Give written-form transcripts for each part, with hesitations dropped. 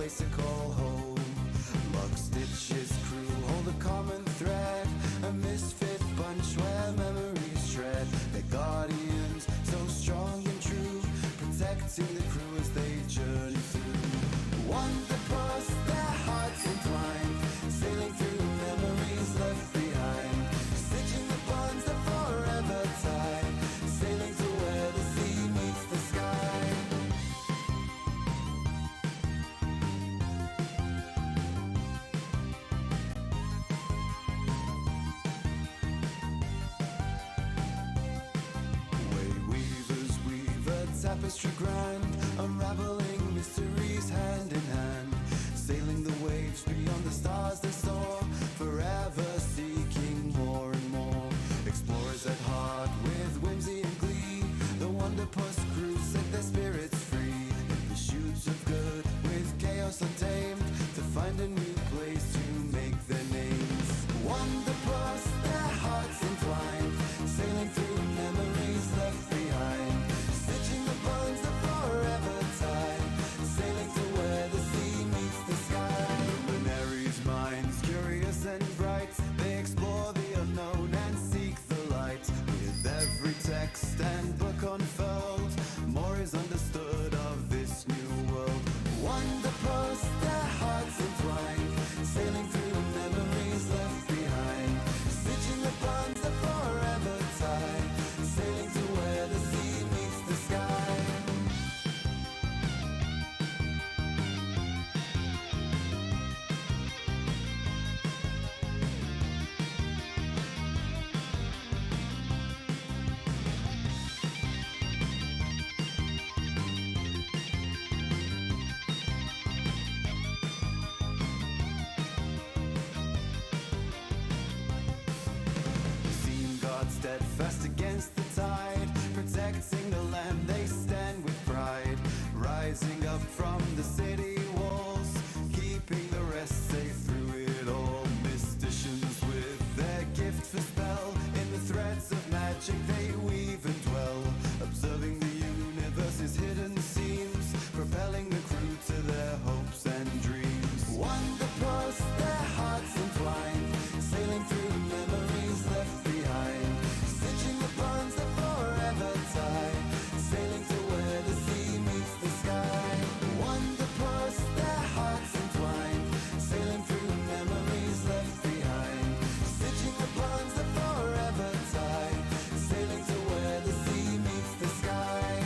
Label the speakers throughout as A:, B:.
A: place to call home. Luck Stitch's crew hold a common thread, a misfit bunch where memories tread. They're guardians, so strong and true, protecting the crew as they journey through. Wanderpus, their hearts entwined, sailing through memories left behind, stitching the bonds that forever tie, sailing to where the sea meets the sky. Way weavers weave a tapestry grand, unraveling mysteries hand in hand, sailing the waves beyond the stars they soar, forever seeking more and more. Explorers at heart with whimsy and glee, the Wanderpus crew set their spirits free, in pursuit of good with chaos untamed, to find a new place to make their names. Wanderpus, their hearts entwined, sailing through memories left behind, stitching the bonds that forever tie, sailing to where the sea meets the sky. Luminaries' minds, curious and bright, they explore the unknown and seek the light. With every text and book unfurled, more is understood of this new world. Wanderpus, their hearts entwined, sailing through memories left behind, stitching the bonds that forever tie, sailing to where the sea meets the sky. Seen God steadfast against the tide, protecting the land they stand with pride, rising up from the city walls, keeping the rest safe through it all. Mysticians with their gift for spell, in the threads of magic they weave and dwell, observing the universe's hidden seams, propelling the crew to their hopes and dreams. Wanderpus, their hearts entwined, sailing through memories left behind, stitching the bonds that forever tie, sailing to where the sea meets the sky. Wanderpus, their hearts entwined, sailing through memories left behind, stitching the bonds that forever tie, sailing to where the sea meets the sky.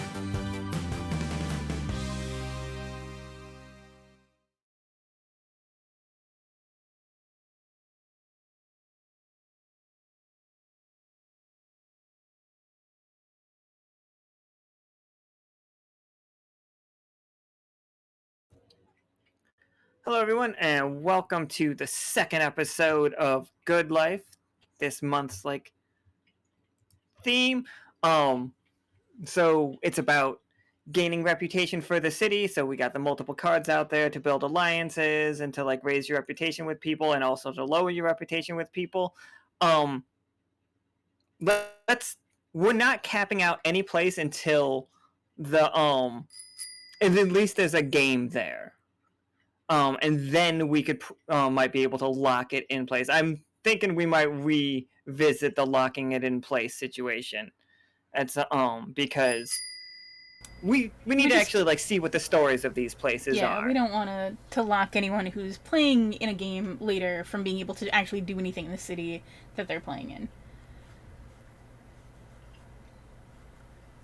B: Hello, everyone, and welcome to the second episode of Good Life. This month's theme. So it's about gaining reputation for the city. So we got the multiple cards out there to build alliances and to raise your reputation with people, and also to lower your reputation with people. We're not capping out any place until the and at least there's a game there. And then we could might be able to lock it in place. I'm thinking we might revisit the locking it in place situation. It's because we need to actually see what the stories of these places are.
C: Yeah, we don't want to lock anyone who's playing in a game later from being able to actually do anything in the city that they're playing in.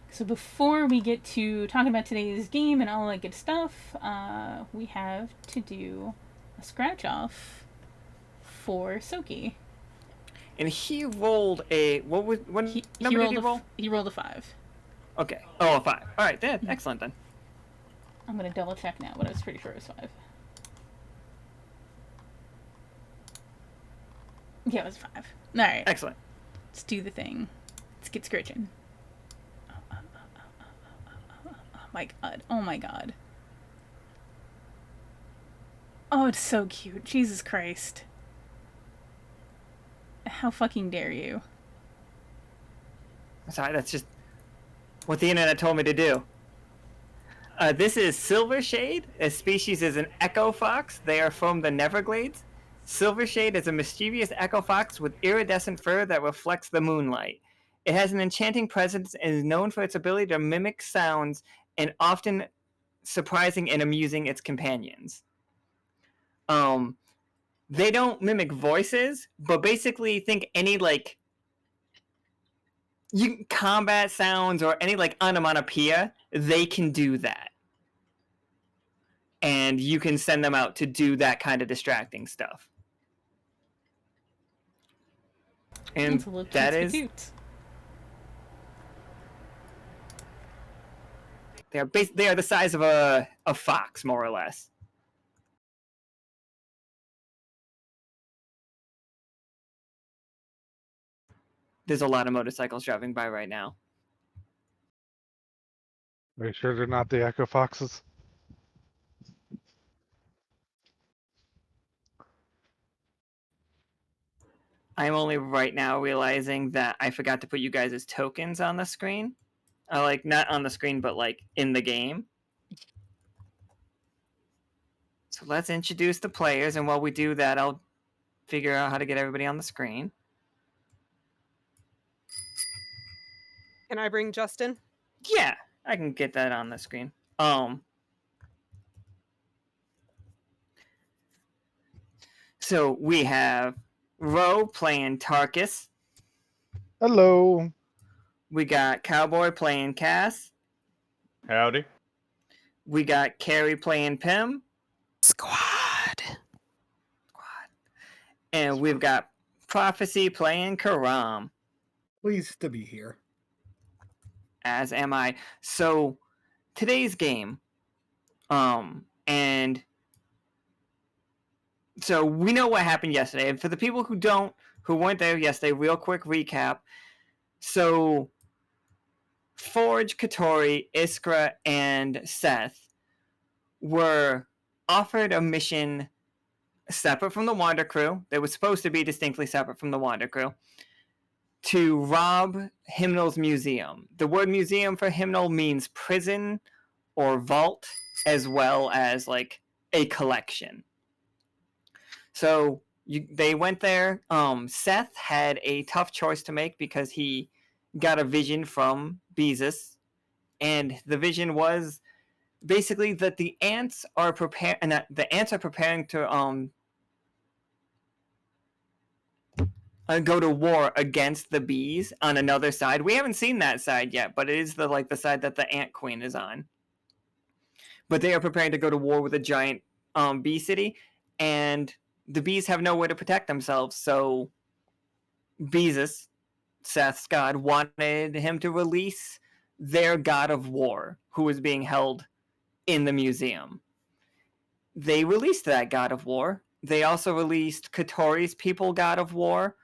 C: So before we get to talking about today's game and all that good stuff, we have to do a scratch off for Soki.
B: And he rolled a what number did he roll?
C: He rolled a 5.
B: Okay. Oh, a 5. All right, then. Excellent then.
C: I'm gonna double check now, but I was pretty sure it was 5. Yeah, it was 5. All right.
B: Excellent.
C: Let's do the thing. Let's get scratching. Oh my god. Oh my god. Oh, it's so cute. Jesus Christ. How fucking dare you?
B: Sorry, that's just what the internet told me to do. This is Silvershade. A species is an echo fox. They are from the Neverglades. Silvershade is a mischievous echo fox with iridescent fur that reflects the moonlight. It has an enchanting presence and is known for its ability to mimic sounds and often surprising and amusing its companions. They don't mimic voices, but basically think any like combat sounds or any like onomatopoeia, they can do that. And you can send them out to do that kind of distracting stuff. And that is
C: cute.
B: they are the size of a fox, more or less. There's a lot of motorcycles driving by right now.
D: Are you sure they're not the Echo Foxes?
B: I'm only right now realizing that I forgot to put you guys as tokens on the screen. Like, not on the screen, but like in the game. So let's introduce the players, and while we do that, I'll figure out how to get everybody on the screen.
E: Can I bring Justin?
B: Yeah, I can get that on the screen. So we have Ro playing Tarkus.
D: Hello.
B: We got Cowboy playing Cass.
F: Howdy.
B: We got Keri playing Pim.
E: Squad.
B: And we've got Prophecy playing Caram.
G: Pleased to be here.
B: As am I. So today's game, and so we know what happened yesterday. And for the people who weren't there yesterday, real quick recap. So Forge, Katori, Iskra, and Seth were offered a mission separate from the Wander Crew. They were supposed to be distinctly separate from the Wander Crew, to rob Hymnal's museum. The word museum for Hymnal means prison or vault, as well as like a collection. So they went there. Seth had a tough choice to make because he got a vision from Beezus, and the vision was basically that the ants are preparing to go to war against the bees on another side. We haven't seen that side yet, but it is the side that the Ant Queen is on. But they are preparing to go to war with a giant bee city, and the bees have nowhere to protect themselves. So Beezus, Seth's god, wanted him to release their god of war, who was being held in the museum. They released that god of war. They also released Katori's people god of war,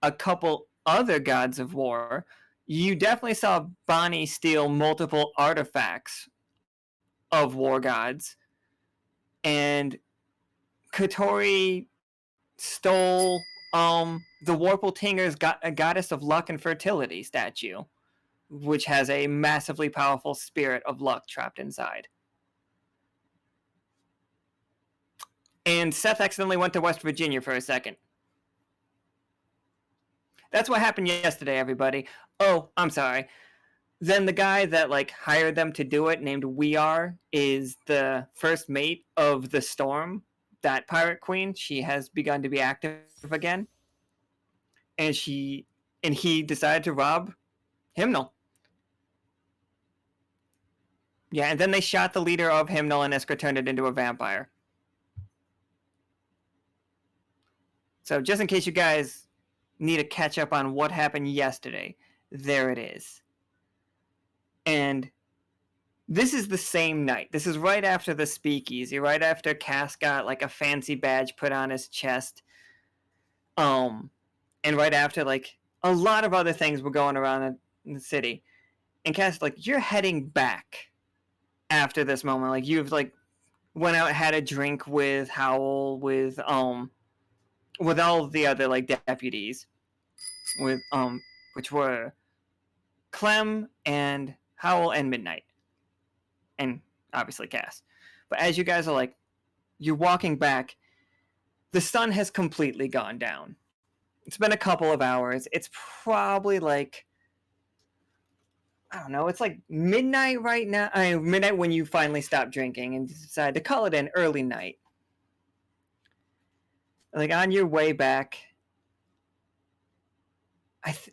B: a couple other gods of war. You definitely saw Bonnie steal multiple artifacts of war gods, and Katori stole the Warple Tinger's a goddess of luck and fertility statue, which has a massively powerful spirit of luck trapped inside. And Seth accidentally went to West Virginia for a second. That's what happened yesterday, everybody. Oh, I'm sorry. Then the guy that hired them to do it, named We Are, is the first mate of the Storm, that pirate queen. She has begun to be active again, and he decided to rob Hymnal. Yeah, and then they shot the leader of Hymnal, and Iskra turned it into a vampire. So just in case you guys need to catch up on what happened yesterday, there it is. And this is the same night. This is right after the speakeasy, right after Cass got a fancy badge put on his chest. And right after a lot of other things were going around in the city. And Cass you're heading back after this moment. You've went out and had a drink with Howl, with all the other deputies, with which were Clem and Howl and Midnight. And obviously Cass. But as you guys are like, you're walking back, the sun has completely gone down. It's been a couple of hours. It's probably like, I don't know, it's like midnight right now. Midnight when you finally stop drinking and decide to call it an early night. Like on your way back,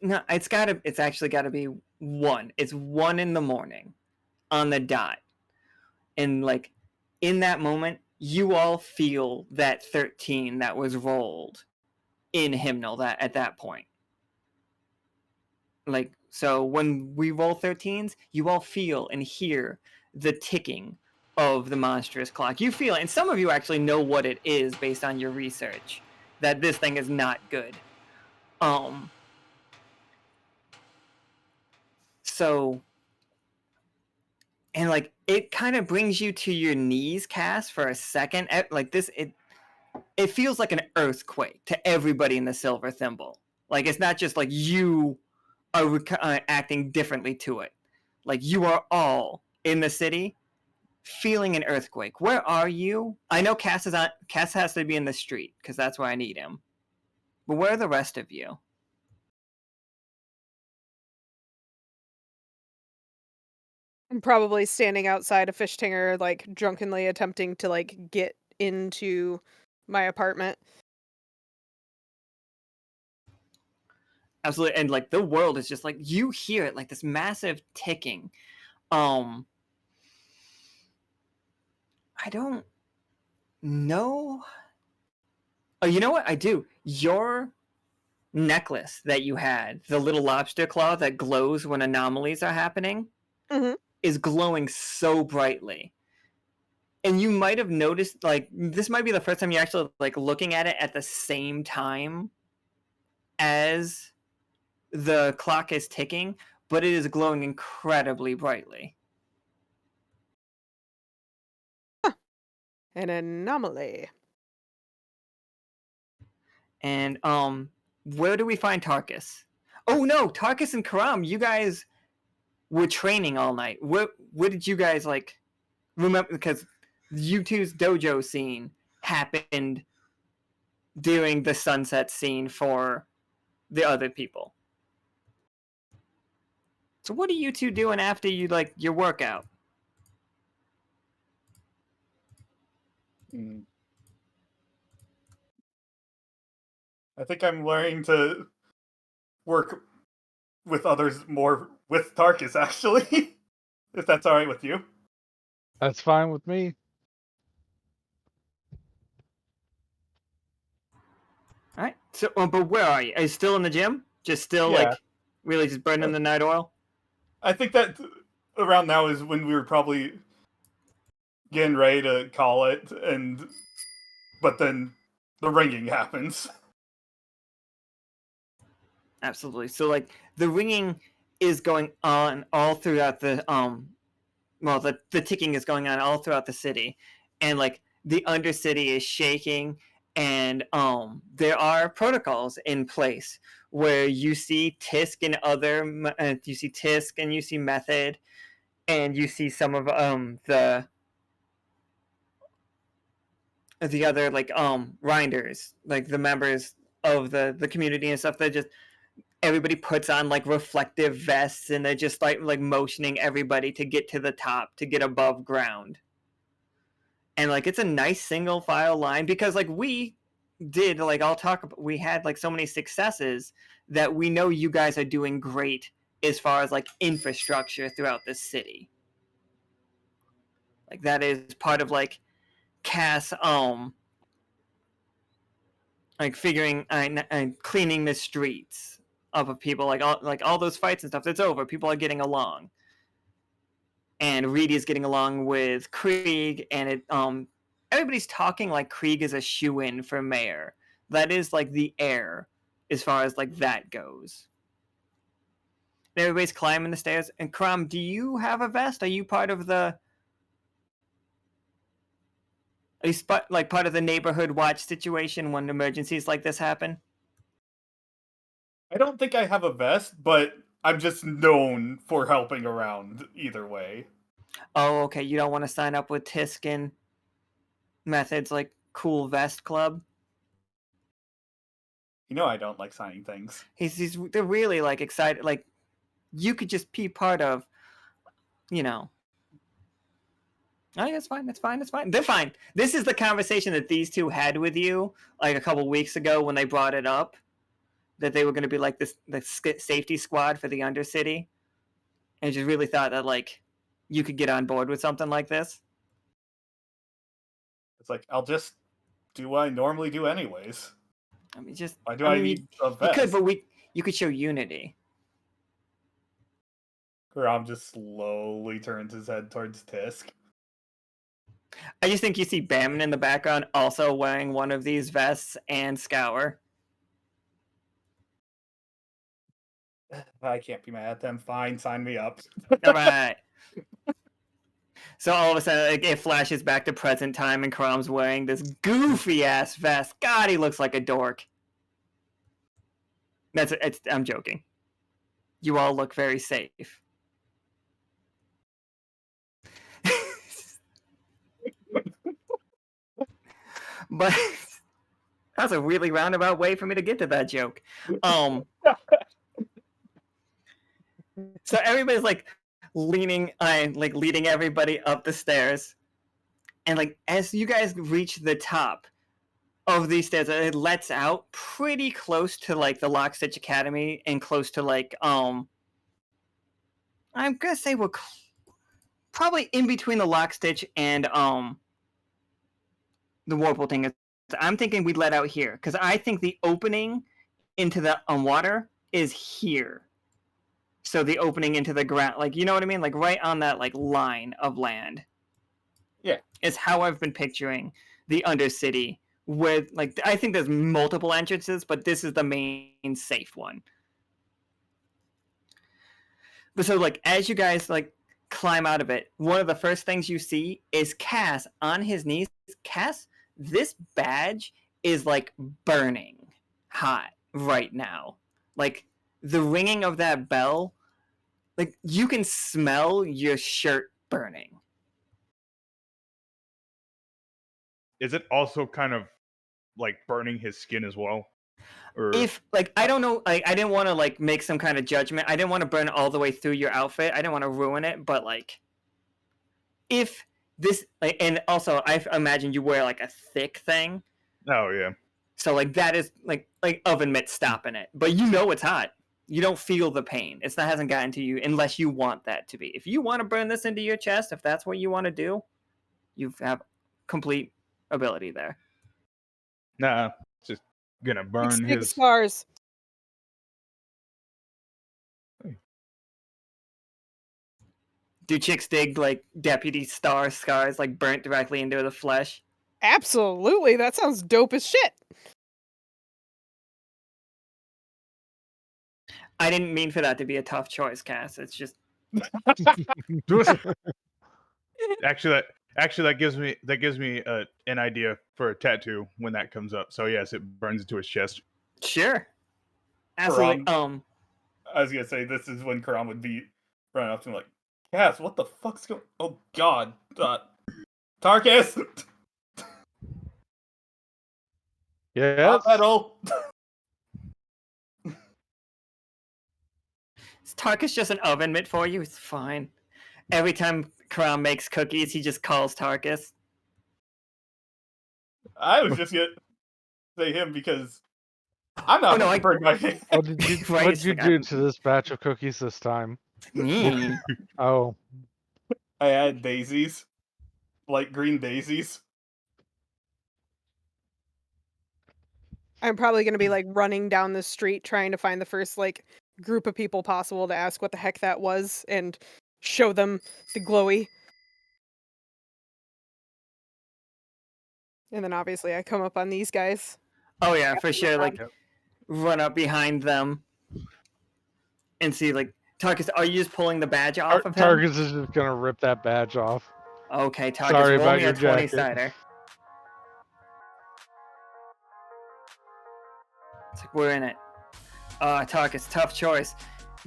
B: no, it's actually gotta be 1. It's 1 in the morning on the dot. And like in that moment, you all feel that 13 that was rolled in hymnal that at that point. Like, so when we roll 13s, you all feel and hear the ticking of the monstrous clock. You feel it, and some of you actually know what it is based on your research, that this thing is not good. So, and like it kind of brings you to your knees, Cass, for a second. Like this, it feels like an earthquake to everybody in the Silver Thimble. Like it's not just like you are acting differently to it. Like you are all in the city feeling an earthquake. Where are you? I know Cass has to be in the street because that's where I need him. But where are the rest of you?
E: I'm probably standing outside a fish tinger, like drunkenly attempting to like get into my apartment.
B: Absolutely. And like the world is just like, you hear it, like this massive ticking. I don't know. Oh, you know what? I do. Your necklace that you had, the little lobster claw that glows when anomalies are happening, is glowing so brightly. And you might have noticed, like, this might be the first time you're actually like looking at it at the same time as the clock is ticking, but it is glowing incredibly brightly.
E: An anomaly.
B: And where do we find Tarkus? Oh no, Tarkus and Caram, you guys were training all night. What did you guys like remember? Because U2's dojo scene happened during the sunset scene for the other people. So what are you two doing after you like your workout?
F: I think I'm learning to work with others more with Tarkus, actually. If that's alright with you.
D: That's fine with me.
B: All right. So, but where are you? Are you still in the gym? Just still
F: Yeah.
B: like really just burning the night oil?
F: I think that around now is when we were probably getting ready to call it, but then the ringing happens.
B: Absolutely. So like the ringing is going on all throughout the well the ticking is going on all throughout the city, and like the undercity is shaking, and there are protocols in place where you see Tisk and you see Tisk and you see Method, and you see some of the other like Rinders, like the members of the community and stuff. That just everybody puts on like reflective vests, and they're just like motioning everybody to get to the top, to get above ground. And like it's a nice single file line because like we did like I'll talk about, we had like so many successes that we know you guys are doing great as far as like infrastructure throughout the city. Like that is part of like Cass like figuring and cleaning the streets up of people, like all those fights and stuff. It's over. People are getting along, and Reedy is getting along with Krieg, and it everybody's talking like Krieg is a shoe-in for mayor. That is like the air as far as like that goes. And everybody's climbing the stairs. And Caram, do you have a vest? Are you part of the? Are you like part of the neighborhood watch situation when emergencies like this happen?
F: I don't think I have a vest, but I'm just known for helping around either way.
B: Oh, okay. You don't want to sign up with Tiskin methods like Cool Vest Club.
F: You know I don't like signing things.
B: They're really like excited. Like you could just be part of, you know. Oh, yeah, it's fine. It's fine. It's fine. They're fine. This is the conversation that these two had with you like a couple weeks ago when they brought it up that they were going to be like the safety squad for the Undercity, and just really thought that like you could get on board with something like this.
F: It's like, I'll just do what I normally do anyways.
B: I mean, just
F: Why do I need a vest?
B: You could, but you could show unity.
F: Caram just slowly turns his head towards Tisk.
B: I just think you see Bamman in the background also wearing one of these vests and Scour.
F: I can't be mad at them. Fine, sign me up.
B: All right. So all of a sudden, it flashes back to present time, and Caram's wearing this goofy ass vest. God, he looks like a dork. I'm joking. You all look very safe. But that's a really roundabout way for me to get to that joke. So everybody's like leading everybody up the stairs, and like as you guys reach the top of these stairs, it lets out pretty close to like the Lockstitch Academy and close to like I'm gonna say we're probably in between the Lockstitch and the Warple thing. I'm thinking we'd let out here because I think the opening into the water is here. So the opening into the ground, like, you know what I mean? Like right on that like line of land.
F: Yeah.
B: Is how I've been picturing the Undercity with like, I think there's multiple entrances, but this is the main safe one. But so like, as you guys like climb out of it, one of the first things you see is Cass on his knees. Cass, this badge is like burning hot right now. Like the ringing of that bell, like you can smell your shirt burning.
H: Is it also kind of like burning his skin as well? Or
B: If like, I don't know, like I didn't want to like make some kind of judgment. I didn't want to burn all the way through your outfit. I didn't want to ruin it, but like if this like, and also I imagine you wear like a thick thing.
H: Oh yeah.
B: So like that is like oven mitt stopping it. But you know it's hot. You don't feel the pain. It's not hasn't gotten to you unless you want that to be. If you want to burn this into your chest, if that's what you want to do, you have complete ability there.
H: Nah, it's just gonna burn
E: Big
H: his.
E: scars.
B: Do chicks dig like Deputy Star scars like burnt directly into the flesh?
E: Absolutely, that sounds dope as shit.
B: I didn't mean for that to be a tough choice, Cass. It's just
H: Actually, that gives me an idea for a tattoo when that comes up. So yes, it burns into his chest.
B: sure. Absolutely.
F: I was gonna say this is when Caram would be running up to him like, Cass, what the fuck's going? Oh God, Tarkus,
D: Yes.
F: metal.
B: Is Tarkus just an oven mitt for you? It's fine. Every time Caram makes cookies, he just calls Tarkus.
F: I was just gonna say him because I'm not
B: Oh, no,
F: gonna
B: I-
F: burn my hand.
D: What did you,
B: Right,
D: what
B: it's
D: did you
B: like
D: do
B: I'm-
D: to this batch of cookies this time?
B: Mm.
D: Oh,
F: I had daisies, light green daisies.
E: I'm probably gonna be like running down the street trying to find the first like group of people possible to ask what the heck that was and show them the glowy. And then obviously I come up on these guys.
B: Oh yeah, for sure. Like
D: Yep.
B: run up behind them and see like Tarkus. Are you just pulling the badge off of him?
D: Tarkus is just gonna rip that badge off.
B: Okay, Tarkus.
D: Sorry
B: roll
D: about
B: me
D: your
B: a 20
D: jacket.
B: sider. It's like we're in it. Tarkus, tough choice.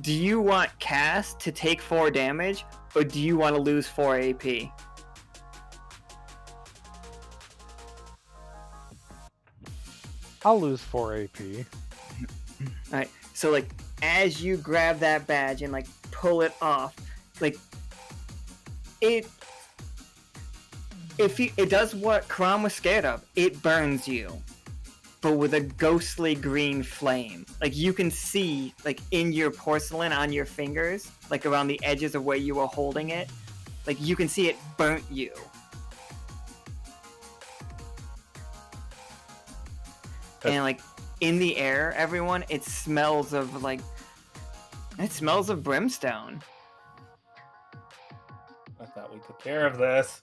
B: do you want Cass to take 4 damage, or do you want to lose 4 AP?
D: I'll lose 4 AP.
B: Alright, so like as you grab that badge and like pull it off, like it does what Caram was scared of. It burns you, but with a ghostly green flame. Like you can see like in your porcelain on your fingers, like around the edges of where you were holding it, like you can see it burnt you. And like in the air, everyone, it smells of brimstone.
F: I thought we took care of this.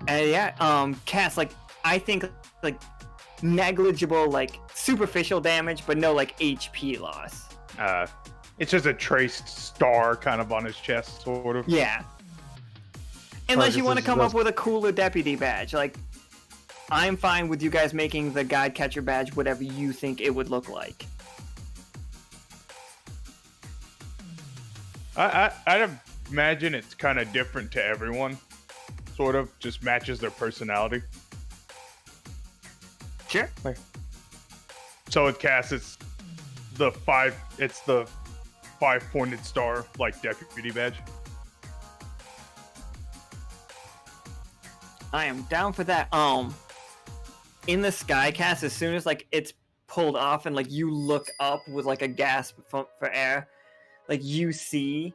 B: And yeah, Cass, like I think like negligible, like superficial damage, but no like HP loss.
H: It's just a traced star kind of on his chest, sort of.
B: Yeah. Unless you
D: Tarkus
B: want to
D: is
B: come
D: the-
B: up with a cooler deputy badge, like I'm fine with you guys making the guide catcher badge whatever you think it would look like.
H: I'd imagine it's kind of different to everyone. Sort of just matches their personality.
B: Sure.
H: So with Cass, it's the 5-pointed star like deputy badge.
B: I am down for that. In the sky, Cass, as soon as like it's pulled off and like you look up with like a gasp for air, like you see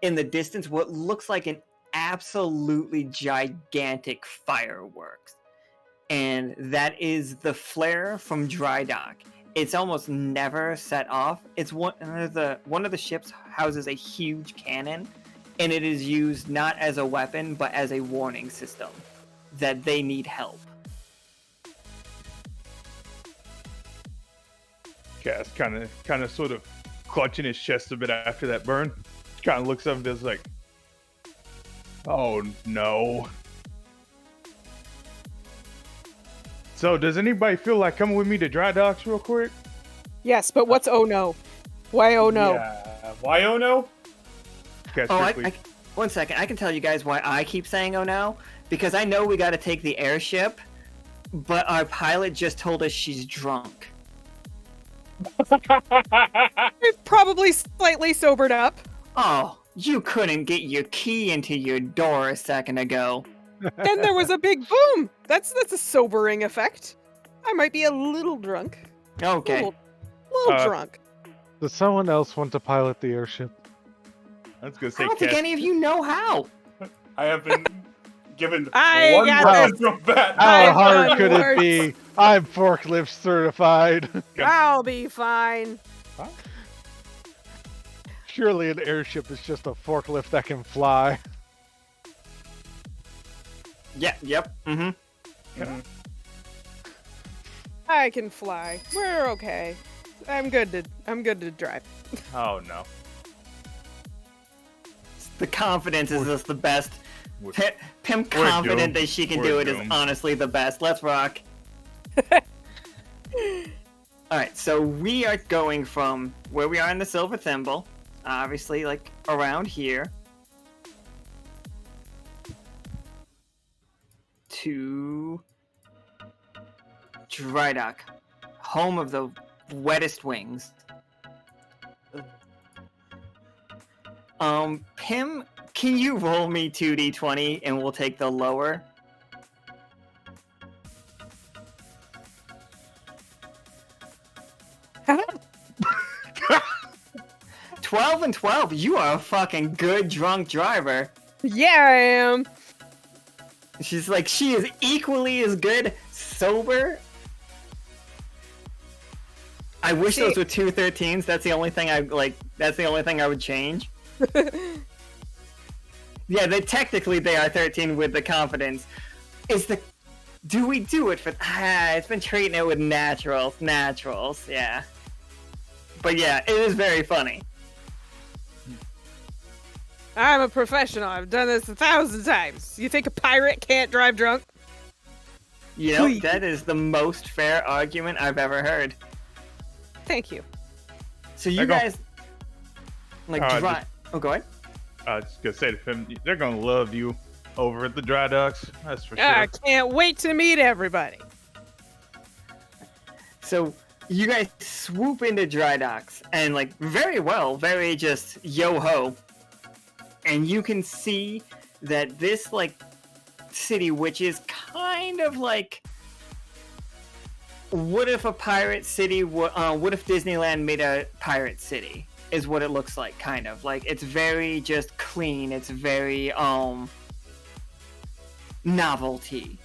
B: in the distance what looks like an absolutely gigantic fireworks, and that is the flare from Drydock. It's almost never set off. It's one of the ships houses a huge cannon, and it is used not as a weapon but as a warning system that they need help.
H: Cass kind of sort of clutching his chest a bit after that burn. Kind of looks up and does like, oh no. So does anybody feel like coming with me to Drydocks real quick?
E: Yes, but what's oh no? Why oh no?
F: Yeah. Why oh no?
H: Cass
B: Oh,
H: quickly.
B: one second. I can tell you guys why I keep saying oh no. Because I know we got to take the airship, but our pilot just told us she's drunk.
E: We've probably slightly sobered up.
B: Oh, you couldn't get your key into your door a second ago.
E: Then there was a big boom. That's a sobering effect. I might be a little drunk.
B: Okay.
E: Little drunk.
D: Does someone else want to pilot the airship?
H: I was gonna
B: I
H: say
B: don't think
H: Cass.
B: any of you know how.
F: I have been given
E: I
F: one
E: got
F: word
E: this.
F: from that.
D: How
E: I've
D: hard
E: done
D: could
E: worse.
D: it be? I'm forklift certified.
E: I'll be fine.
D: Surely an airship is just a forklift that can fly.
B: Yeah, yep. Mm-hmm.
F: Mhm.
E: I can fly. We're okay. I'm good to drive.
H: Oh no.
B: The confidence is just the best.
H: We're-
B: Pim
H: we're
B: confident
H: doomed.
B: that she can
H: We're
B: do it is
H: doomed.
B: honestly the best. Let's rock. Alright, so we are going from where we are in the Silver Thimble, obviously, like, around here, to Drydock, home of the wettest wings. Pim, can you roll me 2d20 and we'll take the lower? 12 and 12, you are a fucking good drunk driver.
E: Yeah, I am.
B: She's like, she is equally as good sober. I wish those were 2 13s. That's the only thing that's the only thing I would change. Yeah, technically they are 13 with the confidence. Do we do it for? It's been treating it with naturals, yeah. But yeah, it is very funny.
E: I'm a professional. I've done this 1,000 times. You think a pirate can't drive drunk?
B: You know,
E: Please.
B: that is the most fair argument I've ever heard.
E: Thank you.
B: So you
H: There you go.
B: guys, like, Oh, go ahead.
H: I was just gonna say to him, they're gonna love you over at the Drydocks. That's for
E: I
H: sure.
E: can't wait to meet everybody.
B: So you guys swoop into Drydocks and like very just yo-ho. And you can see that this like city, which is kind of like, what if a pirate city, what if Disneyland made a pirate city, is what it looks like, kind of. Like, it's very just clean, it's very, novelty.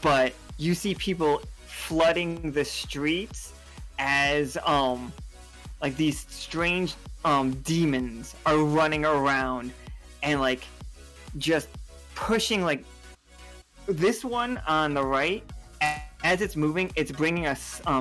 B: But you see people flooding the streets as, like, these strange, demons are running around and, like, just pushing, like, this one on the right, as it's moving, it's bringing a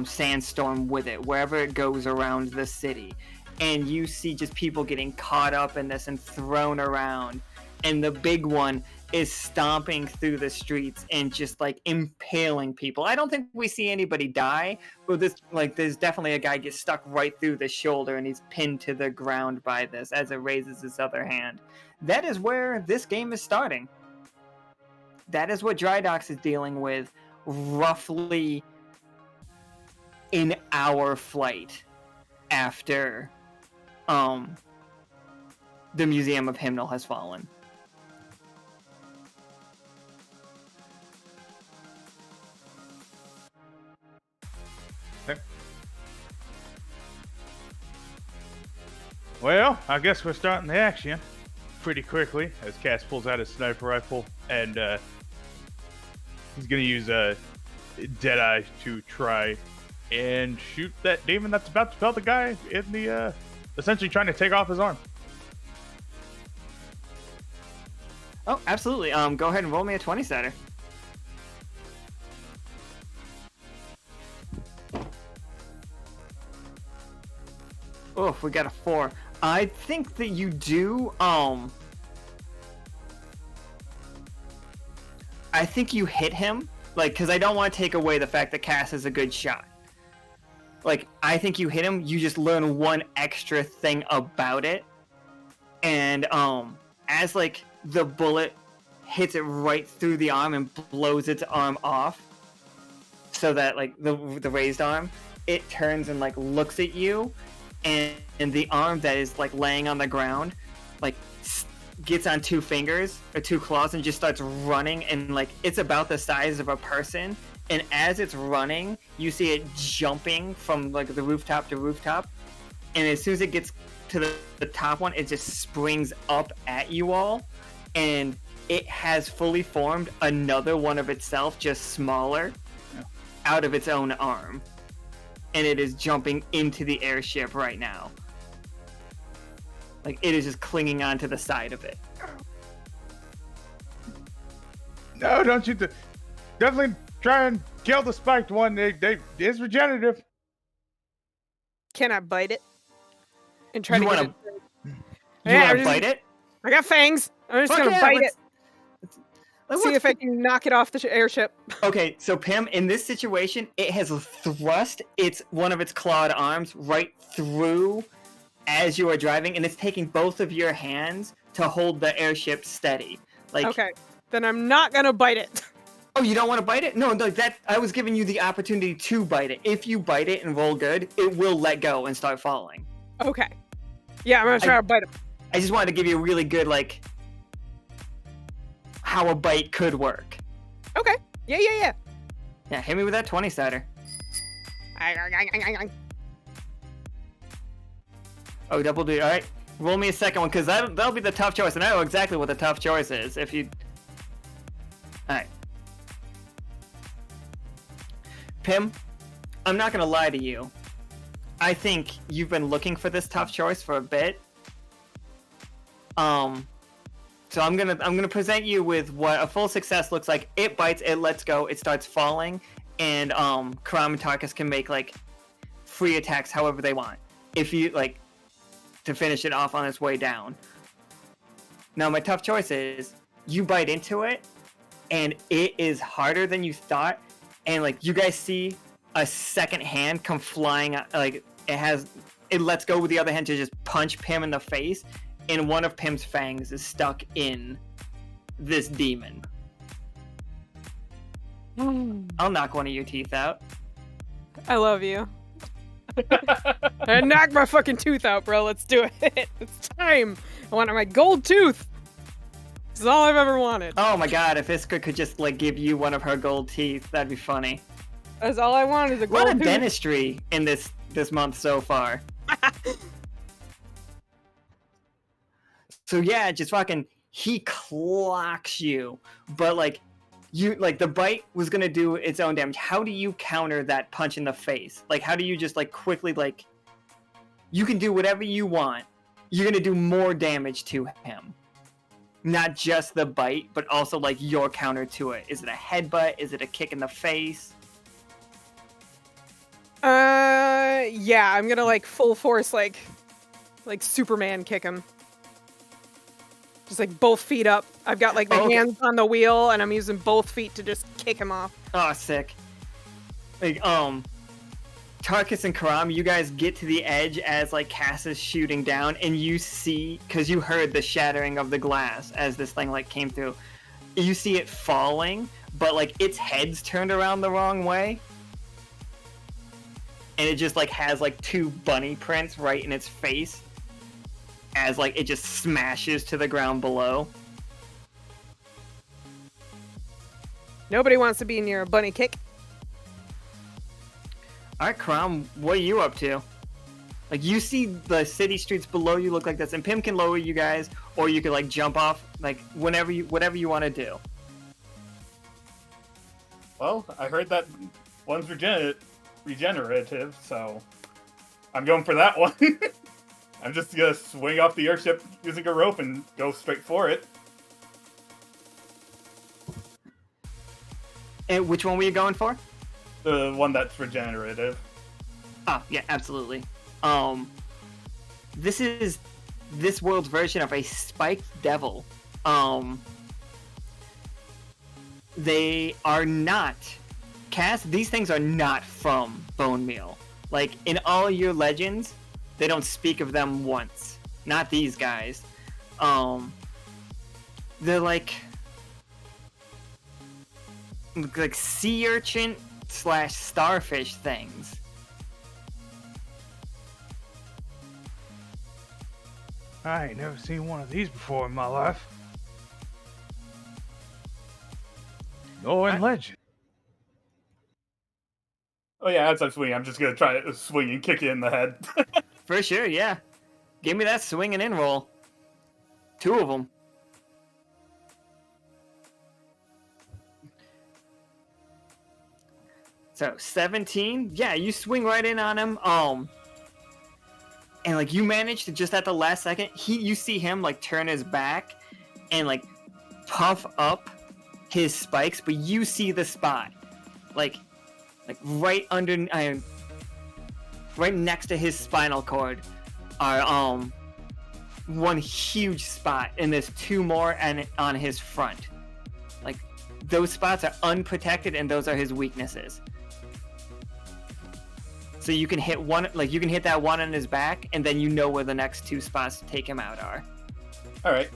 B: sandstorm with it wherever it goes around the city. And you see just people getting caught up in this and thrown around. And the big one is stomping through the streets and just like impaling people. I don't think we see anybody die, but there's definitely a guy gets stuck right through the shoulder and he's pinned to the ground by this as it raises his other hand. That is where this game is starting. That is what Drydocks is dealing with. Roughly an hour flight after the Museum of Hymnal has fallen.
H: Okay. Well, I guess we're starting the action pretty quickly as Cass pulls out his sniper rifle and he's gonna use Deadeye to try and shoot that demon that's about to pelt the guy in the essentially trying to take off his arm.
B: Oh, absolutely. Go ahead and roll me a 20-sided. Oh, we got a 4. I think that you do, I think you hit him, like, because I don't want to take away the fact that Cass is a good shot. Like, I think you hit him, you just learn one extra thing about it, and, as, like, the bullet hits it right through the arm and blows its arm off, so that, like, the raised arm, it turns and, like, looks at you, and the arm that is, like, laying on the ground, like, gets on 2 fingers or 2 claws and just starts running, and like it's about the size of a person, and as it's running you see it jumping from like the rooftop to rooftop, and as soon as it gets to the top one it just springs up at you all, and it has fully formed another one of itself, just smaller, out of its own arm, and it is jumping into the airship right now. Like, it is just clinging onto the side of it.
H: No, don't you definitely try and kill the spiked one. It's regenerative.
E: Can I bite it? And try
B: You
E: to
B: wanna-
E: get it?
B: You
E: Yeah,
B: want to bite it?
E: I got fangs. I'm just
B: Fuck
E: gonna
B: yeah,
E: bite
B: let's-
E: it.
B: let's-
E: See if I can knock it off the airship.
B: Okay, so Pim, in this situation, it has thrust one of its clawed arms right through as you are driving, and it's taking both of your hands to hold the airship steady. Like,
E: Okay, then I'm not gonna bite it.
B: oh, you don't want to bite it? No, that I was giving you the opportunity to bite it. If you bite it and roll good, it will let go and start falling.
E: Okay. Yeah, I'm gonna try to bite it.
B: I just wanted to give you a really good, like, how a bite could work.
E: Okay. Yeah.
B: Yeah, hit me with that 20-sided. Oh, double D. All right, roll me a second one, because that'll be the tough choice, and I know exactly what the tough choice is. If you, all right, Pim, I'm not gonna lie to you. I think you've been looking for this tough choice for a bit. So I'm gonna present you with what a full success looks like. It bites, it lets go, it starts falling, and Caram and Tarkus can make like free attacks however they want. If you like to finish it off on its way down. Now my tough choice is you bite into it, and it is harder than you thought. And like you guys see a second hand come flying, like it lets go with the other hand to just punch Pim in the face, and one of Pim's fangs is stuck in this demon. I'll knock one of your teeth out.
E: I love you. I knocked my fucking tooth out, bro. Let's do it. It's time. I want my gold tooth. This is all I've ever wanted.
B: Oh my god, if Iska could just like give you one of her gold teeth, that'd be funny.
E: That's all I want is a
B: A
E: gold
B: lot of
E: tooth.
B: dentistry in this month so far. So yeah, just fucking he clocks you, but like you like the bite was gonna do its own damage. How do you counter that punch in the face? Like how do you just like quickly like you can do whatever you want. You're gonna do more damage to him. Not just the bite, but also like your counter to it. Is it a headbutt? Is it a kick in the face?
E: Yeah, I'm gonna like full force like Superman kick him. Just like both feet up. I've got like my hands on the wheel and I'm using both feet to just kick him off.
B: Oh, sick. Like, Tarkus and Caram, you guys get to the edge as like Cass is shooting down, and you see, because you heard the shattering of the glass as this thing like came through. You see it falling, but like its head's turned around the wrong way. And it just like has like two bunny prints right in its face as like it just smashes to the ground below.
E: Nobody wants to be near a bunny kick.
B: Alright, Caram, what are you up to? Like, you see the city streets below you look like this, and Pim can lower you guys, or you could like jump off, like whatever you want to do.
F: Well, I heard that one's regenerative, so I'm going for that one. I'm just gonna swing off the airship using a rope and go straight for it.
B: And which one were you going for?
F: The one that's regenerative.
B: Oh, yeah, absolutely. This is this world's version of a spiked devil. They are not... Cass, these things are not from bone meal. Like, in all your legends, they don't speak of them once. Not these guys. They're like sea urchin / starfish things.
H: I ain't never seen one of these before in my life. Nor in legend.
F: Oh yeah, as I'm swinging, I'm just gonna try to swing and kick you in the head.
B: For sure, yeah. Give me that swing and in roll. 2 of them. So 17, yeah, you swing right in on him. And like you manage to just at the last second, you see him like turn his back and like puff up his spikes, but you see the spot, like right under, right next to his spinal cord, are one huge spot, and there's 2 more and on his front. Like those spots are unprotected, and those are his weaknesses. So you can hit one, like you can hit that one on his back, and then you know where the next 2 spots to take him out are.
F: All right.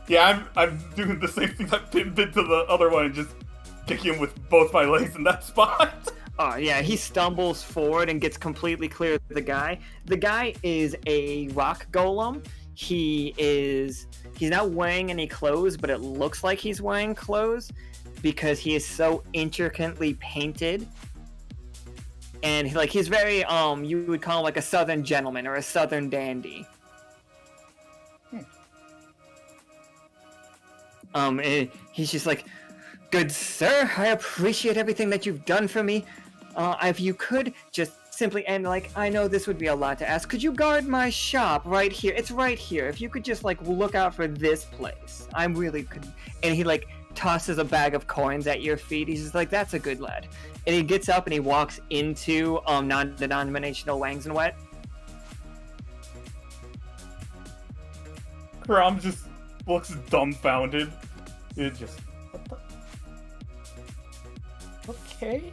F: Yeah, I'm doing the same thing that Pim did to the other one, and just kicking him with both my legs in that spot.
B: Oh yeah, he stumbles forward and gets completely clear of the guy. The guy is a rock golem. He's not wearing any clothes, but it looks like he's wearing clothes because he is so intricately painted. And he's very you would call him like a southern gentleman or a southern dandy. He's just like, "Good sir, I appreciate everything that you've done for me. If you could just simply, and like, I know this would be a lot to ask, could you guard my shop right here? It's right here. If you could just like look out for this place, I really could." And he like tosses a bag of coins at your feet. He's just like, "That's a good lad." And he gets up and he walks into non-denominational Wangs and Wet.
F: Caram just looks dumbfounded. It just... What the...
G: okay?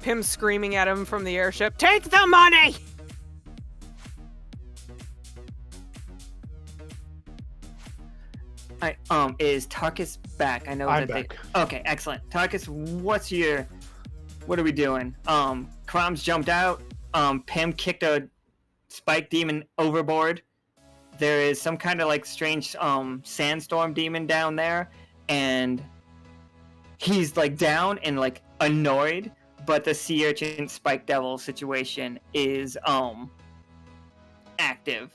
E: Pim screaming at him from the airship. Take the money!
B: Is Tarkus back? I know
D: I'm
B: that
D: back.
B: Okay, excellent. Tarkus, what are we doing? Caram's jumped out. Pim kicked a spike demon overboard. There is some kind of like strange sandstorm demon down there, and he's like down and like annoyed, but the sea urchin spike devil situation is active.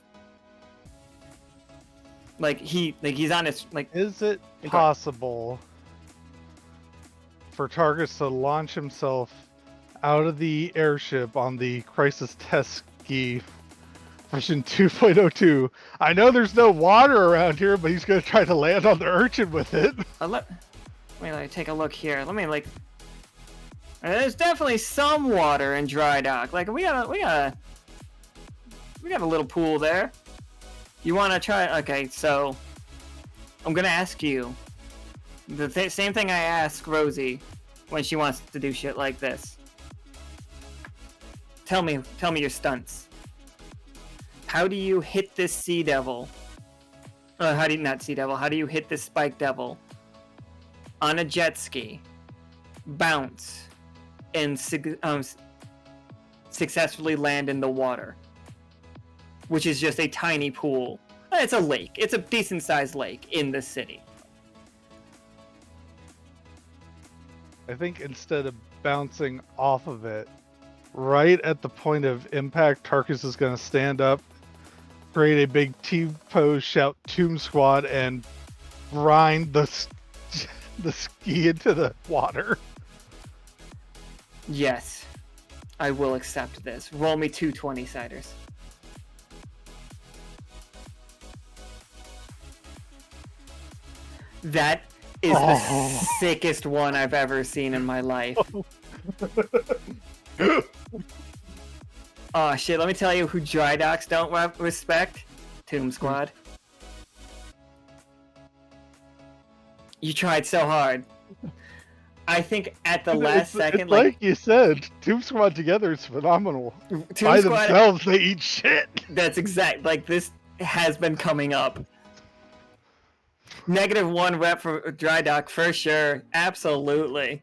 B: He's on his like.
D: Is it possible for Tarkus to launch himself out of the airship on the Crisis Test Ski version 2.02? I know there's no water around here, but he's going to try to land on the urchin with it.
B: Let me take a look here. There's definitely some water in Drydock. Like we got a little pool there. You want to try? Okay, so I'm gonna ask you the same thing I ask Rosie when she wants to do shit like this. Tell me your stunts. How do you hit this sea devil? How do you hit this spike devil on a jet ski, bounce, and successfully land in the water, which is just a tiny pool? It's a lake. It's a decent-sized lake in the city.
D: I think instead of bouncing off of it, right at the point of impact, Tarkus is going to stand up, create a big T-pose, shout Tomb Squad, and grind the ski into the water.
B: Yes, I will accept this. Roll me 2 20-siders. That is the sickest one I've ever seen in my life. Oh shit, let me tell you who Drydocks don't respect. Tomb Squad. You tried so hard. I think at the last second,
D: it's like you said, Tomb Squad together is phenomenal. By themselves, they eat shit.
B: That's exact. Like, this has been coming up. -1 rep for Drydock for sure. Absolutely.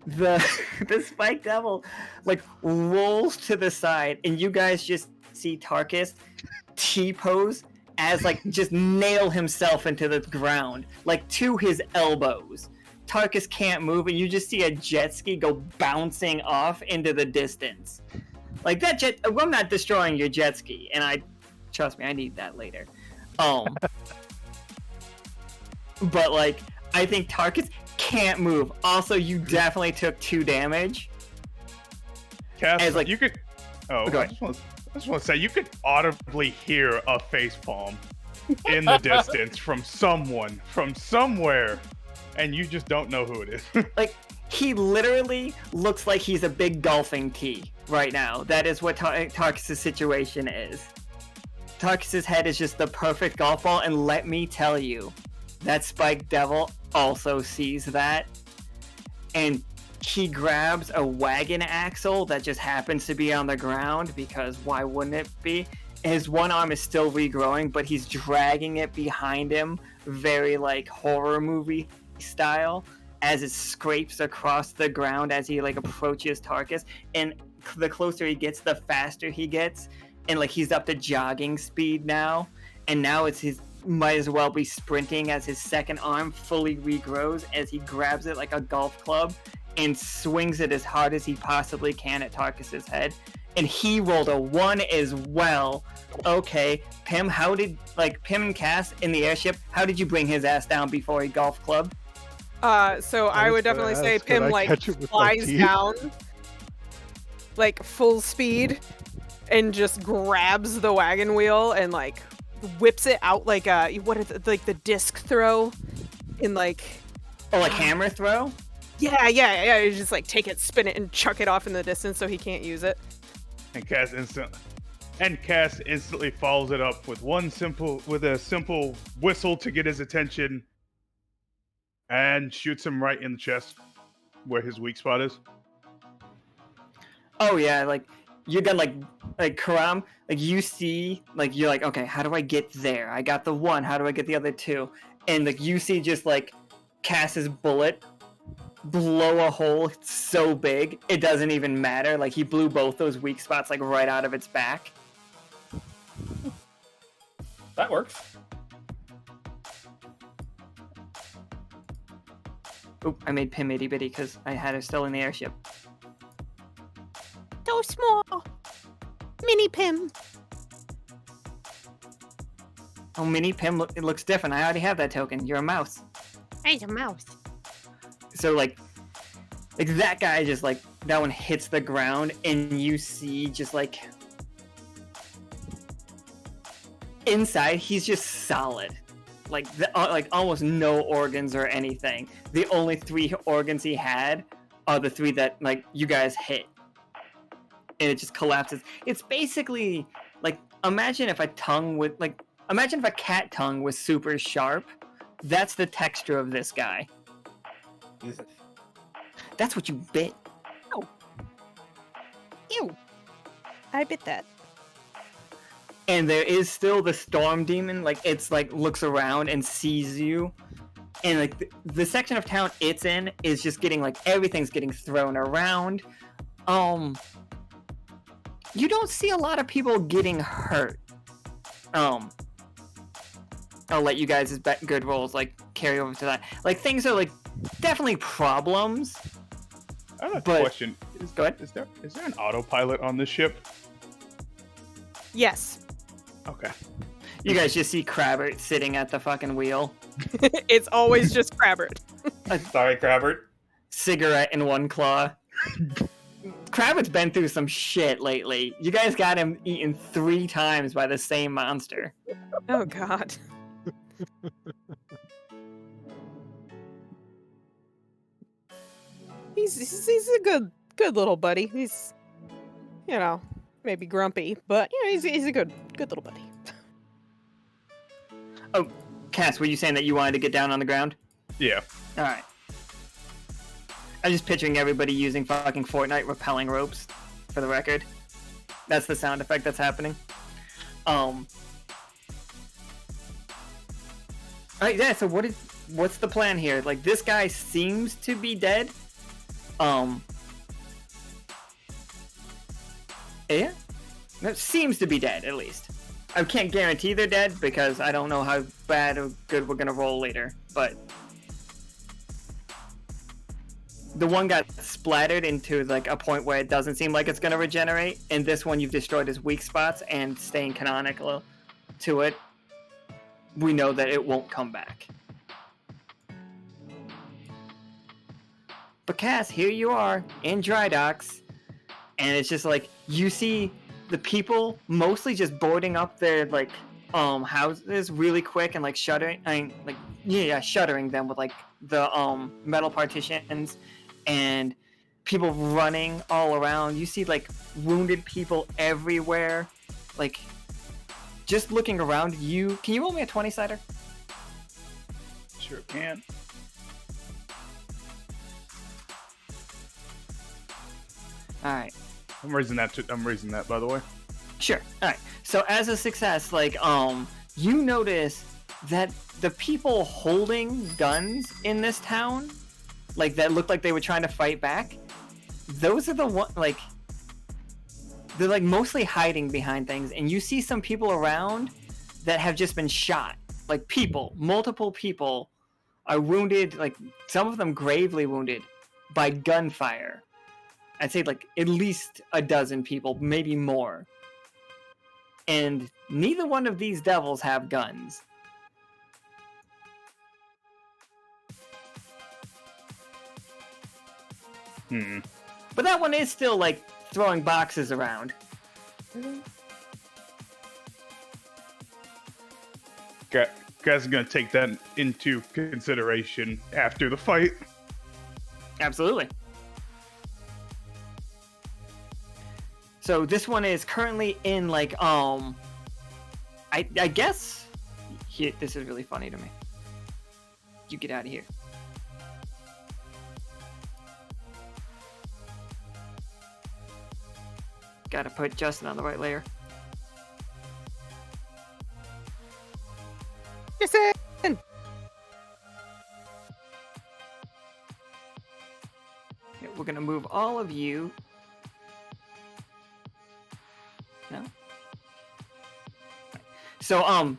B: The spike devil like rolls to the side, and you guys just see Tarkus T-pose as like just nail himself into the ground, like to his elbows. Tarkus can't move, and you just see a jet ski go bouncing off into the distance. Like that jet, I'm not destroying your jet ski, and trust me, I need that later. But like, I think Tarkus can't move. Also, you definitely took 2 damage.
H: Cass,
B: As, like,
H: you could. Oh,
B: go
H: I
B: ahead.
H: just want to say you could audibly hear a facepalm in the distance from someone from somewhere, and you just don't know who it is.
B: Like, he literally looks like he's a big golfing tee right now. That is what Tarkus' situation is. Tarkus' head is just the perfect golf ball, and let me tell you, that Spike Devil also sees that, and he grabs a wagon axle that just happens to be on the ground, because why wouldn't it be? His one arm is still regrowing, but he's dragging it behind him, very like horror movie style, as it scrapes across the ground as he like approaches Tarkus. And the closer he gets, the faster he gets, and like he's up to jogging speed now. And now it's his might as well be sprinting, as his second arm fully regrows as he grabs it like a golf club and swings it as hard as he possibly can at Tarkus' head. And he rolled a 1 as well. Okay, Pim, Pim and Cass in the airship, how did you bring his ass down before he golf club?
E: So I would definitely say Pim like flies down like full speed and just grabs the wagon wheel and like whips it out like like the disc throw in like
B: Hammer throw?
E: Yeah. You just like take it, spin it, and chuck it off in the distance so he can't use it.
H: And Cass instantly follows it up with a simple whistle to get his attention, and shoots him right in the chest where his weak spot is.
B: Oh yeah, like you're gonna like Caram, like you see, like you're like, okay, how do I get there? I got the one, how do I get the other two? And like you see just like Cass's bullet blow a hole so big it doesn't even matter. Like he blew both those weak spots like right out of its back.
F: That works.
B: Oop, I made Pim itty bitty because I had her still in the airship.
E: So small. Mini Pim.
B: Oh, mini Pim, it looks different. I already have that token. You're a mouse.
E: I'm a mouse.
B: So like that guy just like that one hits the ground and you see just like inside he's just solid, like like almost no organs or anything. The only 3 organs he had are the 3 that like you guys hit, and it just collapses. It's basically like imagine if a cat tongue was super sharp. That's the texture of this guy. That's what you bit.
E: Oh. Ew. I bit that.
B: And there is still the storm demon, like it's like looks around and sees you, and like the section of town it's in is just getting like everything's getting thrown around. You don't see a lot of people getting hurt. I'll let you guys' good rolls like carry over to that. Like things are like definitely problems.
H: I have a
B: But-
H: question.
B: Go ahead.
H: Is there an autopilot on this ship?
E: Yes.
H: Okay.
B: You guys just see Crabbert sitting at the fucking wheel,
E: It's always just Crabbert.
F: Sorry, Crabbert.
B: cigarette in one claw. Crabbert's been through some shit lately. You guys got him eaten 3 times by the same monster.
E: Oh god. He's a good little buddy. He's, you know, maybe grumpy, but you know, he's a good little buddy.
B: Oh, Cass, were you saying that you wanted to get down on the ground?
H: Yeah.
B: Alright. I'm just picturing everybody using fucking Fortnite repelling ropes, for the record. That's the sound effect that's happening. Alright, yeah, so what's the plan here? Like, this guy seems to be dead. Yeah? That seems to be dead, at least. I can't guarantee they're dead, because I don't know how bad or good we're gonna roll later, but... The one got splattered into, like, a point where it doesn't seem like it's gonna regenerate, and this one you've destroyed his weak spots, and staying canonical to it, we know that it won't come back. But Cass, here you are, in Drydocks, and it's just like, you see the people mostly just boarding up their, like, houses really quick and, like, shuttering them with, like, the, metal partitions, and people running all around. You see, like, wounded people everywhere. Like, just looking around, can you roll me a 20-sider?
H: Sure can.
B: Alright.
H: I'm raising that, by the way.
B: Sure. Alright. So as a success, like, you notice that the people holding guns in this town, like, that looked like they were trying to fight back, those are the one, like, they're, like, mostly hiding behind things, and you see some people around that have just been shot. Like, multiple people are wounded, like, some of them gravely wounded by gunfire. I'd say, like, at least a dozen people, maybe more. And neither one of these devils have guns. But that one is still, like, throwing boxes around.
H: Guys are gonna take that into consideration after the fight.
B: Absolutely. So this one is currently in, like, I guess... Here, this is really funny to me. You get out of here. Gotta put Justin on the right layer.
E: Listen!
B: Okay, we're gonna move all of you. No? So,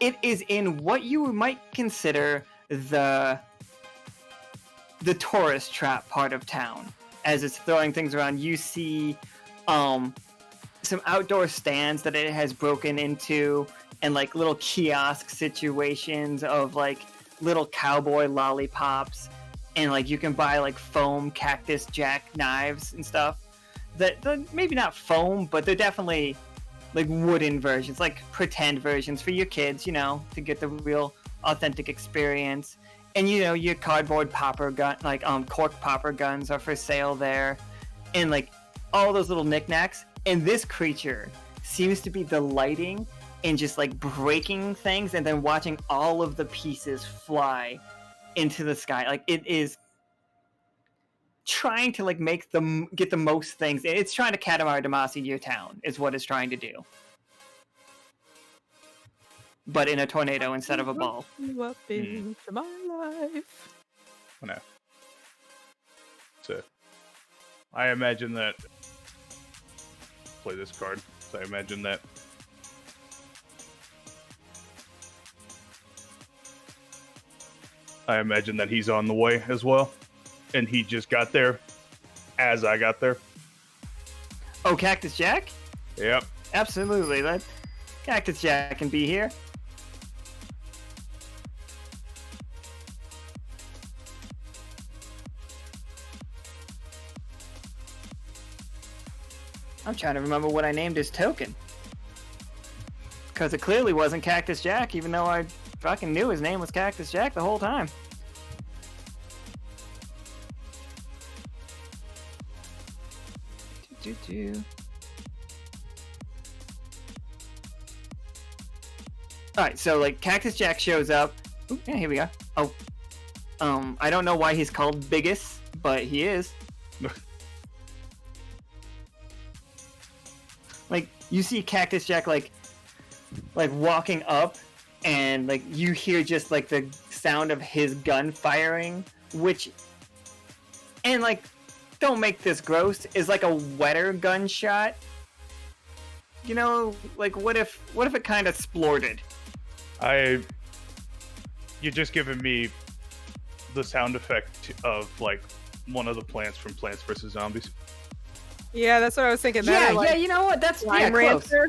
B: it is in what you might consider the tourist trap part of town. As it's throwing things around, you see some outdoor stands that it has broken into, and like little kiosk situations of like little cowboy lollipops, and like you can buy like foam Cactus Jack knives and stuff. That maybe not foam, but they're definitely like wooden versions, like pretend versions for your kids, you know, to get the real authentic experience. And you know, your cardboard popper gun, like cork popper guns are for sale there, and like all those little knickknacks. And this creature seems to be delighting in just like breaking things and then watching all of the pieces fly into the sky. Like it is trying to like get the most things. It's trying to Katamari Damacy your town is what it's trying to do, but in a tornado instead of a ball.
E: You up into my life.
H: No. So, I imagine that. Play this card. So I imagine that. I imagine that he's on the way as well, and he just got there as I got there.
B: Oh, Cactus Jack?
H: Yep.
B: Absolutely. Let Cactus Jack can be here. I'm trying to remember what I named his token. Because it clearly wasn't Cactus Jack, even though I fucking knew his name was Cactus Jack the whole time. Alright, so like Cactus Jack shows up. Ooh, yeah, here we go. Oh. I don't know why he's called Biggest, but he is. Like, you see Cactus Jack, like walking up, and, like, you hear just, like, the sound of his gun firing, which, and, like, don't make this gross, is like a wetter gunshot. You know, like, what if it kind of splorted?
H: You're just giving me the sound effect of, like, one of the plants from Plants vs. Zombies.
E: Yeah, that's what I was thinking.
B: Yeah,
E: That,
B: yeah, you know what? That's
E: Lime
B: close.
E: Rancher.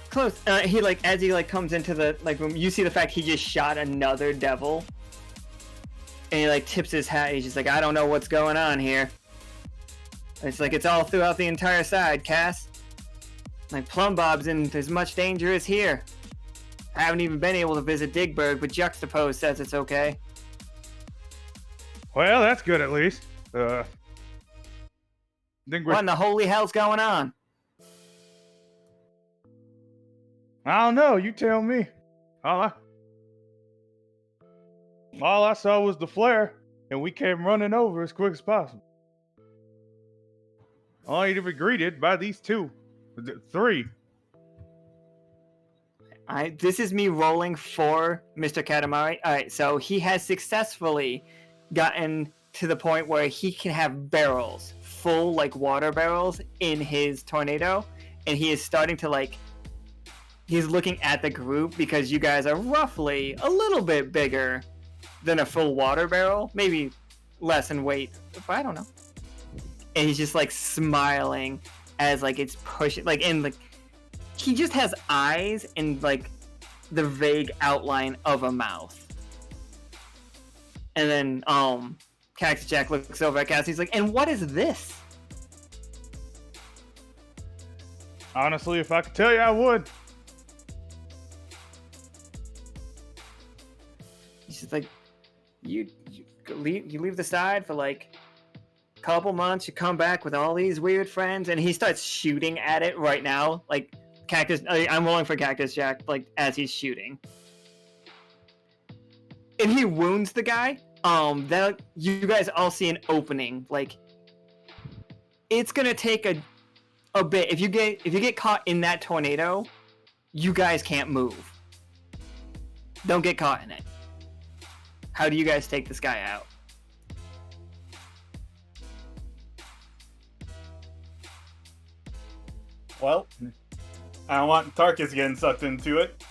B: Close. He like as he like comes into the like room, you see the fact he just shot another devil, and he like tips his hat. He's just like, I don't know what's going on here. It's like it's all throughout the entire side, Cass. Like Plumbob's in as much danger as here. I haven't even been able to visit Digburg, but Juxtapose says it's okay.
H: Well, that's good at least. Think
B: What in the holy hell's going on?
H: I don't know. You tell me. All I saw was the flare, and we came running over as quick as possible. Only to be greeted by these three.
B: This is me rolling for Mr. Katamari. Alright, so he has successfully gotten to the point where he can have barrels, full like water barrels in his tornado, and he is starting to like, he's looking at the group because you guys are roughly a little bit bigger than a full water barrel, maybe less in weight, but I don't know. And he's just like smiling as like it's pushing, like, and like he just has eyes and like the vague outline of a mouth. And then Cactus Jack looks over at Cass. He's like, and what is this?
H: Honestly, if I could tell you, I would.
B: He's just like, you leave the side for like a couple months. You come back with all these weird friends, and he starts shooting at it right now. Like I'm rolling for Cactus Jack, like as he's shooting. And he wounds the guy. That you guys all see an opening, like it's gonna take a bit. If you get caught in that tornado, you guys can't move. Don't get caught in it. How do you guys take this guy out?
F: Well, I don't want Tarkus getting sucked into it.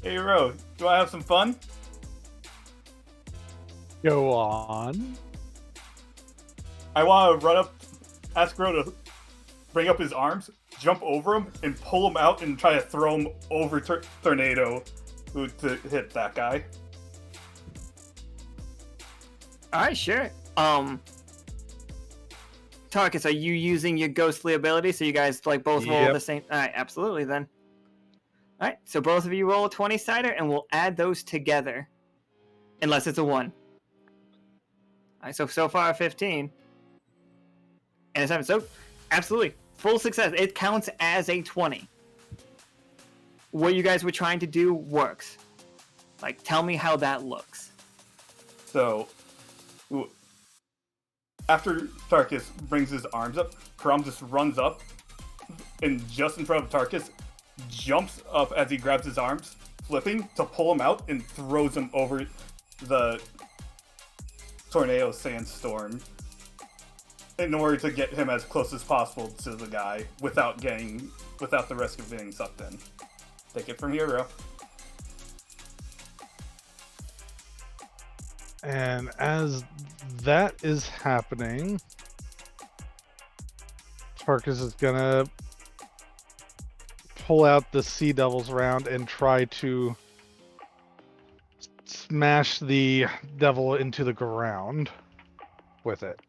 F: Hey, Ro, do I have some fun?
D: Go on.
F: I want to run up, ask Ro to bring up his arms, jump over him, and pull him out and try to throw him over Tornado to hit that guy.
B: Alright, sure. Tarkus, are you using your ghostly ability so you guys like both roll the same? Alright, absolutely then. Alright, so both of you roll a 20-sider and we'll add those together. Unless it's a 1. Alright, so far 15. And a 7. So, absolutely. Full success. It counts as a 20. What you guys were trying to do works. Like, tell me how that looks.
F: So, after Tarkus brings his arms up, Caram just runs up and just in front of Tarkus, jumps up as he grabs his arms, flipping to pull him out and throws him over the tornado sandstorm in order to get him as close as possible to the guy without the risk of getting sucked in. Take it from here, Ro.
D: And as that is happening, Tarkus is gonna pull out the Sea Devil's round and try to smash the devil into the ground with it.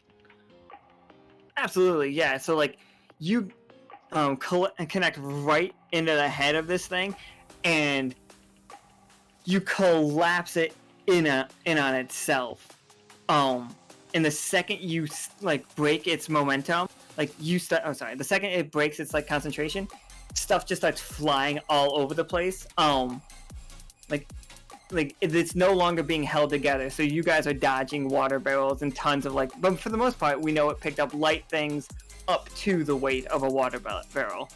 B: Absolutely, yeah. So like you connect right into the head of this thing, and you collapse it in on itself. And the second you like break its momentum, like you start. Oh, sorry. The second it breaks its like concentration, stuff just starts flying all over the place. Like it's no longer being held together. So you guys are dodging water barrels and tons of like. But for the most part, we know it picked up light things up to the weight of a water barrel.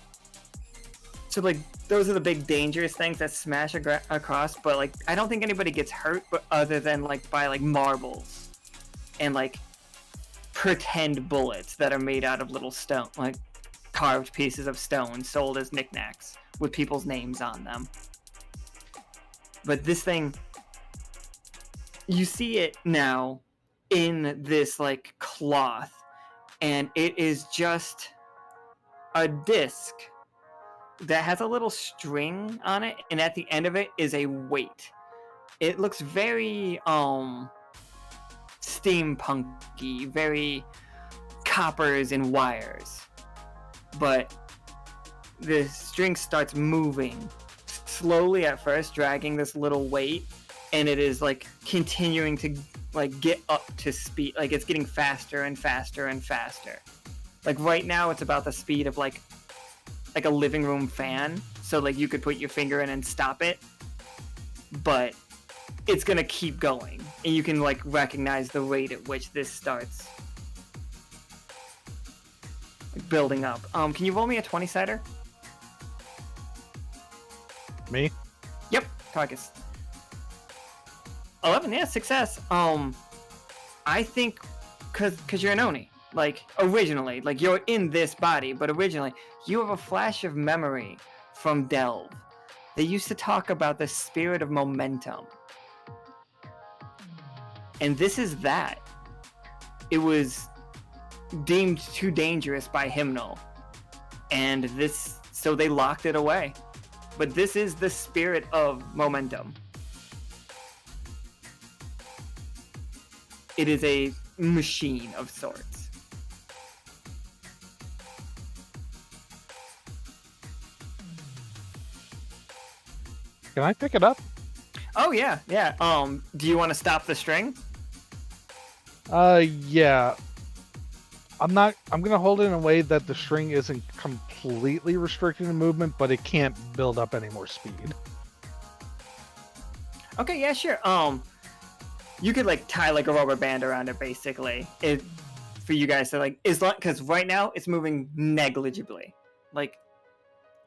B: So like those are the big dangerous things that smash across. But like I don't think anybody gets hurt, but other than like by like marbles and like pretend bullets that are made out of little stone, like carved pieces of stone sold as knickknacks with people's names on them. But this thing, you see it now in this like cloth, and it is just a disc that has a little string on it, and at the end of it is a weight. It looks very steampunky, very coppers and wires. But the string starts moving slowly at first, dragging this little weight, and it is like continuing to like get up to speed. Like it's getting faster and faster and faster. Like right now it's about the speed of like a living room fan, so like you could put your finger in and stop it, but it's gonna keep going, and you can like recognize the rate at which this starts building up. Can you roll me a 20-sider?
D: Me?
B: Yep, Tarkus. 11, yeah, success. I think, cause you're an Oni. Like, originally, like, you're in this body, but originally, you have a flash of memory from Delve. They used to talk about the spirit of momentum. And this is that. It was deemed too dangerous by Hymnal. And this, so they locked it away. But this is the spirit of momentum. It is a machine of sorts.
D: Can I pick it up?
B: Oh yeah, yeah. Do you want to stop the string?
D: Yeah. I'm gonna hold it in a way that the string isn't completely restricting the movement, but it can't build up any more speed.
B: Okay, yeah, sure. You could like tie like a rubber band around it basically. for you guys to like, because right now it's moving negligibly. Like,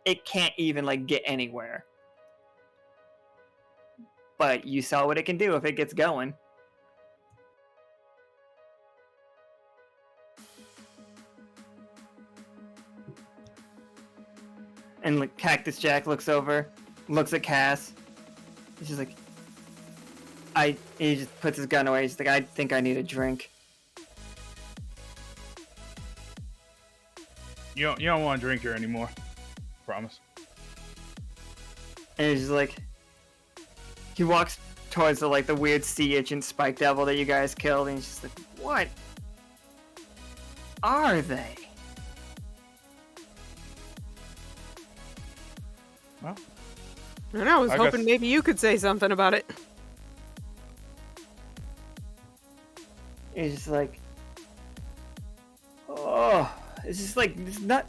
B: it can't even like get anywhere. But you saw what it can do if it gets going. And like, Cactus Jack looks over, looks at Cass. He's just like, he just puts his gun away. He's like, I think I need a drink.
H: You don't want to drink here anymore. Promise.
B: And he's just like, he walks towards the weird sea urchin spike devil that you guys killed, and he's just like, what are they?
H: Well,
E: I don't know, I was
H: I
E: hoping
H: guess-
E: maybe you could say something about it.
B: He's just like, oh, it's just like, it's not,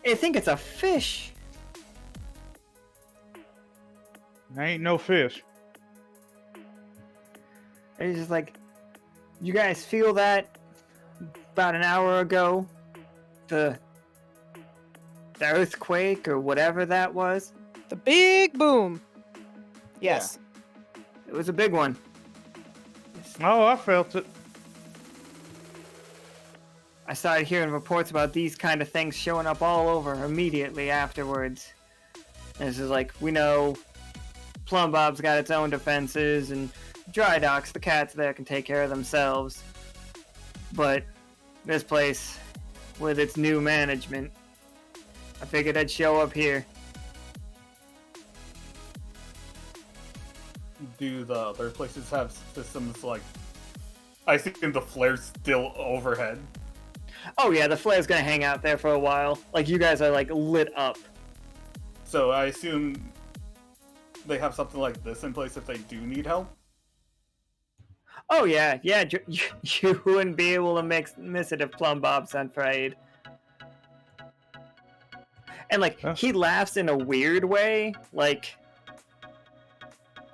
B: I think it's a fish.
H: I ain't no fish.
B: And he's just like, you guys feel that about an hour ago? The earthquake or whatever that was?
E: The big boom. Yes.
B: It was a big one.
H: Oh, I felt it.
B: I started hearing reports about these kind of things showing up all over immediately afterwards. And this is like, we know Plum Bob's got its own defenses, and Drydock's, the cats there can take care of themselves. But this place, with its new management, I figured I'd show up here.
F: Do the other places have systems like... I assume the flare's still overhead.
B: Oh yeah, the flare's gonna hang out there for a while. Like, you guys are like lit up.
F: So I assume they have something like this in place if they do need help.
B: Oh yeah, you wouldn't be able to miss it if Plum Bob sent for aid. And like,
H: Huh?
B: he laughs in a weird way, like,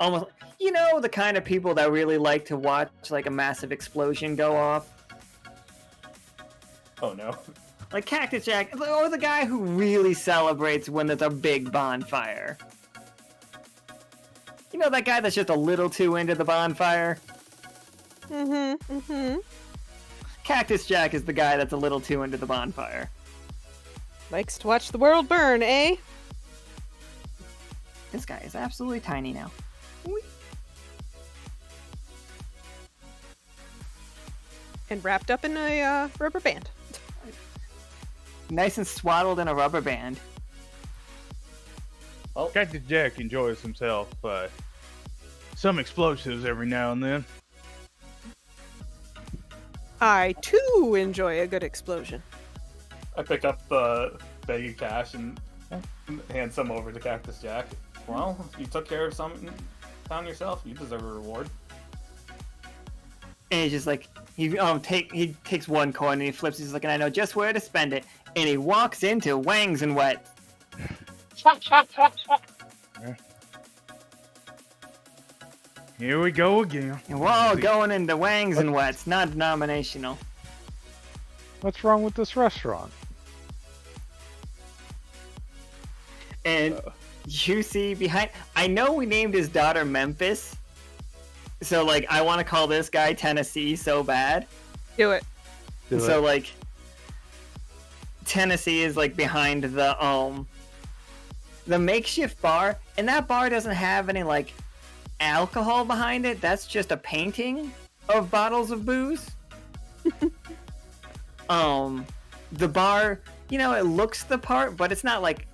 B: almost, you know, the kind of people that really like to watch like a massive explosion go off.
F: Oh no.
B: Like Cactus Jack, or the guy who really celebrates when there's a big bonfire. You know that guy that's just a little too into the bonfire? Cactus Jack is the guy that's a little too into the bonfire.
E: Likes to watch the world burn, eh?
B: This guy is absolutely tiny now.
E: And wrapped up in a rubber band.
B: Nice and swaddled in a rubber band.
H: Cactus Jack enjoys himself some explosives every now and then.
E: I too enjoy a good explosion.
F: I pick up the bag of cash and hand some over to Cactus Jack. Well, you took care of something down yourself. You deserve a reward.
B: And he's just like, he takes one coin and he flips. He's like, and I know just where to spend it. And he walks into Wangs and Wet.
H: Here we go again.
B: And we're all going into Wangs and Wets, not denominational.
D: What's wrong with this restaurant?
B: And you see behind, I know we named his daughter Memphis. So like, I want to call this guy Tennessee so bad.
E: Do it.
B: So like, Tennessee is like behind the makeshift bar, and that bar doesn't have any like alcohol behind it. That's just a painting of bottles of booze. The bar, you know, it looks the part, but it's not like,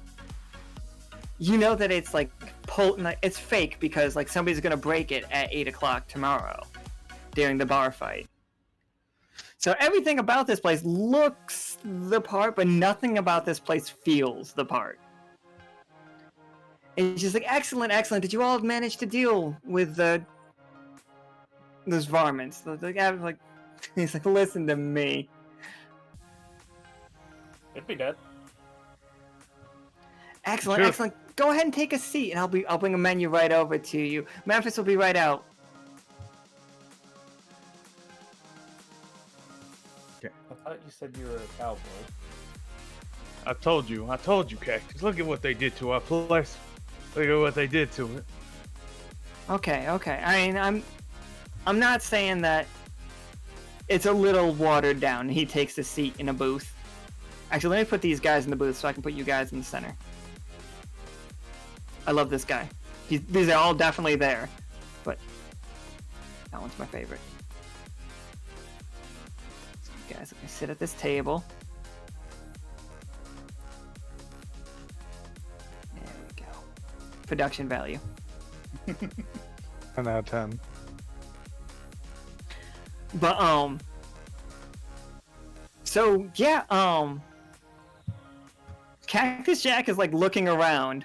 B: you know that it's like it's fake because like somebody's gonna break it at 8 o'clock tomorrow during the bar fight. So everything about this place looks the part, but nothing about this place feels the part. And she's like, excellent, excellent. Did you all manage to deal with those varmints? Like, he's like, listen to me.
F: It'd be dead.
B: Excellent,
H: Sure.
B: excellent. Go ahead and take a seat, and I'll bring a menu right over to you. Memphis will be right out.
F: you said you were a cowboy.
H: I told you, Cactus. Look at what they did to our place. Look at what they did to it.
B: Okay. I mean, I'm not saying that it's a little watered down. He takes a seat in a booth. Actually, let me put these guys in the booth so I can put you guys in the center. I love this guy. These are all definitely there, but that one's my favorite. So you guys, let me sit at this table. There we go. Production value.
D: 10 out of 10.
B: But so yeah, Cactus Jack is like looking around.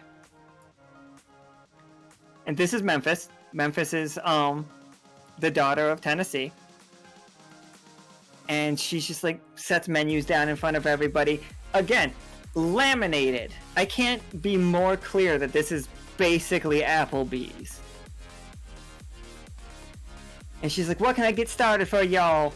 B: And this is Memphis. Memphis is the daughter of Tennessee. And she's just like sets menus down in front of everybody. Again, laminated. I can't be more clear that this is basically Applebee's. And she's like, what can I get started for y'all?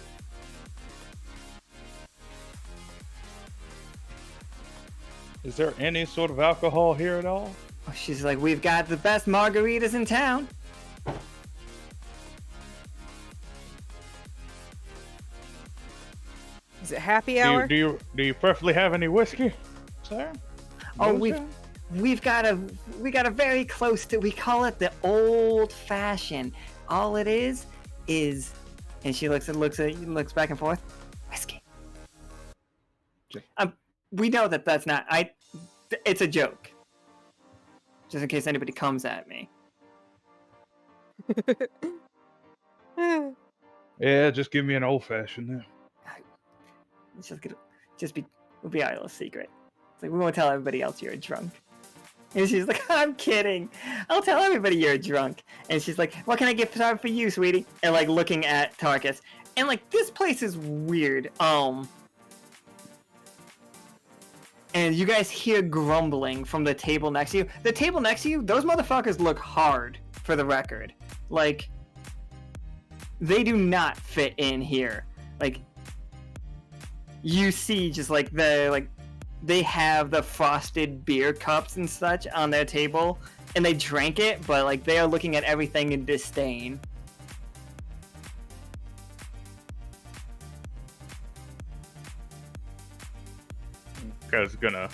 H: Is there any sort of alcohol here at all?
B: She's like, we've got the best margaritas in town.
E: Is it happy hour?
H: Do you preferably have any whiskey, sir?
B: Oh,
H: Moonshine?
B: we've got a very close to, we call it the old fashioned. All it is, and she looks back and forth, whiskey. We know that's not, it's a joke. Just in case anybody comes at me.
H: Yeah, just give me an old fashioned now.
B: It's just gonna we'll be our little secret. It's like, we won't tell everybody else you're a drunk. And she's like, I'm kidding. I'll tell everybody you're a drunk. And she's like, what can I get started for you, sweetie? And like looking at Tarkus. And like, this place is weird. And you guys hear grumbling from the table next to you. The table next to you, those motherfuckers look hard, for the record. Like, they do not fit in here. Like, you see just like they have the frosted beer cups and such on their table, and they drank it, but like they are looking at everything in disdain.
H: Guy's gonna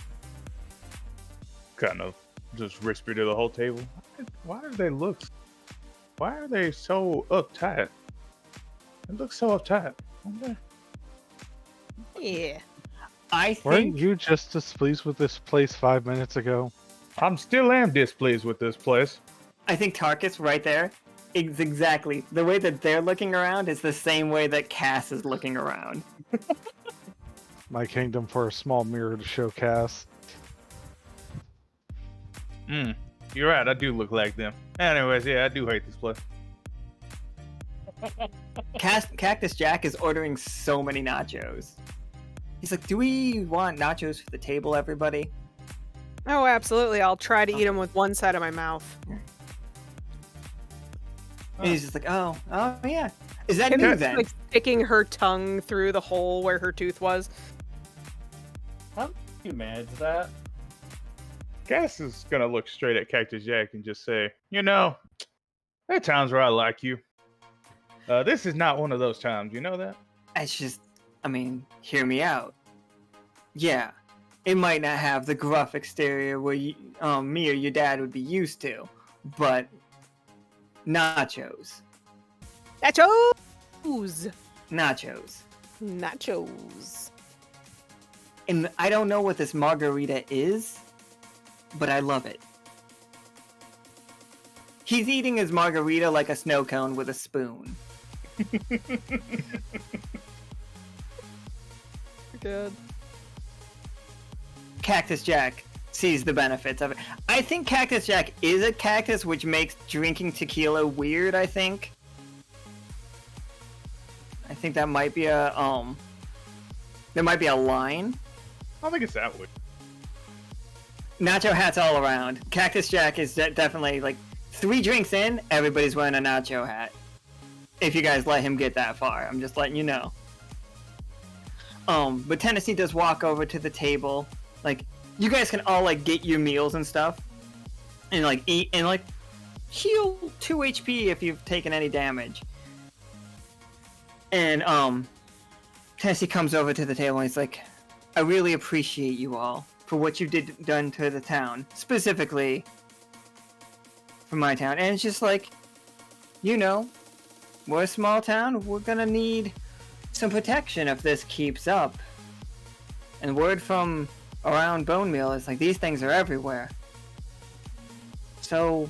H: kind of just whisper to the whole table. Why are they so uptight? It looks so uptight.
E: Yeah.
B: I
D: Weren't
B: think
D: you just displeased with this place 5 minutes ago?
H: I'm still displeased with this place.
B: I think Tarkus right there is exactly the way that they're looking around is the same way that Cass is looking around.
D: My kingdom for a small mirror to show Cass.
H: You're right, I do look like them. Anyways, yeah, I do hate this place.
B: Cactus Jack is ordering so many nachos. He's like, do we want nachos for the table, everybody?
E: Oh, absolutely. I'll try to eat them with one side of my mouth.
B: And he's just like, oh yeah. Is that
E: And
B: new
E: it's,
B: then?
E: like sticking her tongue through the hole where her tooth was.
F: How do you manage that?
H: Cass is gonna look straight at Cactus Jack and just say, you know, there are times where I like you. This is not one of those times, you know that?
B: It's just, I mean, hear me out. Yeah, it might not have the gruff exterior where you, me or your dad would be used to, but nachos.
E: Nachos!
B: Nachos. And I don't know what this margarita is, but I love it. He's eating his margarita like a snow cone with a spoon.
E: Good.
B: Cactus Jack sees the benefits of it. I think Cactus Jack is a cactus, which makes drinking tequila weird, I think. I think that might be a, there might be a line.
H: I don't think it's that way.
B: Nacho hats all around. Cactus Jack is definitely, like, 3 drinks in, everybody's wearing a nacho hat. If you guys let him get that far, I'm just letting you know. But Tennessee does walk over to the table. Like, you guys can all like get your meals and stuff, and like eat and like heal 2 HP if you've taken any damage. And Tennessee comes over to the table and he's like, I really appreciate you all for what you done to the town, specifically for my town. And it's just like, you know, we're a small town, we're gonna need some protection if this keeps up. And word from around Bone Meal is like, these things are everywhere. So,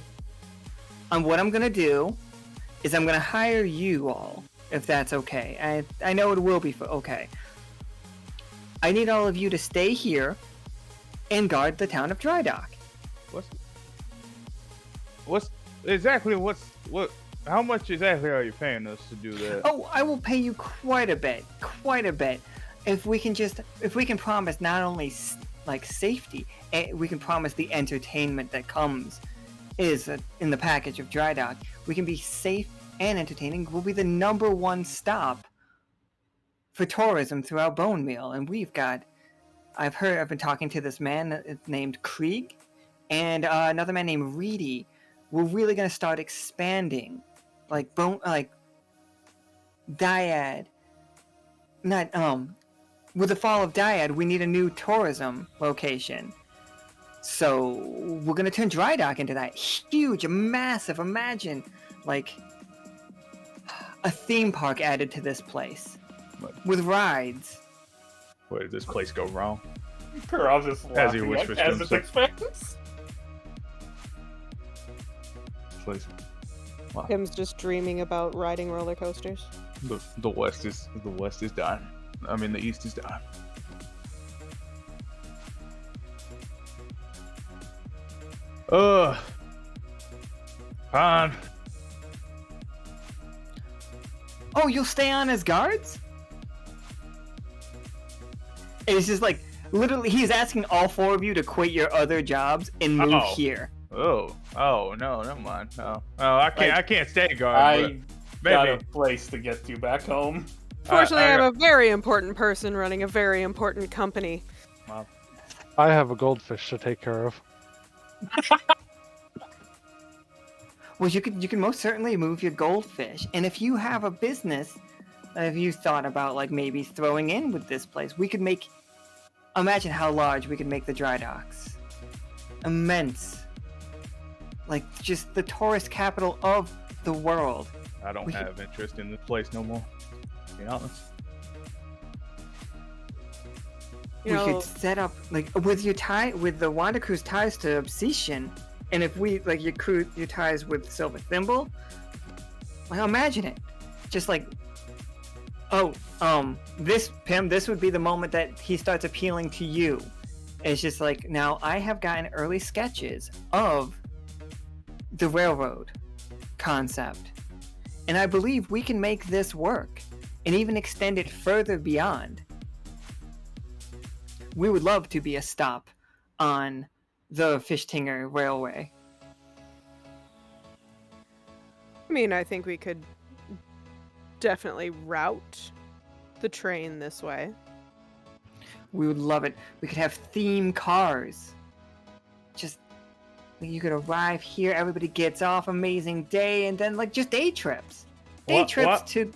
B: what I'm gonna do is I'm gonna hire you all, if that's okay. I know it will be okay. I need all of you to stay here and guard the town of Drydock.
H: How much exactly are you paying us to do that?
B: Oh, I will pay you quite a bit. If we can promise not only like safety, we can promise the entertainment that comes in the package of Drydock. We can be safe and entertaining. We'll be the #1 stop for tourism throughout Bone Meal, and I've been talking to this man named Krieg, and another man named Reedy. We're really gonna start expanding, like Dyad. With the fall of Dyad, we need a new tourism location. So we're gonna turn Drydock into that huge, massive. Imagine like a theme park added to this place with rides.
H: Where did this place go wrong?
F: Caram's just
H: As he
F: laughing
H: whispers
F: as
H: to
F: it
H: himself.
F: expands.
H: Place. Wow.
E: Tim's just dreaming about riding roller coasters.
H: The west is dying. I mean, the east is dying. Fine.
B: Oh, you'll stay on as guards? And it's just like, literally, he's asking all 4 of you to quit your other jobs and move here.
H: Oh, no, never mind. No, I can't.
F: Like,
H: I can't stay guard.
F: I
H: but
F: got
H: maybe.
F: a place to get to back home.
E: Fortunately, I'm a very important person running a very important company.
D: I have a goldfish to take care of.
B: Well, you can most certainly move your goldfish, and if you have a business, have you thought about like maybe throwing in with this place? We could make. Imagine how large we could make the dry docks. Immense. Like just the tourist capital of the world.
H: I don't have interest in this place no more. To be honest.
E: You
B: We
E: know,
B: could set up like with the Wanderpus ties to Obsession, and if we like your ties with Silver Thimble, like imagine it, just like, this would be the moment that he starts appealing to you. It's just like, now I have gotten early sketches of the railroad concept, and I believe we can make this work and even extend it further beyond. We would love to be a stop on the Fishtinger Railway.
E: I mean, I think we could definitely route the train this way.
B: We would love it. We could have theme cars. Just, you could arrive here, everybody gets off, amazing day, and then like just day trips. Day trips to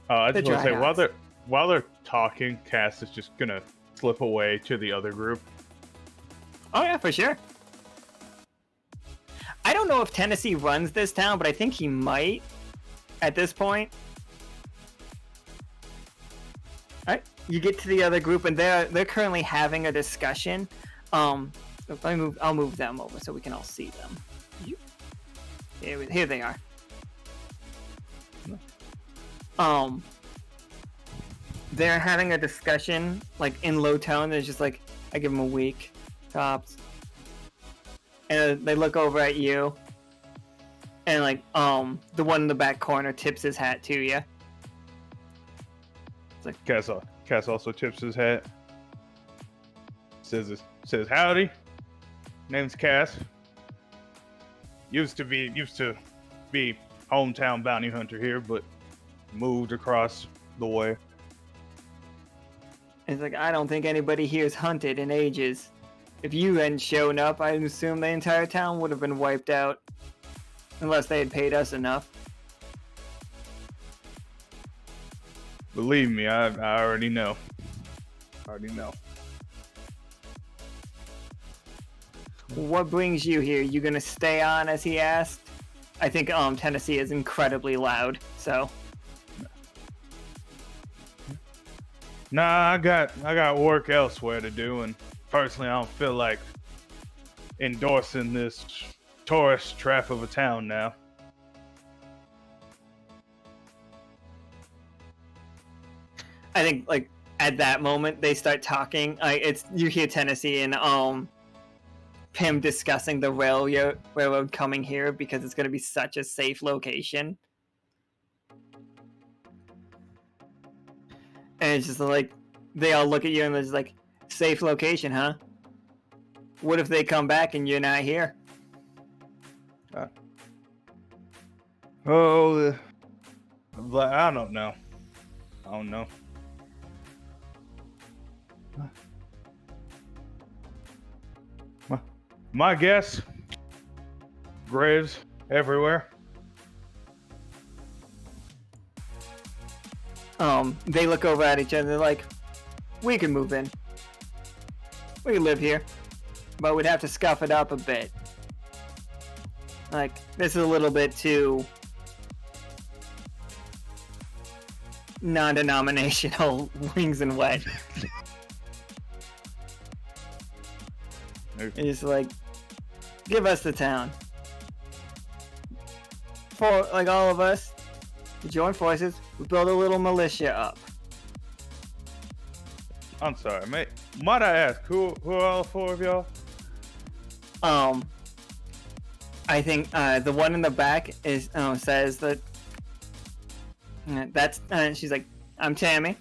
H: I just
B: the
H: want to say,
B: dry
H: while they're talking, Cass is just gonna slip away to the other group.
B: Oh yeah, for sure. I don't know if Tennessee runs this town, but I think he might at this point. All right, you get to the other group, and they're currently having a discussion. I'll move them over so we can all see them. Here they are. They're having a discussion, like in low tone. They're just like, I give them a week, tops. And they look over at you, and like, the one in the back corner tips his hat to you. It's like,
H: Cass also tips his hat. Says howdy. Name's Cass. Used to be hometown bounty hunter here, but moved across the way.
B: It's like, I don't think anybody here's hunted in ages. If you hadn't shown up, I'd assume the entire town would have been wiped out. Unless they had paid us enough.
H: Believe me, I already know.
B: What brings you here? You gonna stay on, as he asked? I think Tennessee is incredibly loud, so.
H: Nah, I got work elsewhere to do, and personally, I don't feel like endorsing this tourist trap of a town now.
B: I think, like, at that moment, they start talking. You hear Tennessee and Pim discussing the railroad coming here because it's going to be such a safe location. And it's just like, they all look at you and it's like, safe location, huh? What if they come back and you're not here?
H: I don't know. My guess, graves everywhere.
B: They look over at each other, they're like, we can move in. We can live here. But we'd have to scuff it up a bit. Like, this is a little bit too non-denominational wings and wet. It's like, give us the town. For, like, all of us, we join forces, we build a little militia up.
H: I'm sorry, mate. Might I ask, who are all four of y'all?
B: I think the one in the back is says that that's she's like, I'm Tammy.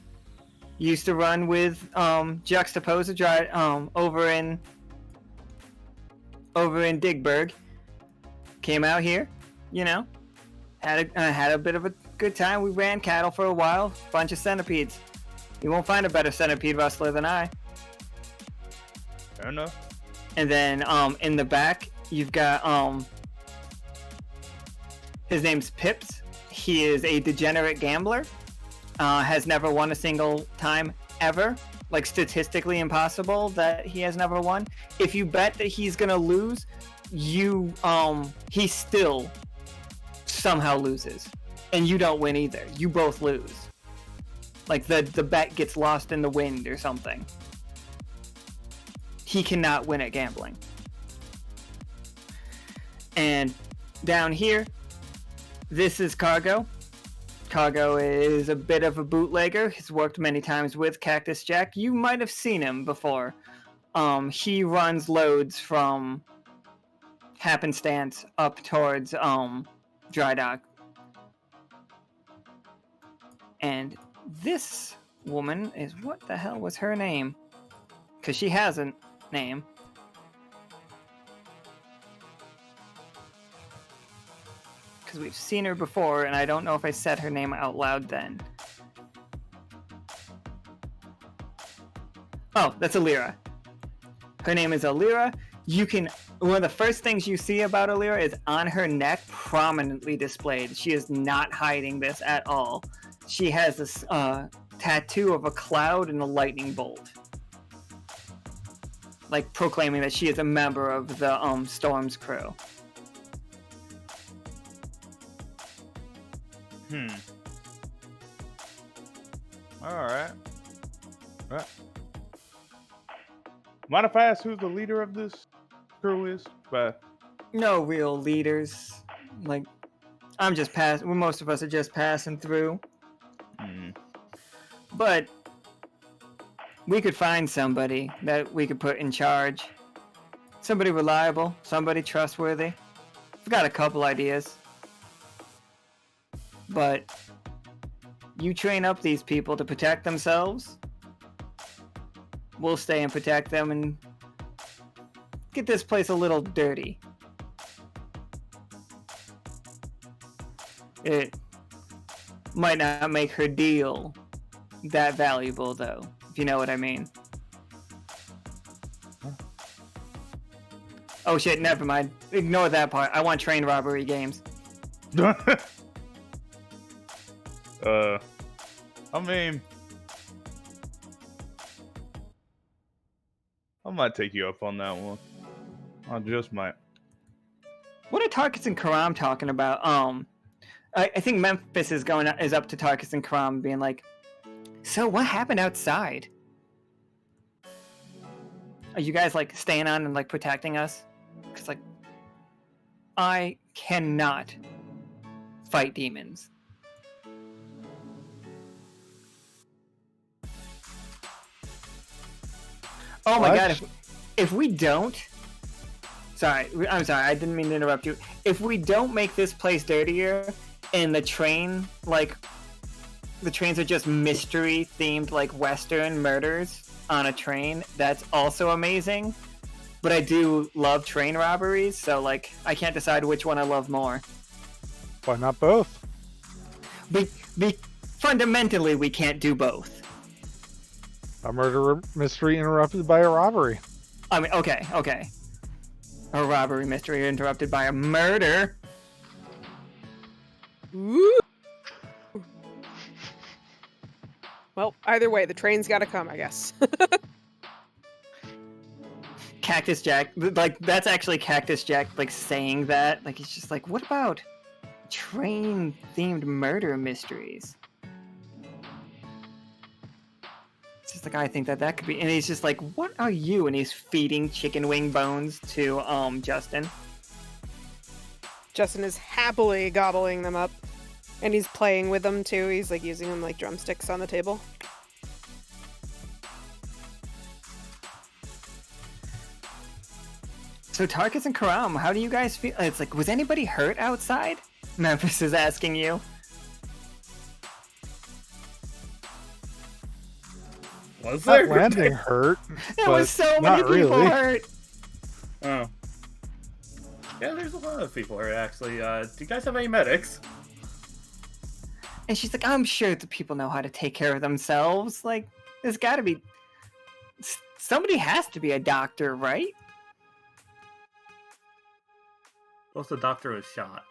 B: Used to run with Juxtapose a dry over in Digburg. Came out here, you know, had a bit of a good time. We ran cattle for a while, bunch of centipedes. You won't find a better centipede rustler than I.
H: Fair enough.
B: And then in the back you've got his name's Pips. He is a degenerate gambler. Has never won a single time ever. Like, statistically impossible that he has never won. If you bet that he's gonna lose, he still somehow loses. And you don't win either. You both lose. Like, the bet gets lost in the wind or something. He cannot win at gambling. And down here, this is Cargo. Cargo is a bit of a bootlegger. He's worked many times with Cactus Jack. You might have seen him before. He runs loads from Happenstance up towards Drydock. And this woman is, what the hell was her name? Because she has a name. Because we've seen her before, and I don't know if I said her name out loud then. Oh, that's Alira. Her name is Alira. One of the first things you see about Alira is on her neck, prominently displayed. She is not hiding this at all. She has this tattoo of a cloud and a lightning bolt. Like, proclaiming that she is a member of the Storm's crew.
H: Alright. Mind if I ask who the leader of this crew is? But
B: No real leaders. Like, I'm just most of us are just passing through. But we could find somebody that we could put in charge. Somebody reliable, somebody trustworthy. I've got a couple ideas. But you train up these people to protect themselves. We'll stay and protect them and get this place a little dirty. It might not make her deal that valuable, though. if you know what I mean. Oh shit, never mind. Ignore that part. I want train robbery games.
H: I mean, I might take you up on that one. I just might.
B: What are Tarkus and Caram talking about? I think Memphis is up to Tarkus and Caram being like, so what happened outside? Are you guys like staying on and like protecting us? Because like, I cannot fight demons. Oh my god, if we don't... I'm sorry, I didn't mean to interrupt you. If we don't make this place dirtier, and the train, like... The trains are just mystery-themed, like, Western murders on a train, that's also amazing. But I do love train robberies, so, like, I can't decide which one I love more.
D: Why not both?
B: Fundamentally, we can't do both.
D: A murder mystery interrupted by a robbery.
B: I mean, okay. A robbery mystery interrupted by a murder.
E: Ooh. Well, either way, the train's gotta come, I guess.
B: Cactus Jack, like, that's actually Cactus Jack, like, saying that. Like, he's just like, what about train-themed murder mysteries? It's just like, I think that could be... And he's just like, what are you? And he's feeding chicken wing bones to, Justin.
E: Justin is happily gobbling them up. And he's playing with them, too. He's, like, using them like drumsticks on the table.
B: So Tarkus and Caram, how do you guys feel? It's like, was anybody hurt outside? Memphis is asking you.
F: Was
D: That
F: there?
D: landing hurt.
B: There was so many
D: not
B: people
D: really.
B: hurt.
F: Oh. Yeah, there's a lot of people here, actually. Do you guys have any medics?
B: And she's like, I'm sure the people know how to take care of themselves. Like, there's gotta be... Somebody has to be a doctor, right?
F: Well, the doctor was shot.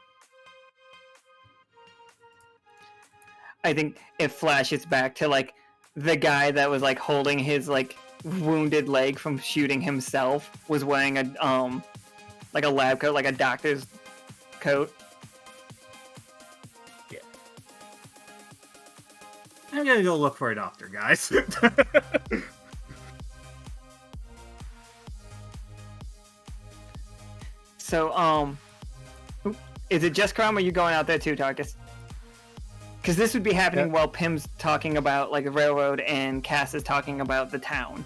B: I think it flashes back to, like, the guy that was, like, holding his, like, wounded leg from shooting himself was wearing a, like a lab coat, like a doctor's coat.
F: Yeah. I'm gonna go look for a doctor, guys.
B: So, is it just Caram, or are you going out there too, Tarkus? Because this would be happening while Pim's talking about, like, the railroad and Cass is talking about the town.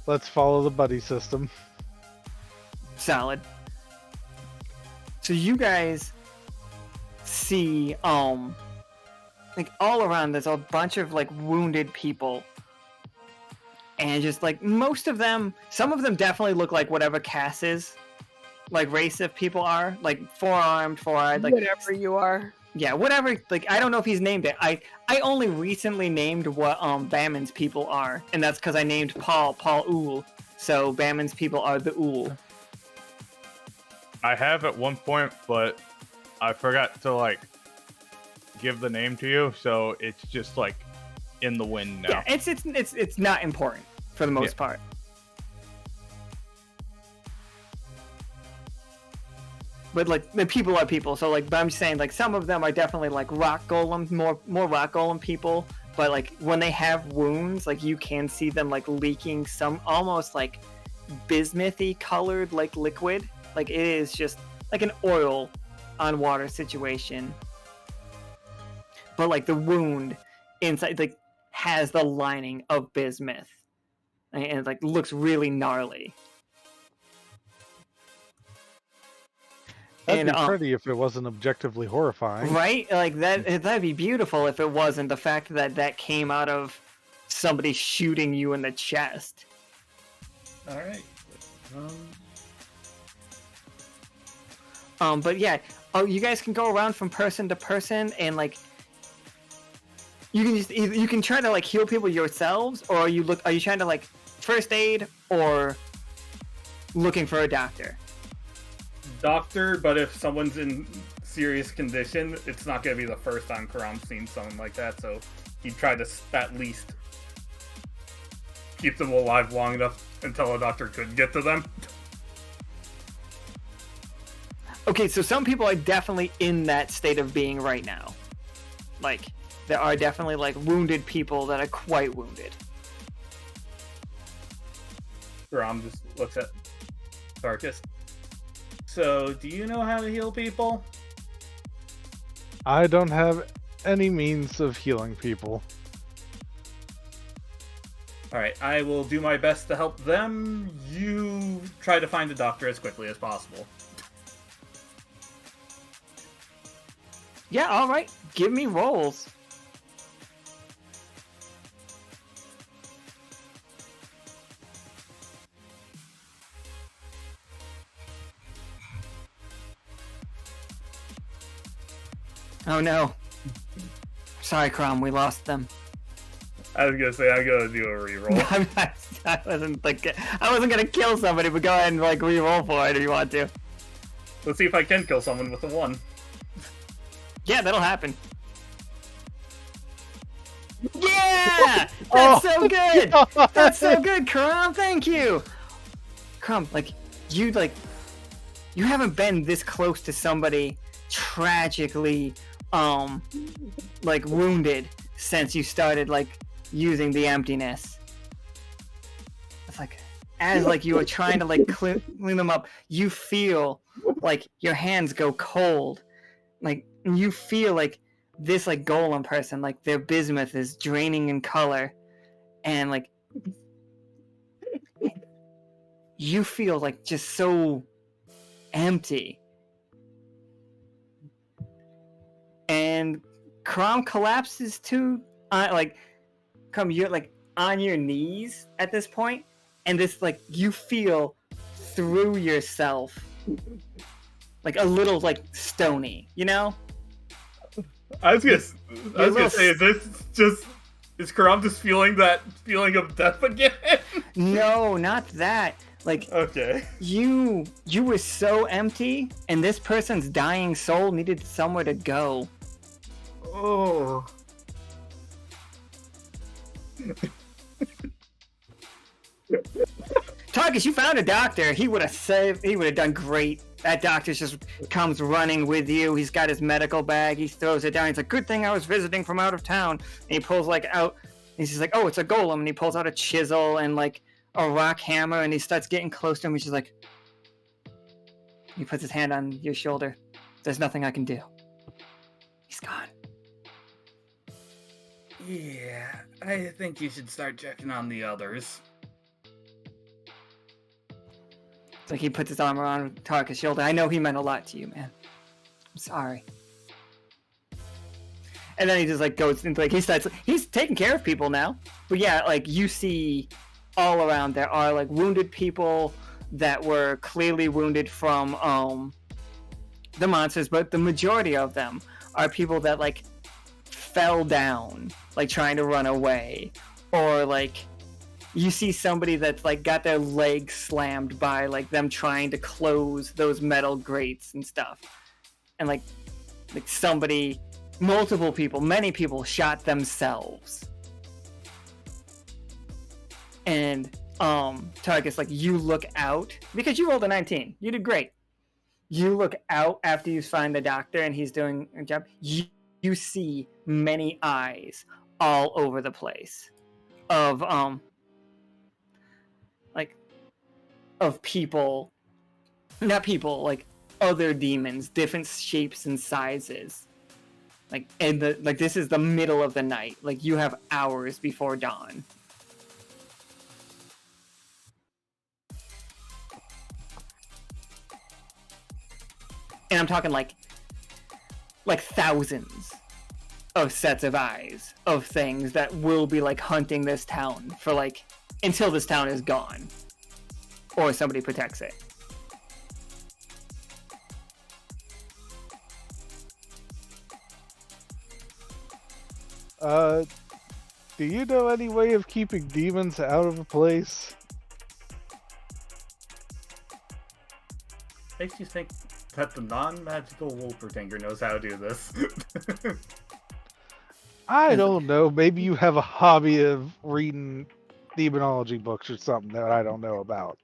D: Let's follow the buddy system.
B: Solid. So you guys see, like, all around there's a bunch of, like, wounded people. And just, like, most of them, some of them definitely look like whatever Cass's, like, race of people are. Like, four-armed, four-eyed, like...
E: Whatever you are.
B: Yeah, whatever, like, I don't know if he's named it. I only recently named what, Bammon's people are. And that's because I named Paul Ool. So, Bammon's people are the Ool.
H: I have at one point, but I forgot to, like, give the name to you, so it's just, like, in the wind now.
B: Yeah, it's not important for the most part. But, like, the people are people, so, like, but I'm just saying, like, some of them are definitely, like, rock golem, more rock golem people, but, like, when they have wounds, like, you can see them, like, leaking some almost, like, bismuth-y colored, like, liquid. Like, it is just, like, an oil on water situation. But, like, the wound inside, like, has the lining of bismuth. And it, like, looks really gnarly.
D: That'd be pretty if it wasn't objectively horrifying.
B: Right? Like, that'd be beautiful if it wasn't the fact that that came out of somebody shooting you in the chest.
F: Alright.
B: But yeah, you guys can go around from person to person and, like, You can you can try to like heal people yourselves, or are you trying to like first aid or looking for a doctor?
F: Doctor, but if someone's in serious condition, it's not going to be the first time Caram's seen someone like that, so he'd try to at least keep them alive long enough until a doctor could get to them.
B: Okay, so some people are definitely in that state of being right now. Like, there are definitely like wounded people that are quite wounded.
F: Caram just looks at Tarkus. So, do you know how to heal people?
D: I don't have any means of healing people.
F: Alright, I will do my best to help them. You try to find a doctor as quickly as possible.
B: Yeah, alright. Give me rolls. Oh no. Sorry, Caram, we lost them.
F: I was gonna say, I'm gonna do a reroll.
B: I wasn't gonna kill somebody, but go ahead and like re-roll for it if you want to.
F: Let's see if I can kill someone with a 1.
B: Yeah, that'll happen. Yeah! That's so good! That's so good, Caram, thank you! Caram, you haven't been this close to somebody tragically, wounded since you started, using the emptiness. It's as you were trying to clean them up, you feel your hands go cold. You feel this golem person, their bismuth is draining in color, and you feel just so empty. And Caram collapses to you're on your knees at this point, and this you feel through yourself a little stony, you know?
F: I was gonna say, is Caram just feeling that feeling of death again?
B: No, not that.
F: Okay.
B: You were so empty, and this person's dying soul needed somewhere to go.
F: Oh.
B: Tarkus, you found a doctor. He would have done great. That doctor just comes running with you. He's got his medical bag. He throws it down. He's like, good thing I was visiting from out of town. And he pulls out, he's just like, oh, it's a golem. And he pulls out a chisel and a rock hammer, and he starts getting close to him. He's just like, he puts his hand on your shoulder. There's nothing I can do. He's gone.
F: Yeah, I think you should start checking on the others.
B: It's he puts his arm around Tarkus' shoulder. I know he meant a lot to you, man. I'm sorry. And then he just goes into he's taking care of people now. But yeah, you see all around there are wounded people that were clearly wounded from the monsters, but the majority of them are people that fell down trying to run away, or you see somebody that's got their legs slammed by them trying to close those metal grates and stuff, and somebody, multiple people, many people shot themselves. And Tarkus, you look out because you rolled a 19. You did great. You look out after you find the doctor and he's doing a job. You see many eyes all over the place of people, not people, other demons, different shapes and sizes. And this is the middle of the night. You have hours before dawn. And I'm talking thousands of sets of eyes of things that will be hunting this town for until this town is gone or somebody protects it.
D: Do you know any way of keeping demons out of a place?
F: Makes you think that the non-magical Wolpertinger knows how to do this.
D: I don't know. Maybe you have a hobby of reading demonology books or something that I don't know about.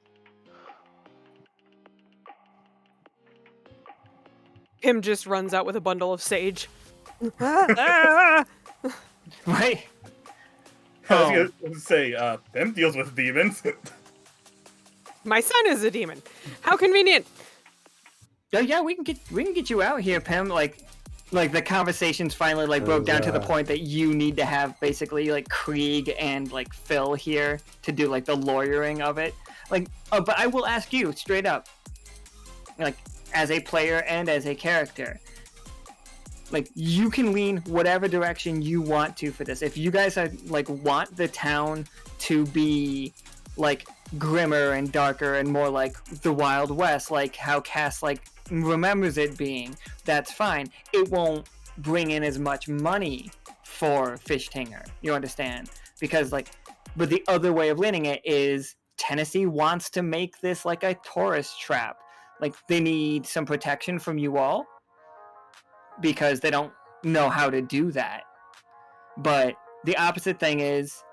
E: Pim just runs out with a bundle of sage.
B: Right?
F: I was gonna say, them deals with demons.
E: My son is a demon. How convenient.
B: Oh yeah, we can get you out here, Pim. Like the conversations finally like broke down to the point that you need to have basically like Krieg and like Phil here to do like the lawyering of it. Like, oh, but I will ask you straight up, like as a player and as a character, like you can lean whatever direction you want to for this. If you guys are like want the town to be like grimmer and darker and more like the Wild West, like how Cass like remembers it being, that's fine. It won't bring in as much money for Fishtinger, you understand? Because like, but the other way of leaning it is Tennessee wants to make this like a tourist trap. Like they need some protection from you all because they don't know how to do that. But the opposite thing is,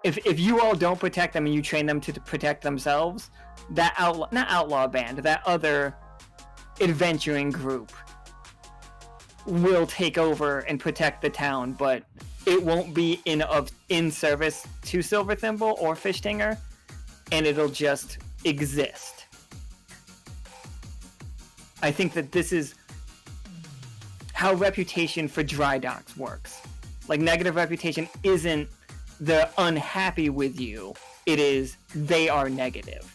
B: if you all don't protect them and you train them to protect themselves, that not outlaw band, that other adventuring group will take over and protect the town, but it won't be in service to Silver Thimble or Fishtinger, and it'll just exist. I think that this is how reputation for Drydocks works. Like negative reputation isn't they're unhappy with you, it is they are negative.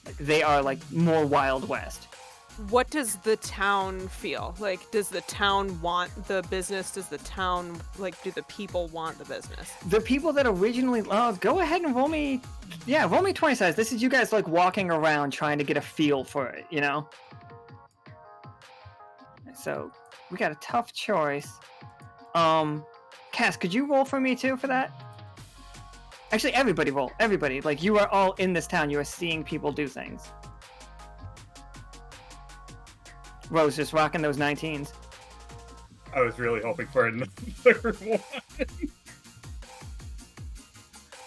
B: Like, they are like more Wild West.
E: What does the town feel? Like, does the town want the business? Does the town, like, do the people want the business?
B: The people that originally, go ahead and roll me 20 sides. This is you guys like walking around trying to get a feel for it, you know? So, we got a tough choice. Cass, could you roll for me too for that? Actually, everybody roll. Everybody. Like, you are all in this town. You are seeing people do things. Rose just rocking those 19s.
F: I was really hoping for another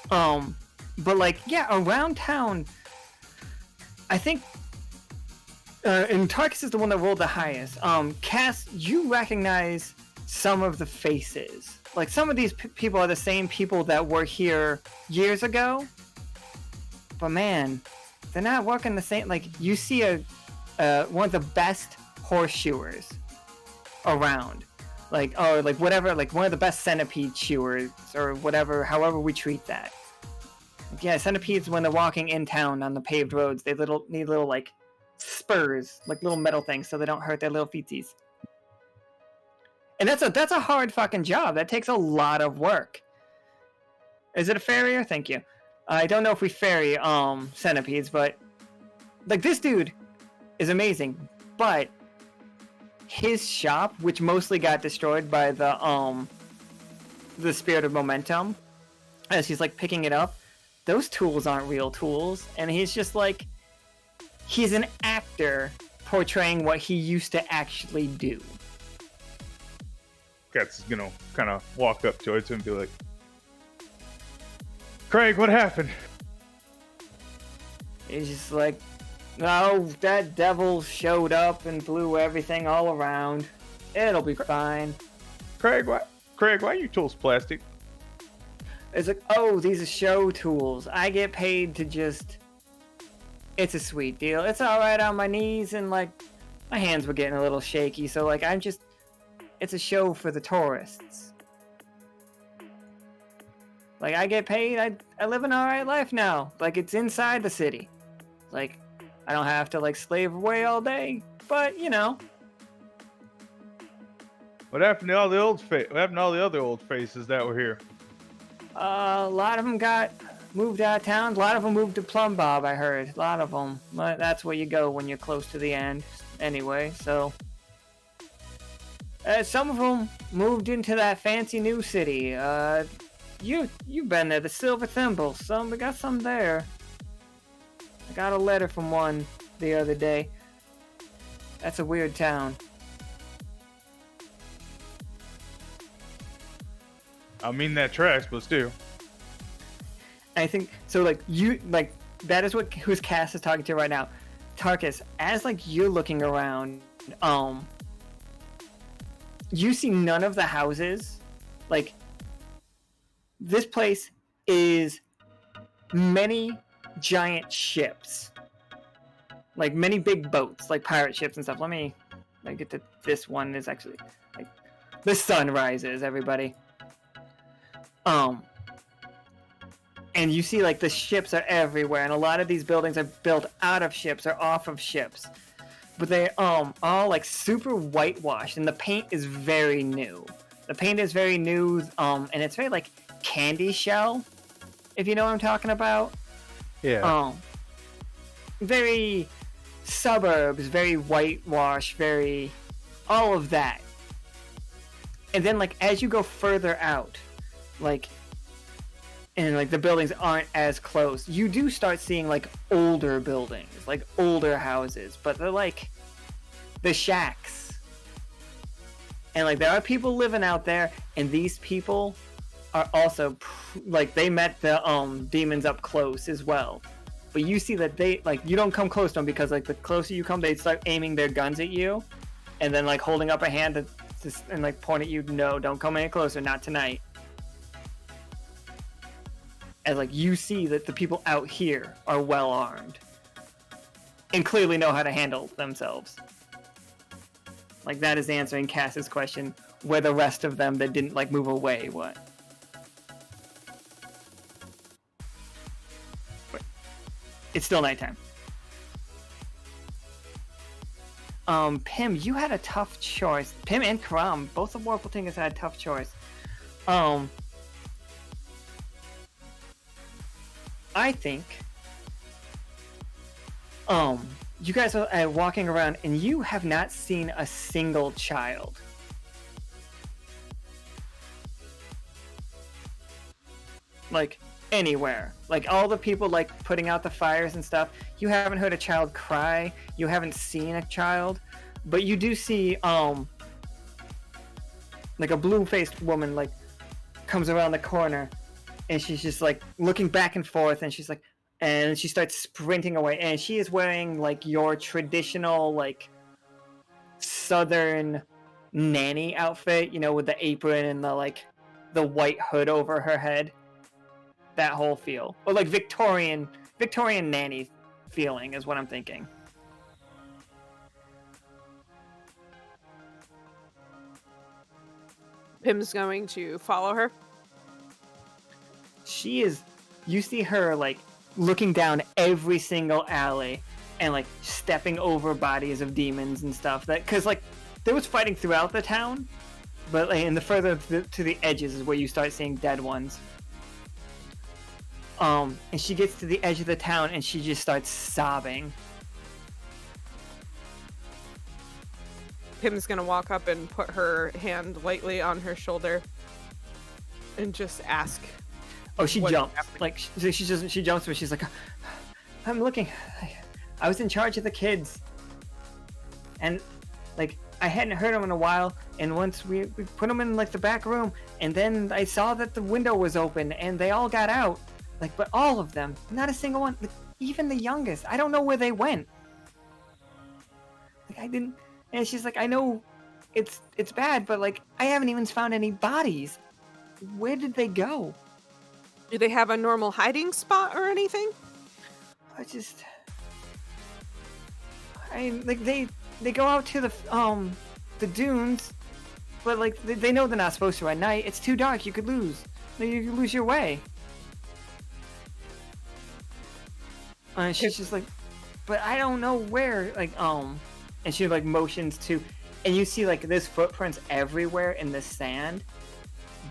F: one.
B: But like, yeah, around town, I think, and Tarkus is the one that rolled the highest. Cass, you recognize some of the faces. Like, some of these people are the same people that were here years ago. But man, they're not working the same. Like, you see one of the best horseshoers around. Like, or like whatever, like one of the best centipede chewers or whatever, however we treat that. Like, yeah, centipedes, when they're walking in town on the paved roads, they need little like spurs, like little metal things so they don't hurt their little feetsies. And that's a hard fucking job. That takes a lot of work. Is it a farrier? Thank you. I don't know if we ferry centipedes, but like this dude is amazing. But his shop, which mostly got destroyed by the spirit of momentum, as he's like picking it up, those tools aren't real tools, and he's just like, he's an actor portraying what he used to actually do.
H: Kat's gonna kind of walk up towards him and be like, Craig, what happened?
B: He's just like, oh, that devil showed up and blew everything all around. It'll be fine.
H: Craig, why are your tools plastic?
B: It's like, oh, these are show tools. I get paid to just... It's a sweet deal. It's alright on my knees, and like, my hands were getting a little shaky, so like, I'm just... It's a show for the tourists. Like, I get paid, I live an alright life now. Like, it's inside the city. Like, I don't have to, like, slave away all day, but, you know.
H: What happened to all the other old faces that were here?
B: A lot of them got moved out of town. A lot of them moved to Plum Bob, I heard. A lot of them. But that's where you go when you're close to the end. Anyway, so... Some of them moved into that fancy new city. You've been there, the Silver Thimble. We got some there. I got a letter from one the other day. That's a weird town.
H: I mean, that tracks, but still.
B: I think so. That is what who's Cass is talking to right now. Tarkus, as you're looking around, you see none of the houses. This place is many giant ships, many big boats, like pirate ships and stuff. Let me get to this one. Is actually the sun rises, everybody. And you see the ships are everywhere, and a lot of these buildings are built out of ships or off of ships, but they all super whitewashed, and the paint is very new. And it's very candy shell, if you know what I'm talking about.
D: Yeah.
B: Very suburbs, very whitewashed, very all of that. And then as you go further out, and the buildings aren't as close, you do start seeing older buildings, older houses, but they're the shacks. And there are people living out there, and these people are also they met the demons up close as well. But you see that they you don't come close to them, because the closer you come, they start aiming their guns at you, and then holding up a hand and point at you. No, don't come any closer, not tonight. As you see that the people out here are well armed and clearly know how to handle themselves. That is answering Cass's question, where the rest of them that didn't move away, what? But it's still nighttime. Pim, you had a tough choice. Pim and Caram, both of Warpletingers had a tough choice. I think you guys are walking around, and you have not seen a single child. Anywhere. All the people putting out the fires and stuff, you haven't heard a child cry, you haven't seen a child, but you do see a blue-faced woman comes around the corner, and she's just looking back and forth, and she's and she starts sprinting away, and she is wearing your traditional southern nanny outfit, with the apron and the white hood over her head. That whole feel, or Victorian nanny feeling is what I'm thinking.
E: Pim's going to follow her.
B: She is, you see her looking down every single alley and stepping over bodies of demons and stuff, because there was fighting throughout the town, but in the further to the edges is where you start seeing dead ones. And she gets to the edge of the town, and she just starts sobbing.
E: Pim's gonna walk up and put her hand lightly on her shoulder and just ask.
B: Oh, she
E: what
B: jumps.
E: happened.
B: She jumps, but she's I'm looking. I was in charge of the kids, and I hadn't heard them in a while. And once we put them in the back room, and then I saw that the window was open, and they all got out. But all of them, not a single one, even the youngest. I don't know where they went. I didn't. And she's I know it's bad, but I haven't even found any bodies. Where did they go?
E: Do they have a normal hiding spot or anything?
B: They go out to the dunes, but they know they're not supposed to at night. It's too dark. You could lose your way. And she's just but I don't know where. And she motions to, and you see there's footprints everywhere in the sand,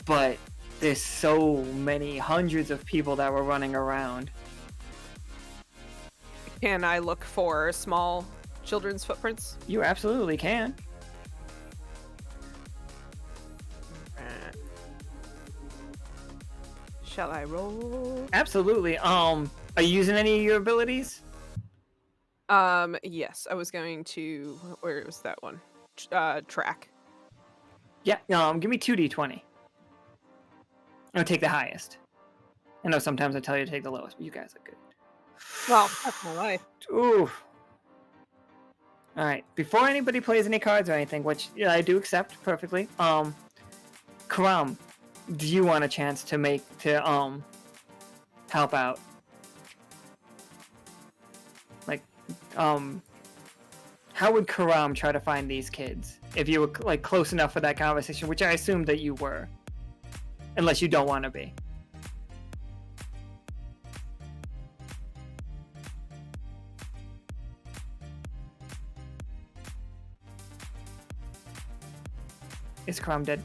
B: but there's so many hundreds of people that were running around.
E: Can I look for small children's footprints?
B: You absolutely can.
E: Shall I roll?
B: Absolutely. Are you using any of your abilities?
E: Yes, I was going to. Where was that one? Track.
B: Yeah. Give me 2d20. I'll take the highest. I know sometimes I tell you to take the lowest, but you guys are good.
E: Well, that's my life.
B: Ooh. All right. Before anybody plays any cards or anything, which I do accept perfectly. Caram, do you want a chance to help out? Like, how would Caram try to find these kids if you were like close enough for that conversation, which I assumed that you were, unless you don't want to be. Is Caram dead?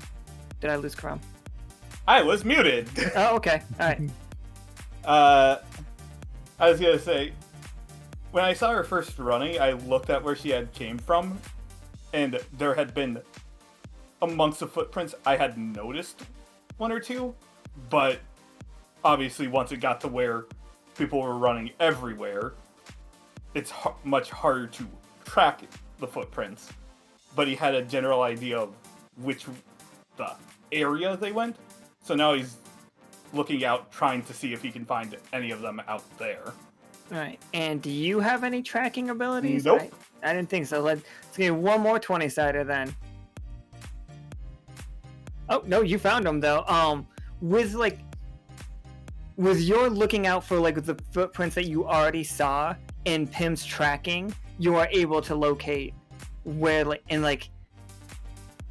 B: Did I lose Caram?
F: I was muted.
B: Oh, okay. All right.
F: I was gonna say, when I saw her first running, I looked at where she had came from, and there had been, amongst the footprints, I had noticed one or two, but obviously once it got to where people were running everywhere, it's much harder to track the footprints. But he had a general idea of the area they went, so now he's looking out, trying to see if he can find any of them out there.
B: All right. And do you have any tracking abilities?
F: Nope.
B: I didn't think so. Let's get one more 20-sider then. Oh no, you found them though. With your looking out for like the footprints that you already saw in Pim's tracking, you are able to locate where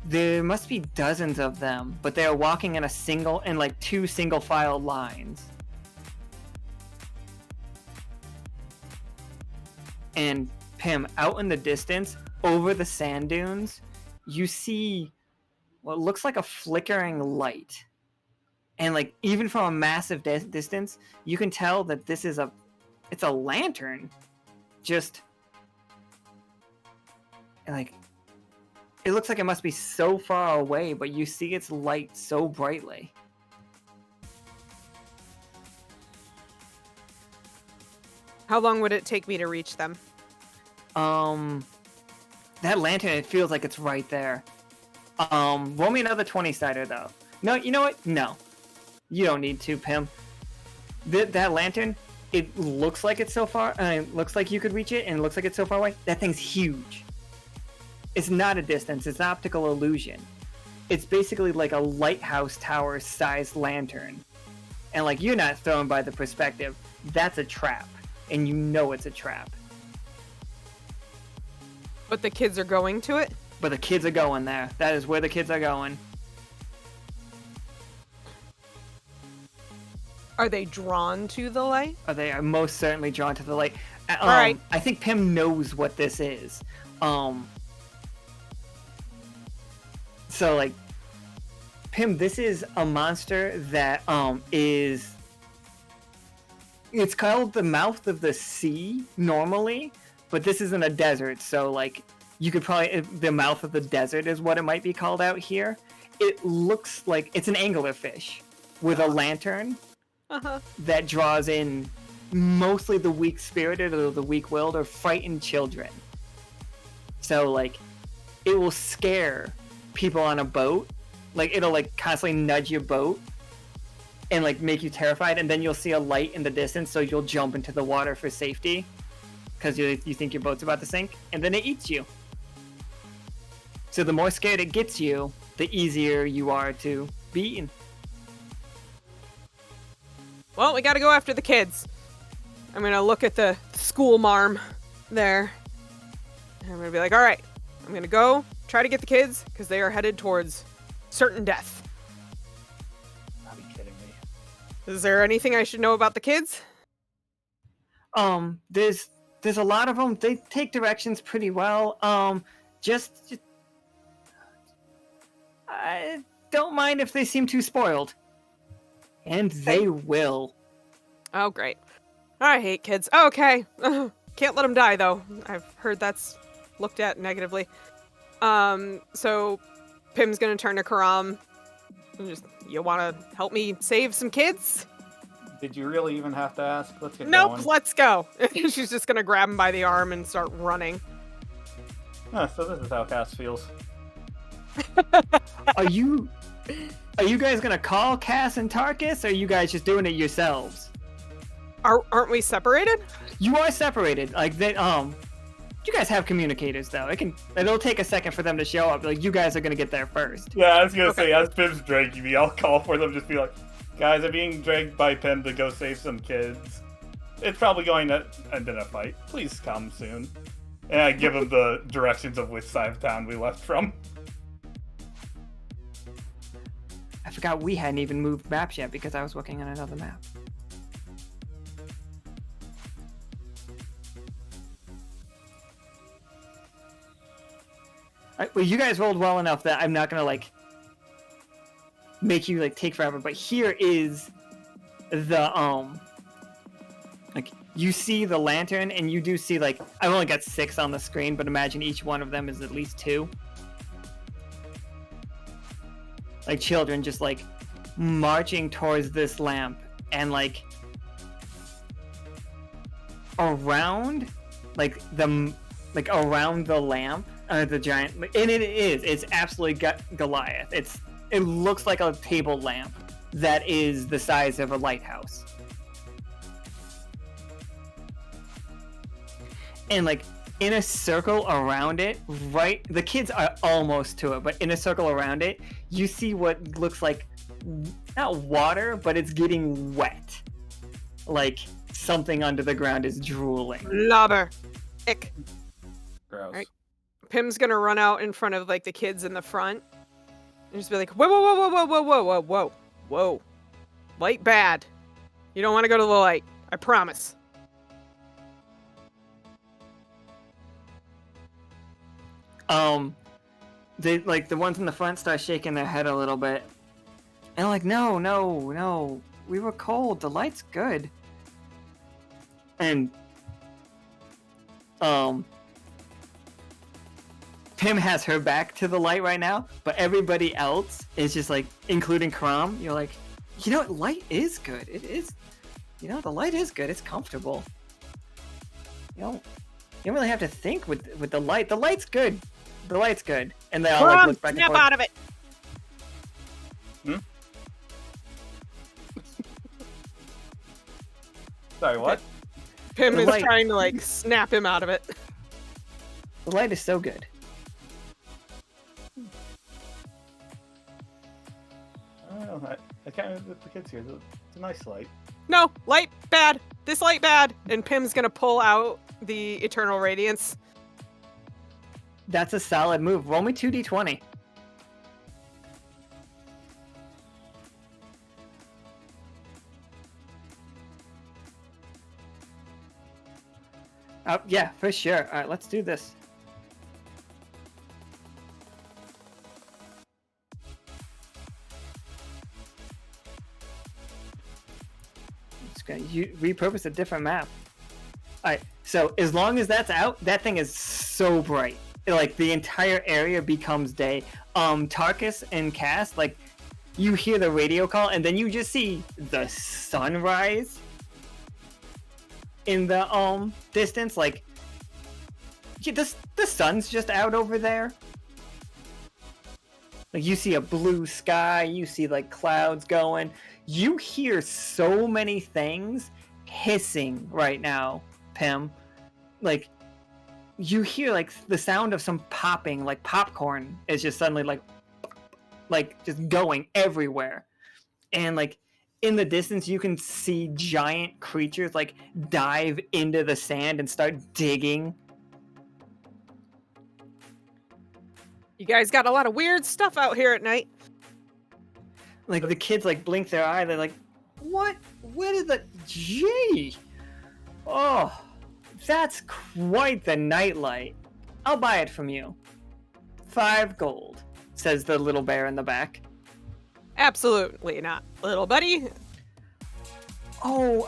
B: there must be dozens of them, but they are walking in two single file lines. And Pim, out in the distance, over the sand dunes, you see what looks like a flickering light. And like even from a massive distance, you can tell that it's a lantern. Just like it looks like it must be so far away, but you see its light so brightly.
E: How long would it take me to reach them?
B: That lantern, it feels like it's right there. Roll me another 20-sider though. No, you know what? No. You don't need to, Pim. That lantern, it looks like it's so far, it looks like you could reach it, and it looks like it's so far away. That thing's huge. It's not a distance, it's an optical illusion. It's basically like a lighthouse tower sized lantern. And like you're not thrown by the perspective, that's a trap. And you know it's a trap.
E: But the kids are going to it?
B: But the kids are going there. That is where the kids are going.
E: Are they drawn to the light?
B: They are most certainly drawn to the light.
E: All right.
B: I think Pim knows what this is. So like, Pim, this is a monster that it's called the mouth of the sea normally, but this isn't a desert, so like you could probably the mouth of the desert is what it might be called out here. It looks like it's an anglerfish with a lantern that draws in mostly the weak-spirited or the weak-willed or frightened children. So like it will scare people on a boat. Like it'll like constantly nudge your boat and like make you terrified, and then you'll see a light in the distance, so you'll jump into the water for safety because you think your boat's about to sink, and then it eats you. So the more scared it gets you, the easier you are to be eaten.
E: Well, we gotta go after the kids. I'm gonna look at the school marm there. And I'm gonna be like, all right, I'm gonna go try to get the kids because they are headed towards certain death.
F: Are you kidding me?
E: Is there anything I should know about the kids?
B: There's a lot of them. They take directions pretty well. Just I don't mind if they seem too spoiled. And they will.
E: Oh, great. I hate kids. Okay. Can't let them die, though. I've heard that's looked at negatively. So Pim's gonna turn to Caram You want to help me save some kids?
F: Did you really even have to ask? Let's get
E: Nope,
F: going.
E: let's go. She's just gonna grab him by the arm and start running.
F: So this is how Cass feels.
B: Are you guys gonna call Cass and Tarkus, or are you guys just doing it yourselves?
E: Aren't we separated?
B: You are separated. Like they you guys have communicators though. It'll take a second for them to show up. Like you guys are gonna get there first.
F: Yeah, I was gonna say, as Pim's dragging me, I'll call for them, just be like, guys, I'm being dragged by Pim to go save some kids. It's probably going to end in a fight. Please come soon. And I give them the directions of which side of town we left from.
B: I forgot we hadn't even moved maps yet because I was working on another map. Well, you guys rolled well enough that I'm not gonna like make you like take forever. But here is the like you see the lantern, and you do see like I've only got 6 on the screen, but imagine each one of them is at least 2. Like children just like marching towards this lamp, and like around like around the lamp. The giant, and it's absolutely Goliath. It looks like a table lamp that is the size of a lighthouse. And like in a circle around it, right, the kids are almost to it, but in a circle around it, you see what looks like not water, but it's getting wet. Like something under the ground is drooling.
E: Lobber. Ick.
F: Gross.
E: Right. Pim's gonna run out in front of like the kids in the front and just be like, whoa, whoa, whoa, whoa, whoa, whoa, whoa, whoa, whoa. Light bad. You don't want to go to the light. I promise.
B: They like the ones in the front start shaking their head a little bit. And like, no, we were cold. The light's good. And Pim has her back to the light right now, but everybody else is just like, including Caram, you're like, light is good. It is, the light is good. It's comfortable. You don't really have to think with the light. The light's good. The light's good. And they all like look back and
E: snap
B: forth.
E: out of it.
F: Sorry, what?
E: Pim
B: The
E: is
B: light.
E: trying to like snap him out of it.
B: The light is so good.
F: I don't know. I can't with the kids here. It's a nice light.
E: No, light bad. This light bad. And Pim's gonna pull out the Eternal Radiance.
B: That's a solid move. Roll me 2d20. Yeah, for sure. All right, let's do this. Just gonna repurpose a different map. All right, so as long as that's out, that thing is so bright. Like the entire area becomes day. Tarkus and Cass, like you hear the radio call, and then you just see the sunrise in the distance. Like the sun's just out over there. Like you see a blue sky, you see like clouds going. You hear so many things hissing right now, Pim. Like you hear like the sound of some popping, like popcorn is just suddenly like just going everywhere. And like in the distance you can see giant creatures like dive into the sand and start digging.
E: You guys got a lot of weird stuff out here at night.
B: Like the kids like blink their eye, they're like, what is the gee? Oh, that's quite the nightlight. I'll buy it from you. 5 gold, says the little bear in the back.
E: Absolutely not, little buddy.
B: Oh,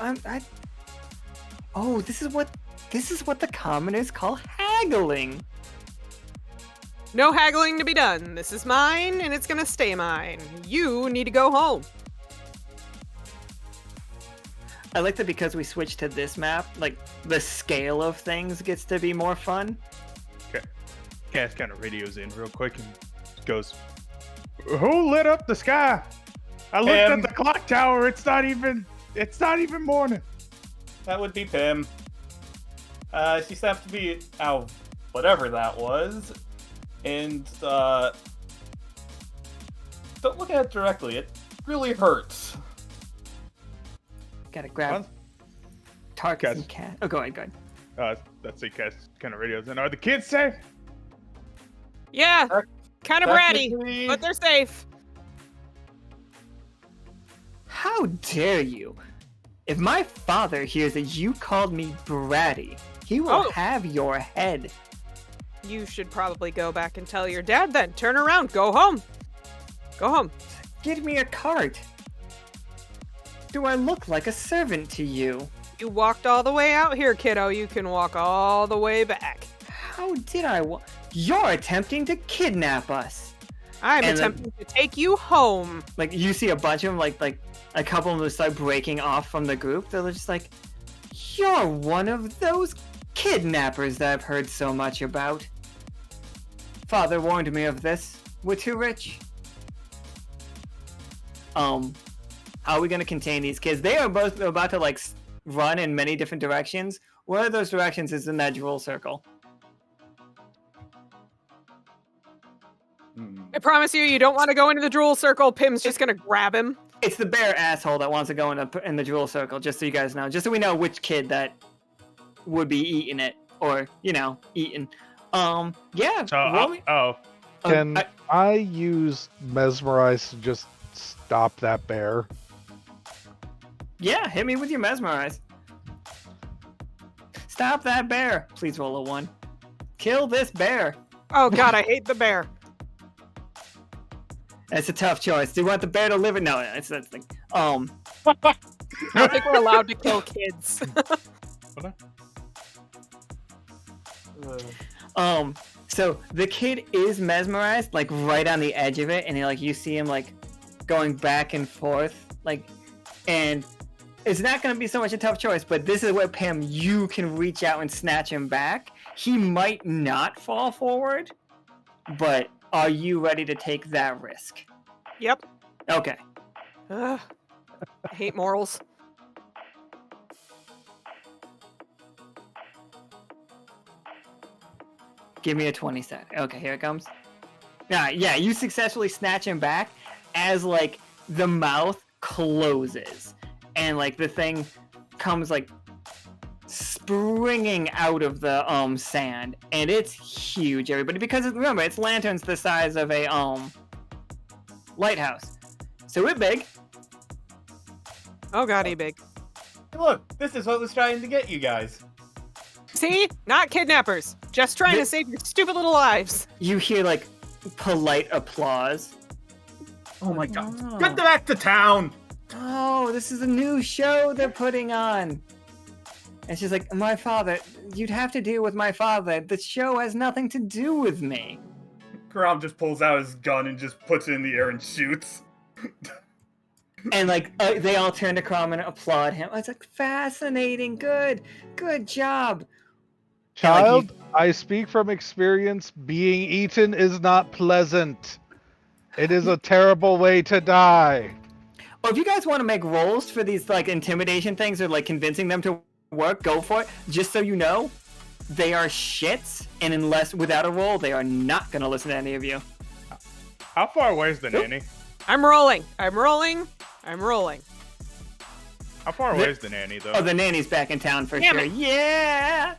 B: this is what the commoners call haggling.
E: No haggling to be done. This is mine, and it's gonna stay mine. You need to go home.
B: I like that because we switched to this map, like, the scale of things gets to be more fun.
H: Okay. Cass kind of radios in real quick and goes, "Who lit up the sky? I looked at the clock tower. It's not even morning."
F: That would be Pim. She snapped to be out, whatever that was, and don't look at it directly. It really hurts.
B: Gotta grab Tarkus and Cat. Oh, go ahead.
H: That's it. Cass kind of radios in. Are the kids safe?
E: Yeah, kind of bratty,
F: Technically-
E: but they're safe.
B: How dare you? If my father hears that you called me bratty, he will have your head.
E: You should probably go back and tell your dad then. Turn around. Go home. Go home.
B: Give me a cart. Do I look like a servant to you?
E: You walked all the way out here, kiddo. You can walk all the way back.
B: How did I You're attempting to kidnap us.
E: I'm
B: And
E: attempting to take you home.
B: Like, you see a bunch of them, like a couple of them start breaking off from the group. They're just like, you're one of those kidnappers that I've heard so much about. Father warned me of this. We're too rich. How are we gonna contain these kids? They are both about to like run in many different directions. One of those directions is in that drool circle.
E: I promise you don't want to go into the drool circle. Pim's just gonna grab him.
B: It's the bear asshole that wants to go in the drool circle, just so you guys know. Just so we know which kid that would be eating it. Or, eaten. Yeah.
H: So,
D: Can I use Mesmerize to just stop that bear?
B: Yeah, hit me with your mesmerize. Stop that bear. Please roll a 1. Kill this bear.
E: Oh god, I hate the bear.
B: That's a tough choice. Do you want the bear to live? No, that's the thing.
E: I don't think we're allowed to kill kids.
B: So the kid is mesmerized, like right on the edge of it, and you see him like going back and forth, and it's not going to be so much a tough choice, but this is where, Pam, you can reach out and snatch him back. He might not fall forward, but are you ready to take that risk?
E: Yep.
B: Okay.
E: I hate morals.
B: Give me a 20 set. Okay, here it comes. Yeah, you successfully snatch him back as the mouth closes and the thing comes springing out of the sand, and it's huge, everybody, because remember, it's lanterns the size of a lighthouse. So it's big.
E: Oh god, he big.
F: Hey, look, this is what was trying to get you guys.
E: See? Not kidnappers. Just trying to save your stupid little lives.
B: You hear polite applause.
F: Oh my god. Get back to town!
B: Oh, this is a new show they're putting on. And she's like, my father, you'd have to deal with my father. The show has nothing to do with me.
F: Caram just pulls out his gun and just puts it in the air and shoots.
B: And they all turn to Caram and applaud him. It's fascinating, good job.
D: Child, I speak from experience. Being eaten is not pleasant. It is a terrible way to die.
B: Well, if you guys want to make rolls for these intimidation things or convincing them to work, go for it. Just so you know, they are shits, and without a roll, they are not going to listen to any of you.
H: How far away is the nanny?
E: I'm rolling. How
H: far away is the nanny, though?
B: Oh, the nanny's back in town for sure. Yeah!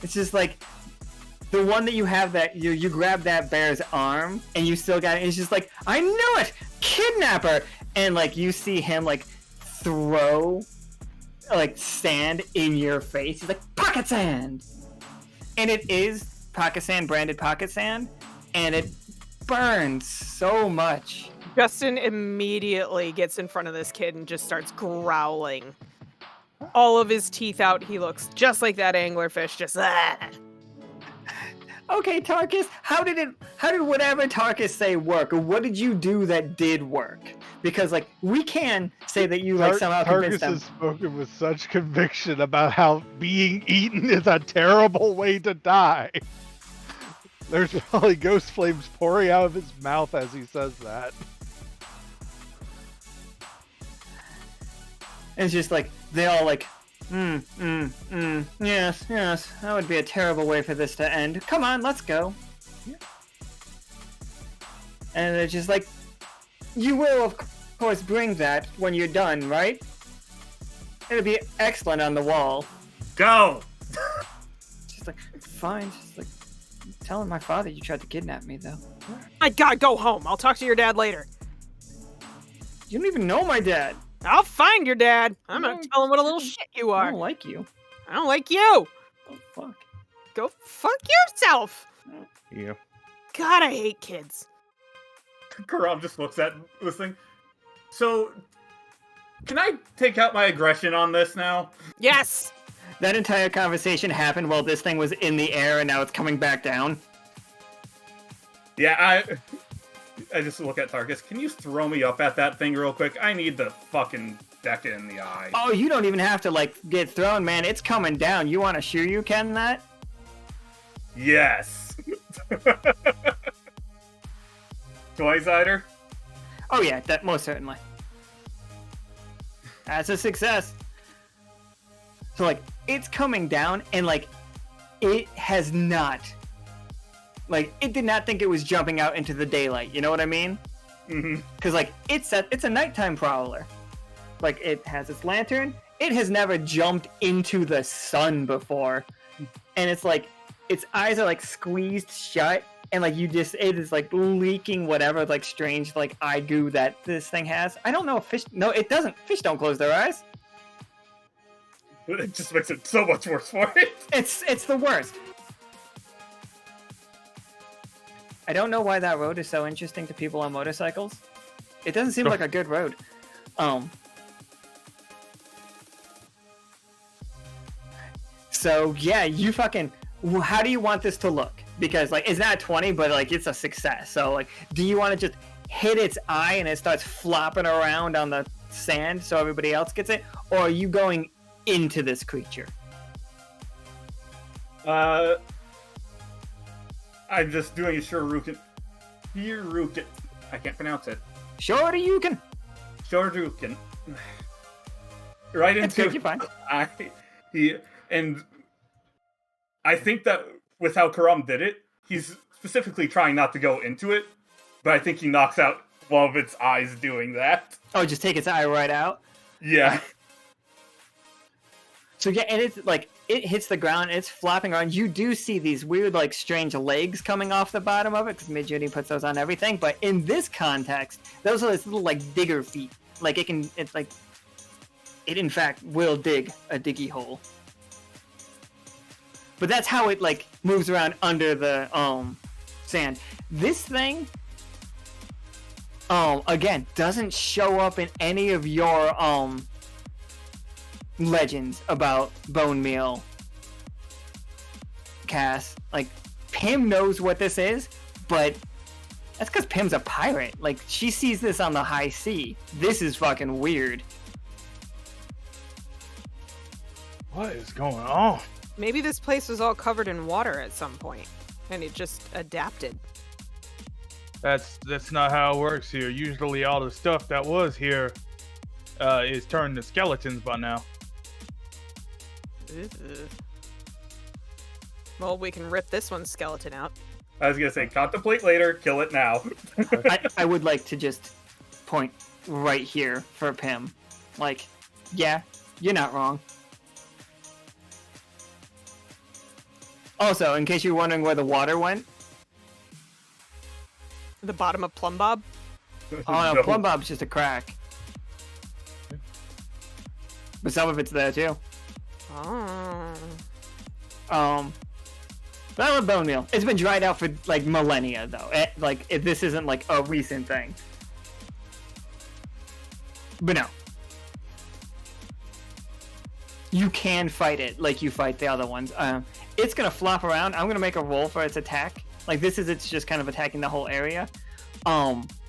B: It's just the one that you have that you grab that bear's arm and you still got it. It's just I knew it! Kidnapper! And you see him throw sand in your face. He's pocket sand! And it is pocket sand, branded pocket sand, and it burns so much.
E: Justin immediately gets in front of this kid and just starts growling. All of his teeth out, he looks just like that anglerfish, just
B: Okay, Tarkus, how did whatever Tarkus say work, or what did you do that did work? Because like we can say that you like somehow convinced
D: Tarkus
B: them.
D: has spoken with such conviction about how being eaten is a terrible way to die. There's probably ghost flames pouring out of his mouth as he says that.
B: And it's just like they all like, yes, that would be a terrible way for this to end. Come on, let's go. And they're just like, you will of course bring that when you're done, right? It'll be excellent on the wall.
F: Go!
B: She's like, fine. She's like, telling my father you tried to kidnap me, though.
E: I gotta go home. I'll talk to your dad later.
B: You don't even know my dad.
E: I'll find your dad. I'm gonna tell him what a little shit you
B: I
E: are.
B: don't like you.
E: I don't like you.
B: Oh, fuck.
E: Go fuck yourself.
H: Yeah.
E: God, I hate kids.
F: Caram just looks at this thing. So, can I take out my aggression on this now?
E: Yes.
B: That entire conversation happened while this thing was in the air and now it's coming back down.
F: Yeah, I just look at Tarkus. Can you throw me up at that thing real quick? I need the fucking deck in the eye.
B: Oh, you don't even have to, like, get thrown, man. It's coming down. You want to shoot you, Ken, that?
F: Yes. Toy-sider?
B: Oh, yeah, that most certainly. That's a success. So, like, it's coming down, and, like, it has not... Like, it did not think it was jumping out into the daylight. You know what I mean?
F: Mm-hmm.
B: Because, like, it's a nighttime prowler. Like, it has its lantern. It has never jumped into the sun before. And it's like, its eyes are, like, squeezed shut. And, like, it is, like, leaking whatever, like, strange, like, eye goo that this thing has. I don't know if fish... No, it doesn't. Fish don't close their eyes.
F: It just makes it so much worse for it.
B: It's the worst. I don't know why that road is so interesting to people on motorcycles. It doesn't seem like a good road. So, yeah, you fucking... How do you want this to look? Because, like, it's not 20, but, like, it's a success. So, like, do you want to just hit its eye and it starts flopping around on the sand so everybody else gets it? Or are you going into this creature?
F: I'm just doing a Shoryuken. I can't pronounce it.
B: Shoryuken.
F: Shoryuken. Right
B: It's
F: into
B: good, you're fine.
F: I think that with how Caram did it, he's specifically trying not to go into it, but I think he knocks out one of its eyes doing that.
B: Oh, just take its eye right out?
F: Yeah.
B: So yeah, and it's like, it hits the ground, it's flopping around. You do see these weird, like, strange legs coming off the bottom of it, because Midjourney puts those on everything, but in this context, those are these little, like, digger feet. Like, it in fact will dig a diggy hole. But that's how it, like, moves around under the, sand. This thing, again, doesn't show up in any of your, legends about bone meal, Cass. Like, Pim knows what this is, but that's because Pim's a pirate. Like, she sees this on the high sea. This is fucking weird.
H: What is going on?
E: Maybe this place was all covered in water at some point, and it just adapted.
H: That's not how it works here. Usually all the stuff that was here is turned to skeletons by now.
E: Ugh. Well, we can rip this one's skeleton out.
F: I was gonna say, contemplate later, kill it now.
B: I would like to just point right here for Pim. Like, yeah, you're not wrong. Also, in case you're wondering where the water went,
E: The bottom of Plum Bob?
B: oh no, Plum Bob's just a crack. But some of it's there too.
E: Oh.
B: But I love bone meal. It's been dried out for like millennia, though. This isn't like a recent thing. But no, you can fight it like you fight the other ones. It's gonna flop around. I'm gonna make a roll for its attack. Like it's just kind of attacking the whole area.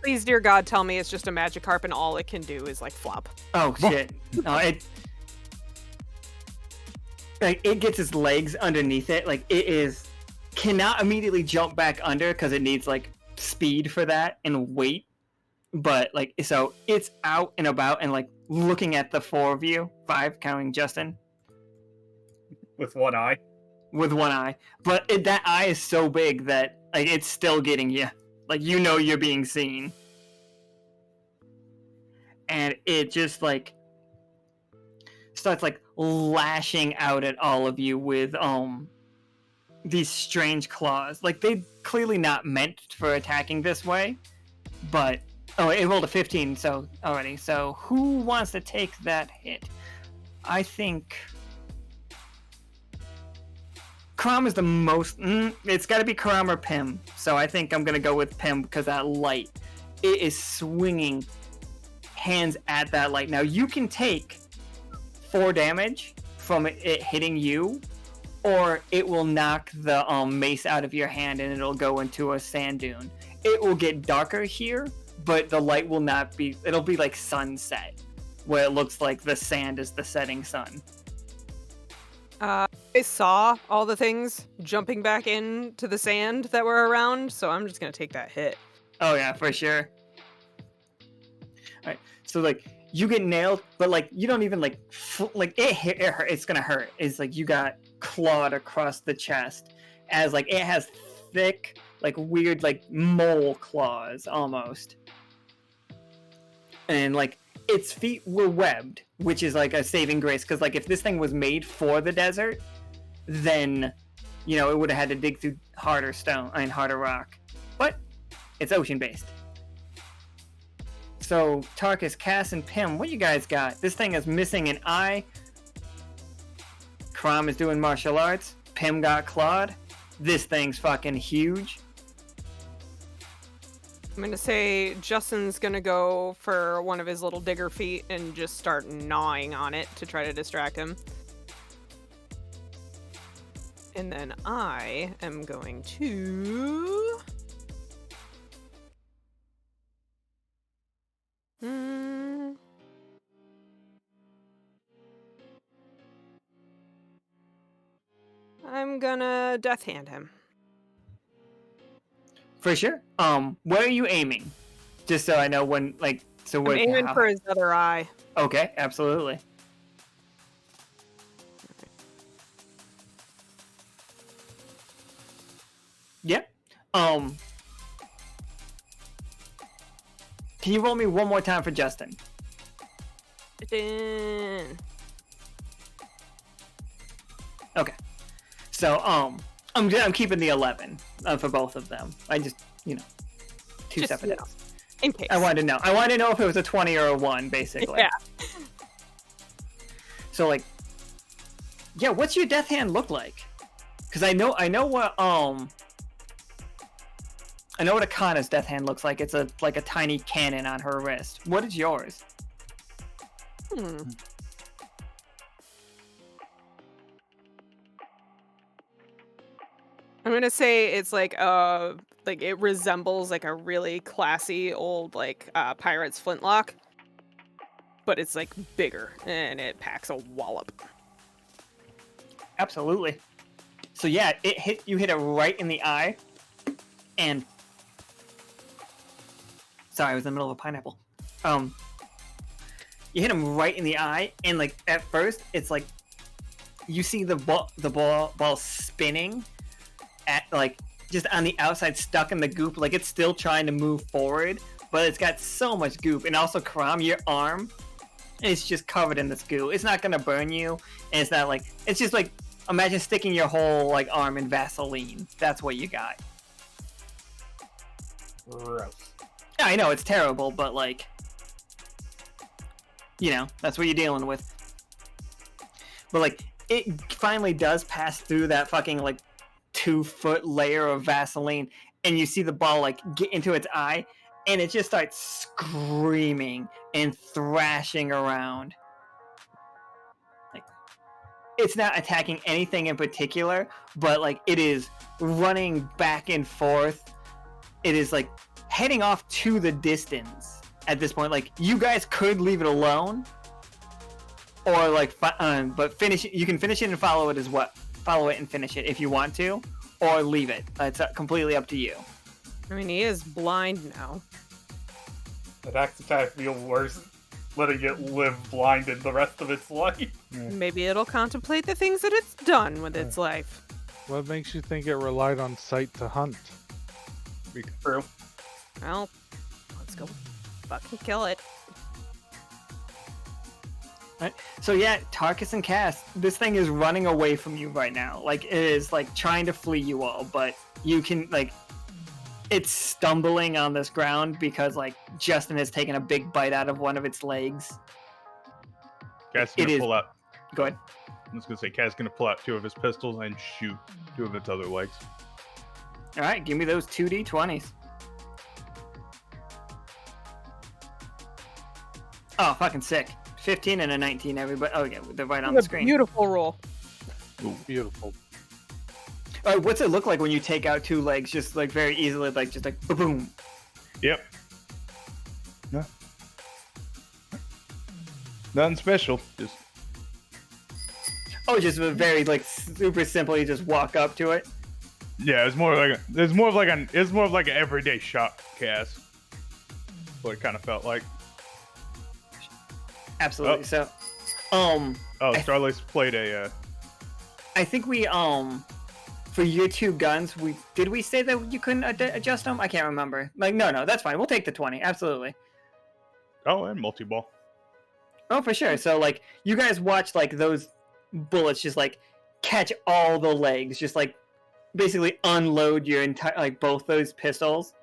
E: Please, dear God, tell me it's just a Magikarp and all it can do is like flop.
B: Oh shit! No, it gets its legs underneath it. Like cannot immediately jump back under because it needs like speed for that and weight. But like so, it's out and about and like looking at the 4 of you, 5 counting Justin,
F: With one eye.
B: with one eye. But that eye is so big that like it's still getting you. Like you're being seen, and it just like starts like lashing out at all of you with these strange claws. Like they clearly not meant for attacking this way, but it rolled a 15 so already. So who wants to take that hit? I think Caram is the most. It's got to be Caram or Pim. So I think I'm gonna go with Pim because that light, it is swinging hands at that light. Now you can take 4 damage from it hitting you, or it will knock the mace out of your hand and it'll go into a sand dune. It will get darker here, but the light will not be. It'll be like sunset, where it looks like the sand is the setting sun.
E: I saw all the things jumping back into the sand that were around, so I'm just gonna take that hit.
B: Oh yeah, for sure. Alright, so like you get nailed, but like you don't even like it hurt. It's gonna hurt. It's like you got clawed across the chest, as like it has thick, like weird, like mole claws almost, and like its feet were webbed, which is like a saving grace because like if this thing was made for the desert, then it would have had to dig through harder rock. But it's ocean based. So Tarkus, Cass, and Pim, what you guys got? This thing is missing an eye. Caram is doing martial arts. Pim got clawed. This thing's fucking huge.
E: I'm gonna say Justin's gonna go for one of his little digger feet and just start gnawing on it to try to distract him. And then I am going to... I'm gonna death hand him.
B: For sure. Where are you aiming? Just so I know when, like, so
E: I'm aiming for his other eye.
B: Okay, absolutely. Yep. Can you roll me one more time for Justin? Okay. So, I'm keeping the 11 for both of them. I just, two separate hits.
E: In case.
B: I wanted to know. I wanted to know if it was a 20 or a 1, basically.
E: Yeah.
B: So, like, yeah, what's your death hand look like? Because I know what Akana's death hand looks like. It's like a tiny cannon on her wrist. What is yours?
E: I'm gonna say it's like it resembles like a really classy old like pirate's flintlock, but it's like bigger and it packs a wallop.
B: Absolutely. So yeah, you hit it right in the eye, and sorry, I was in the middle of a pineapple. You hit him right in the eye, and like at first, it's like you see the ball spinning at like just on the outside, stuck in the goop, like it's still trying to move forward, but it's got so much goop. And also, Caram, your arm is just covered in this goo. It's not gonna burn you, and it's not like it's just like imagine sticking your whole like arm in Vaseline. That's what you got.
F: Gross.
B: Yeah, I know it's terrible, but like, that's what you're dealing with. But like, it finally does pass through that fucking like 2-foot layer of Vaseline, and you see the ball like get into its eye, and it just starts screaming and thrashing around. Like, it's not attacking anything in particular, but like it is running back and forth. It is like heading off to the distance at this point. Like you guys could leave it alone, or like but finish it. You can finish it and follow it as well. Follow it and finish it if you want to, or leave it. It's completely up to you.
E: I mean, he is blind now.
F: That attack feels worse, letting it live blinded the rest of its life.
E: Maybe it'll contemplate the things that it's done with its life.
D: What makes you think it relied on sight to hunt?
F: True.
E: Well, let's go fucking kill it.
B: Right. So yeah, Tarkus and Cass, this thing is running away from you right now. Like it is like trying to flee you all, but you can like it's stumbling on this ground because like Justin has taken a big bite out of one of its legs.
H: Cass gonna pull out.
B: Go ahead.
H: I was gonna say Cass gonna pull out 2 of his pistols and shoot 2 of its other legs.
B: All right, give me those 2d20s. Oh, fucking sick. 15 and a 19, everybody. Oh, yeah, they're right on the screen.
E: Beautiful roll.
D: Ooh, beautiful.
B: What's it look like when you take out 2 legs just like very easily, like just like boom?
H: Yep. No. Nothing special. Just
B: just a very like super simple. You just walk up to it.
H: yeah. It's more of like an everyday shot, Cass. What it kind of felt like.
B: Absolutely. So,
H: Oh, Starlight's played a.
B: I think we for your 2 guns, did we say that you couldn't adjust them? I can't remember. Like no, that's fine. We'll take the 20. Absolutely.
H: Oh, and multi-ball.
B: Oh, for sure. So like you guys watch like those bullets just like catch all the legs, just like basically unload your entire like both those pistols.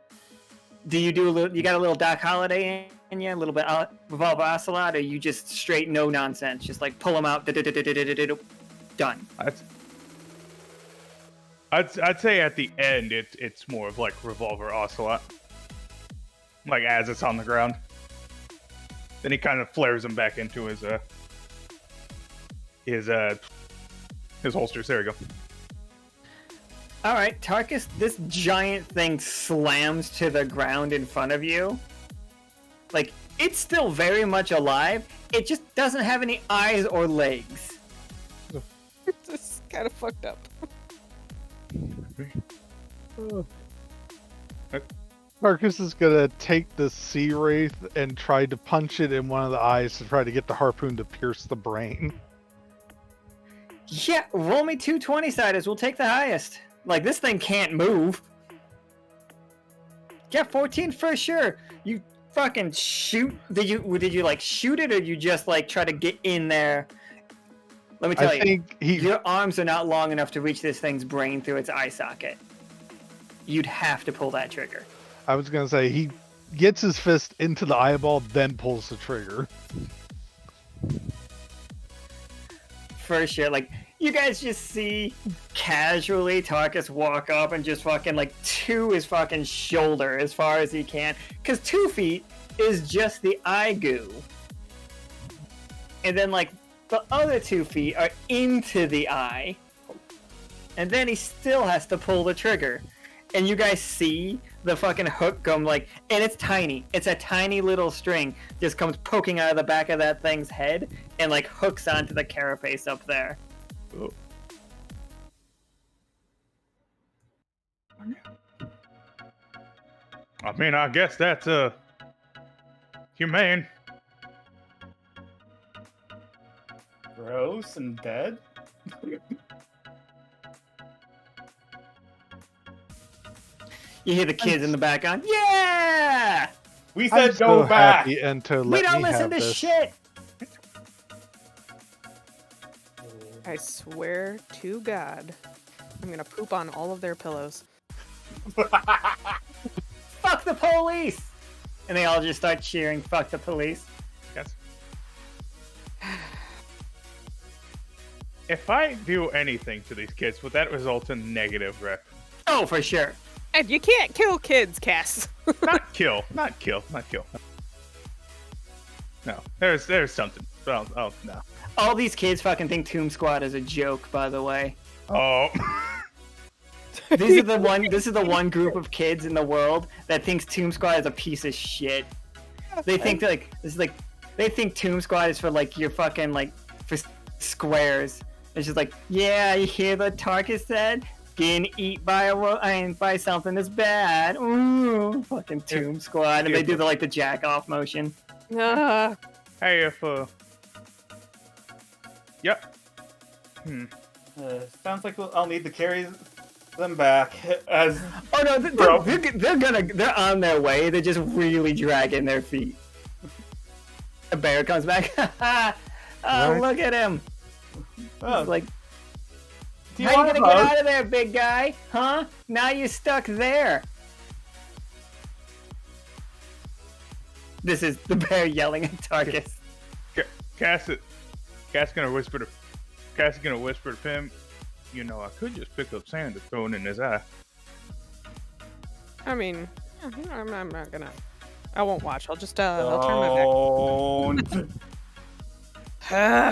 B: Do you do a little? You got a little Doc Holliday in you, a little bit Revolver Ocelot, or you just straight no nonsense, just like pull them out, done.
H: I'd say at the end it's more of like Revolver Ocelot, like as it's on the ground. Then he kind of flares them back into his holsters. There we go.
B: All right, Tarkus, this giant thing slams to the ground in front of you. Like, it's still very much alive. It just doesn't have any eyes or legs.
E: It's just kind of fucked up.
D: Tarkus is gonna take the sea wraith and try to punch it in one of the eyes to try to get the harpoon to pierce the brain.
B: Yeah, roll me 2 20-siders. We'll take the highest. Like, this thing can't move. Yeah, 14 for sure. You fucking shoot. Did you like shoot it, or you just like try to get in there? Let me tell you, your arms are not long enough to reach this thing's brain through its eye socket. You'd have to pull that trigger.
D: I was gonna say he gets his fist into the eyeball, then pulls the trigger.
B: For sure. Like, you guys just see casually Tarkus walk up and just fucking like to his fucking shoulder as far as he can. Because 2 feet is just the eye goo. And then like the other 2 feet are into the eye. And then he still has to pull the trigger. And you guys see the fucking hook come like, and it's tiny. It's a tiny little string just comes poking out of the back of that thing's head and like hooks onto the carapace up there.
H: Oh. I mean, I guess that's humane.
F: Gross and dead?
B: You hear the kids in the background. Yeah!
F: We
D: I'm
F: said go
D: so
F: back!
D: happy and to
B: We
D: let
B: don't
D: me
B: listen
D: have
B: to
D: this.
B: shit!
E: I swear to God, I'm gonna poop on all of their pillows.
B: Fuck the police! And they all just start cheering, fuck the police.
H: Yes. If I do anything to these kids, would that result in negative rep?
B: Oh, for sure.
E: And you can't kill kids, Cass.
H: Not kill. No, there's something. Oh no.
B: All these kids fucking think Tomb Squad is a joke, by the way.
H: Oh.
B: This is the one group of kids in the world that thinks Tomb Squad is a piece of shit. They think they think Tomb Squad is for like your fucking like for squares. It's just like, yeah, you hear what Tarkus said? Getting eat by something that's bad. Ooh, fucking Tomb Squad, and they do the jack off motion.
H: Hey, if yep.
F: Sounds like I'll need to carry them back as.
B: Oh no, they're on their way. They're just really dragging their feet. A bear comes back. Oh, look at him. He's like, how you gonna get out of there, big guy? Huh? Now you're stuck there. This is the bear yelling at Tarkus.
H: Cass gonna whisper to Pim, you know, I could just pick up sand and throw it in his eye.
E: I mean, I'm not gonna. I won't watch. I'll just I'll turn my back.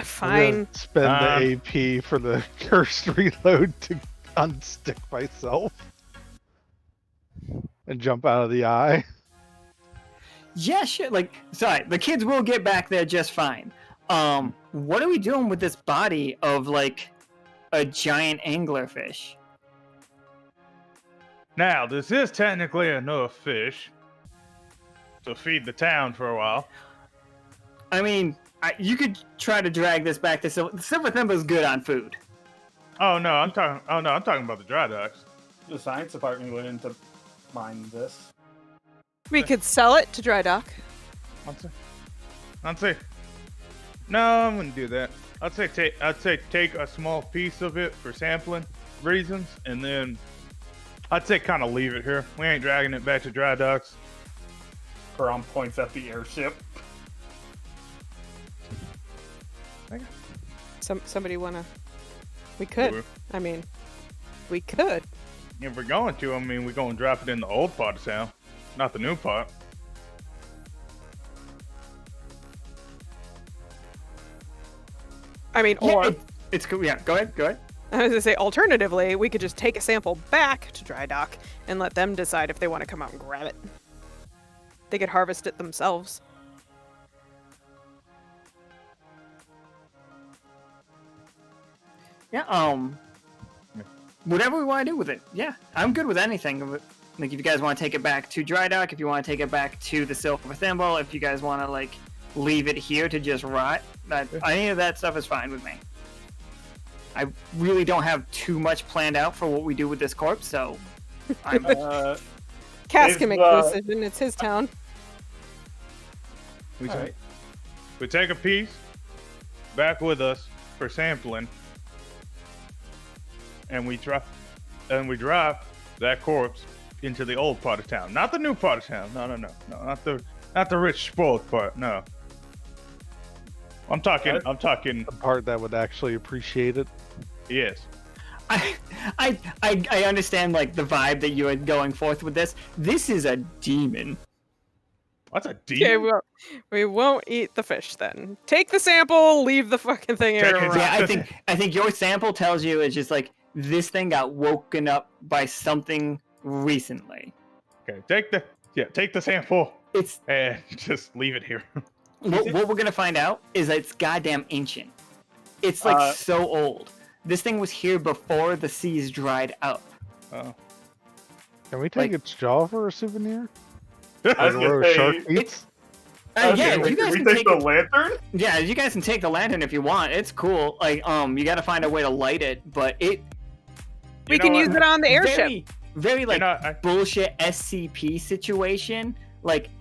E: Fine.
D: Spend the AP for the cursed reload to unstick myself and jump out of the eye.
B: Yeah, shit. Sorry, the kids will get back there just fine. What are we doing with this body of a giant anglerfish?
H: Now, this is technically enough fish to feed the town for a while.
B: I mean, you could try to drag this back to Silver Thimble's good on food.
H: Oh no, I'm talking about the Drydocks.
F: The science department went in to mine this.
E: We could sell it to Drydock.
H: I'd say. No, I wouldn't do that. I'd say take a small piece of it for sampling reasons, and then I'd say kind of leave it here. We ain't dragging it back to Drydocks.
F: Caram points at the airship.
E: Somebody wanna? We could. I mean, we could.
H: If we're going to, I mean, we're going to drop it in the old part of town, not the new part.
E: I mean,
B: Yeah,
E: or
B: it's cool. Yeah, go ahead.
E: I was gonna say, alternatively, we could just take a sample back to Drydock and let them decide if they want to come out and grab it. They could harvest it themselves.
B: Yeah. Whatever we want to do with it. Yeah, I'm good with anything. Like, if you guys want to take it back to Drydock, if you want to take it back to the Silver Thimble, if you guys want to leave it here to just rot, any of that stuff is fine with me. I really don't have too much planned out for what we do with this corpse, so I'm
E: Cass can make the decision. It's his town.
H: We take a piece back with us for sampling, and we drop that corpse into the old part of town, not the new part of town. No, not the rich spoiled part. No, I'm talking
D: The part that would actually appreciate it.
H: Yes.
B: I understand the vibe that you are going forth with this. This is a demon.
H: What's a demon?
E: Okay, we won't eat the fish then. Take the sample, leave the fucking thing here.
B: Yeah, I think your sample tells you it's just this thing got woken up by something recently.
H: Okay, take the sample. And just leave it here.
B: What we're gonna find out is that it's goddamn ancient. It's so old. This thing was here before the seas dried up.
H: Oh.
D: Can we take its jaw for a souvenir?
F: I was gonna say,
D: shark eats?
B: Yeah,
F: can
B: you guys
F: we
B: can
F: take
B: take
F: the lantern?
B: Yeah, you guys can take the lantern if you want. It's cool. You got to find a way to light it, but
E: we can use it on the airship.
B: Very bullshit SCP situation.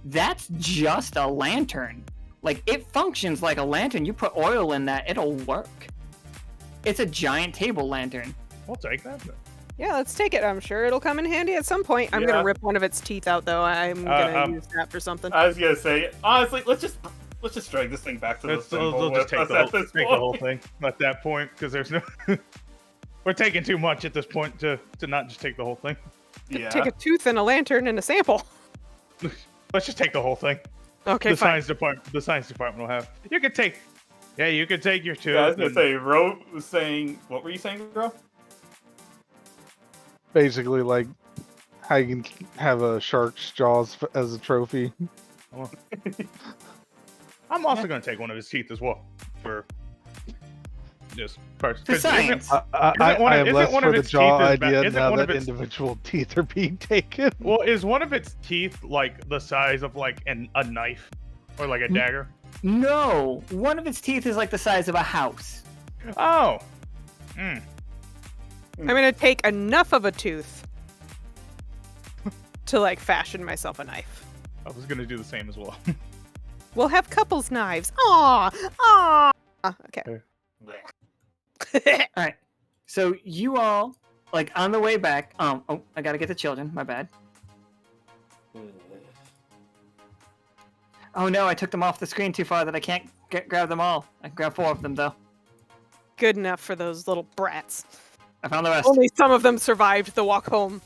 B: That's just a lantern. It functions like a lantern. You put oil in that, it'll work. It's a giant table lantern.
H: We'll take that.
E: Yeah, let's take it. I'm sure it'll come in handy at some point. I'm gonna rip one of its teeth out though. I'm gonna use that for something.
F: I was gonna say, honestly, let's just drag this thing back to the symbol.
H: We'll just take the whole thing at that point, because there's no. We're taking too much at this point to not just take the whole thing.
F: Yeah.
E: Take a tooth and a lantern and a sample.
H: Let's just take the whole thing.
E: Okay,
H: the science department will have. You can take Yeah, you could take your two.
F: Yeah, I was gonna say, Ro was saying, what were you saying, Ro?
D: Basically, like how you can have a shark's jaws as a trophy.
H: I'm also going to take one of his teeth as well for just
B: For
H: 'cause
B: science.
D: I am
H: isn't
D: less
H: one
D: for
H: of
D: the
H: its
D: jaw
H: teeth is ba-
D: idea
H: isn't
D: now
H: one of
D: that
H: its-
D: individual teeth are being taken.
H: Well, is one of its teeth like the size of like a knife or like a dagger?
B: No, one of its teeth is like the size of a house.
H: Oh.
E: I'm gonna take enough of a tooth to like fashion myself a knife.
H: I was going to do the same as well.
E: We'll have couples knives. Aw. Okay.
B: All right. So you all, like, on the way back. Oh, I gotta get the children. My bad. Oh no, I took them off the screen too far that I can't grab them all. I can grab 4 of them though.
E: Good enough for those little brats.
B: I found the rest.
E: Only some of them survived the walk home.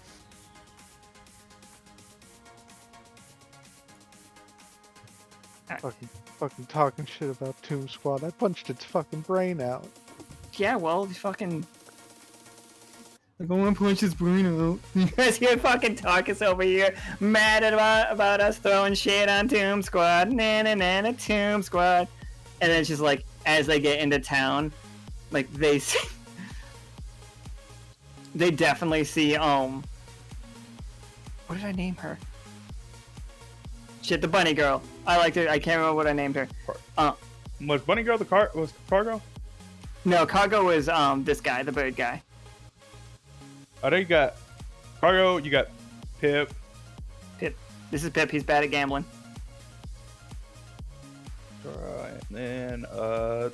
D: Fucking talking shit about Tomb Squad. I punched its fucking brain out.
B: Yeah, well, fucking. Like, I want to punch his brain out. You guys hear fucking Tarkus over here, mad about us throwing shit on Tomb Squad. Na Tomb Squad. And then it's just like, as they get into town, like, they see. They definitely see, what did I name her? Shit, the bunny girl. I liked her. I can't remember what I named her.
H: Was Bunny Girl was Cargo?
B: No, Cargo is, this guy, the bird guy.
H: I know you got Cargo, you got Pip.
B: Pip. This is Pip. He's bad at gambling.
H: And then, wow,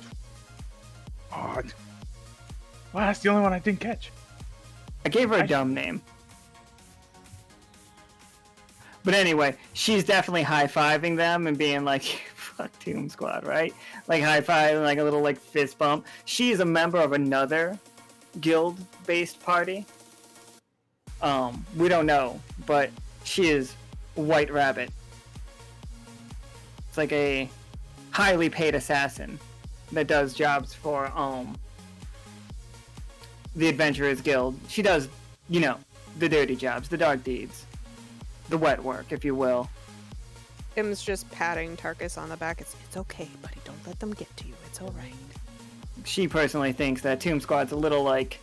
H: that's the only one I didn't catch.
B: I gave her a dumb name. But anyway, she's definitely high-fiving them and being like, fuck Tomb Squad, right? Like high-fiving, like a little like fist bump. She is a member of another guild-based party. We don't know, but she is White Rabbit. It's like a highly paid assassin that does jobs for, the Adventurers Guild. She does, you know, the dirty jobs, the dark deeds. The wet work, if you will.
E: Tim's just patting Tarkus on the back. It's okay, buddy. Don't let them get to you. It's all right.
B: She personally thinks that Tomb Squad's a little, like,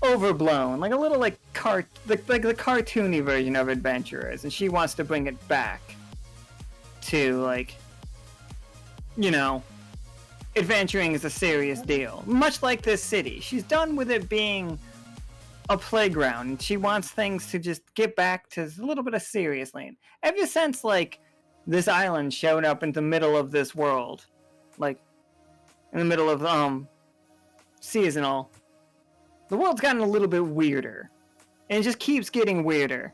B: overblown. Like, a little, like, like the cartoony version of Adventurers. And she wants to bring it back to, like, you know, adventuring is a serious deal. Much like this city. She's done with it being a playground. She wants things to just get back to a little bit of serious lane. Ever since, like, this island showed up in the middle of this world, like, in the middle of, seasonal, the world's gotten a little bit weirder. And it just keeps getting weirder.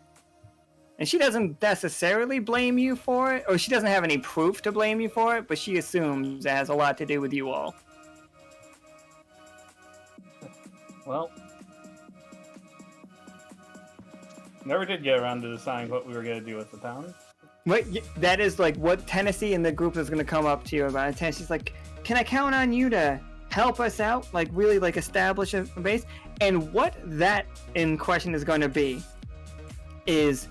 B: And she doesn't necessarily blame you for it, or she doesn't have any proof to blame you for it, but she assumes it has a lot to do with you all.
F: Well, never did get around to deciding what we were going to do with the town.
B: That is like what Tennessee and the group is going to come up to you about. And Tennessee's like, can I count on you to help us out? Like, really, like, establish a base? And what that in question is going to be is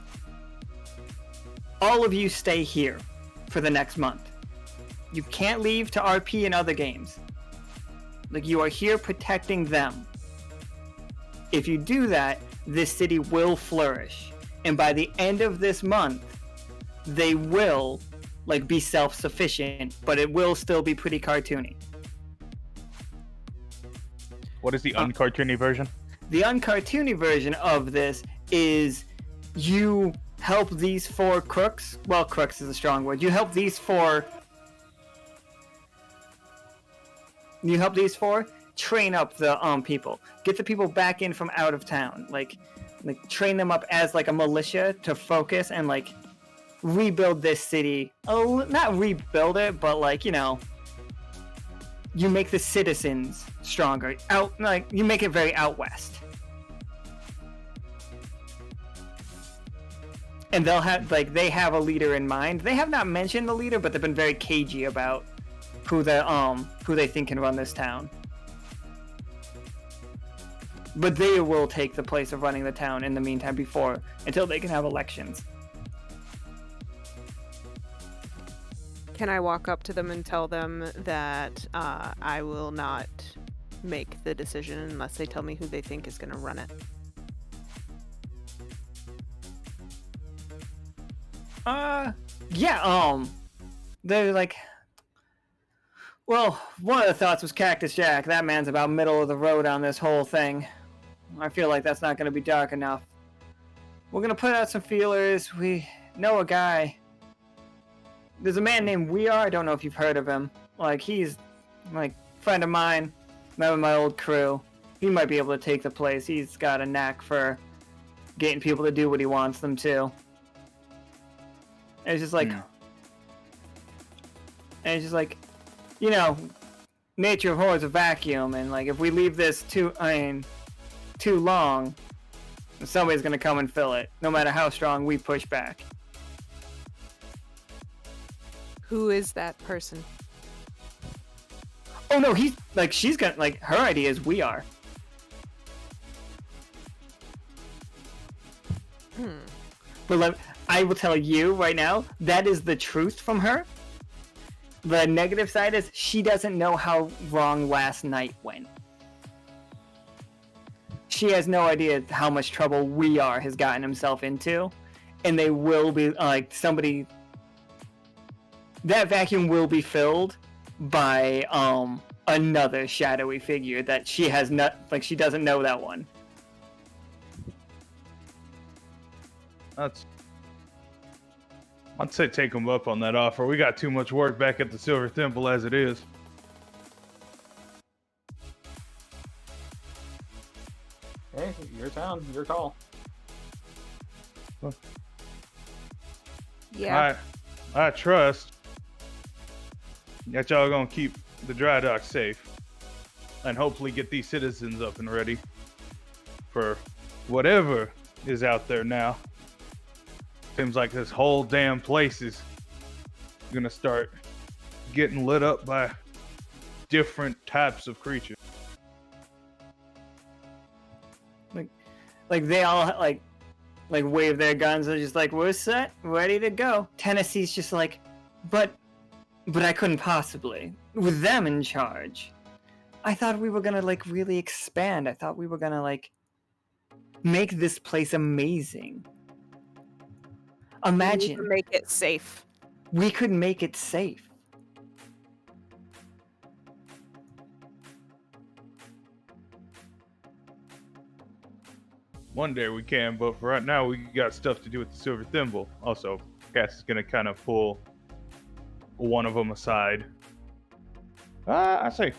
B: all of you stay here for the next month. You can't leave to RP and other games. Like, you are here protecting them. If you do that, this city will flourish. And by the end of this month, they will, like, be self-sufficient, but it will still be pretty cartoony.
H: What is the uncartoony version?
B: The uncartoony version of this is you help these 4 crooks. Well, crooks is a strong word. You help these 4 train up the people. Get the people back in from out of town. Like train them up as like a militia to focus and like rebuild this city. Oh, not rebuild it, but like, you know, you make the citizens stronger. You make it very out west. And they'll have, like, they have a leader in mind. They have not mentioned the leader, but they've been very cagey about who they think can run this town. But they will take the place of running the town in the meantime until they can have elections.
E: Can I walk up to them and tell them that I will not make the decision unless they tell me who they think is going to run it?
B: Yeah, they're like, well, one of the thoughts was Cactus Jack. That man's about middle of the road on this whole thing. I feel like that's not going to be dark enough. We're going to put out some feelers. We know a guy. There's a man named I don't know if you've heard of him. Like, he's, like, friend of mine. Member of my old crew. He might be able to take the place. He's got a knack for getting people to do what he wants them to. And it's just like... And it's just like, you know, nature abhors a vacuum, and like if we leave this too long, somebody's gonna come and fill it, no matter how strong we push back.
E: Who is that person?
B: Oh no, she's gonna, like, her idea is we are. But like, I will tell you right now, that is the truth from her. The negative side is she doesn't know how wrong last night went. She has no idea how much trouble has gotten himself into. And they will be, like, somebody... That vacuum will be filled by, another shadowy figure that she has not... Like, she doesn't know that one.
H: I'd say take them up on that offer. We got too much work back at the Silver Temple as it is.
F: Hey, your town, your call.
E: Yeah.
H: I trust that y'all gonna keep the Drydock safe and hopefully get these citizens up and ready for whatever is out there now. Seems like this whole damn place is gonna start getting lit up by different types of creatures.
B: Like they all like wave their guns and just like, we're set, ready to go. Tennessee's just like, but I couldn't possibly, with them in charge. I thought we were gonna like really expand. I thought we were gonna like make this place amazing. Imagine.
E: We can make it safe.
B: We could make it safe.
H: One day we can, but for right now we got stuff to do with the Silver Thimble. Also, Cass is gonna kind of pull one of them aside. I say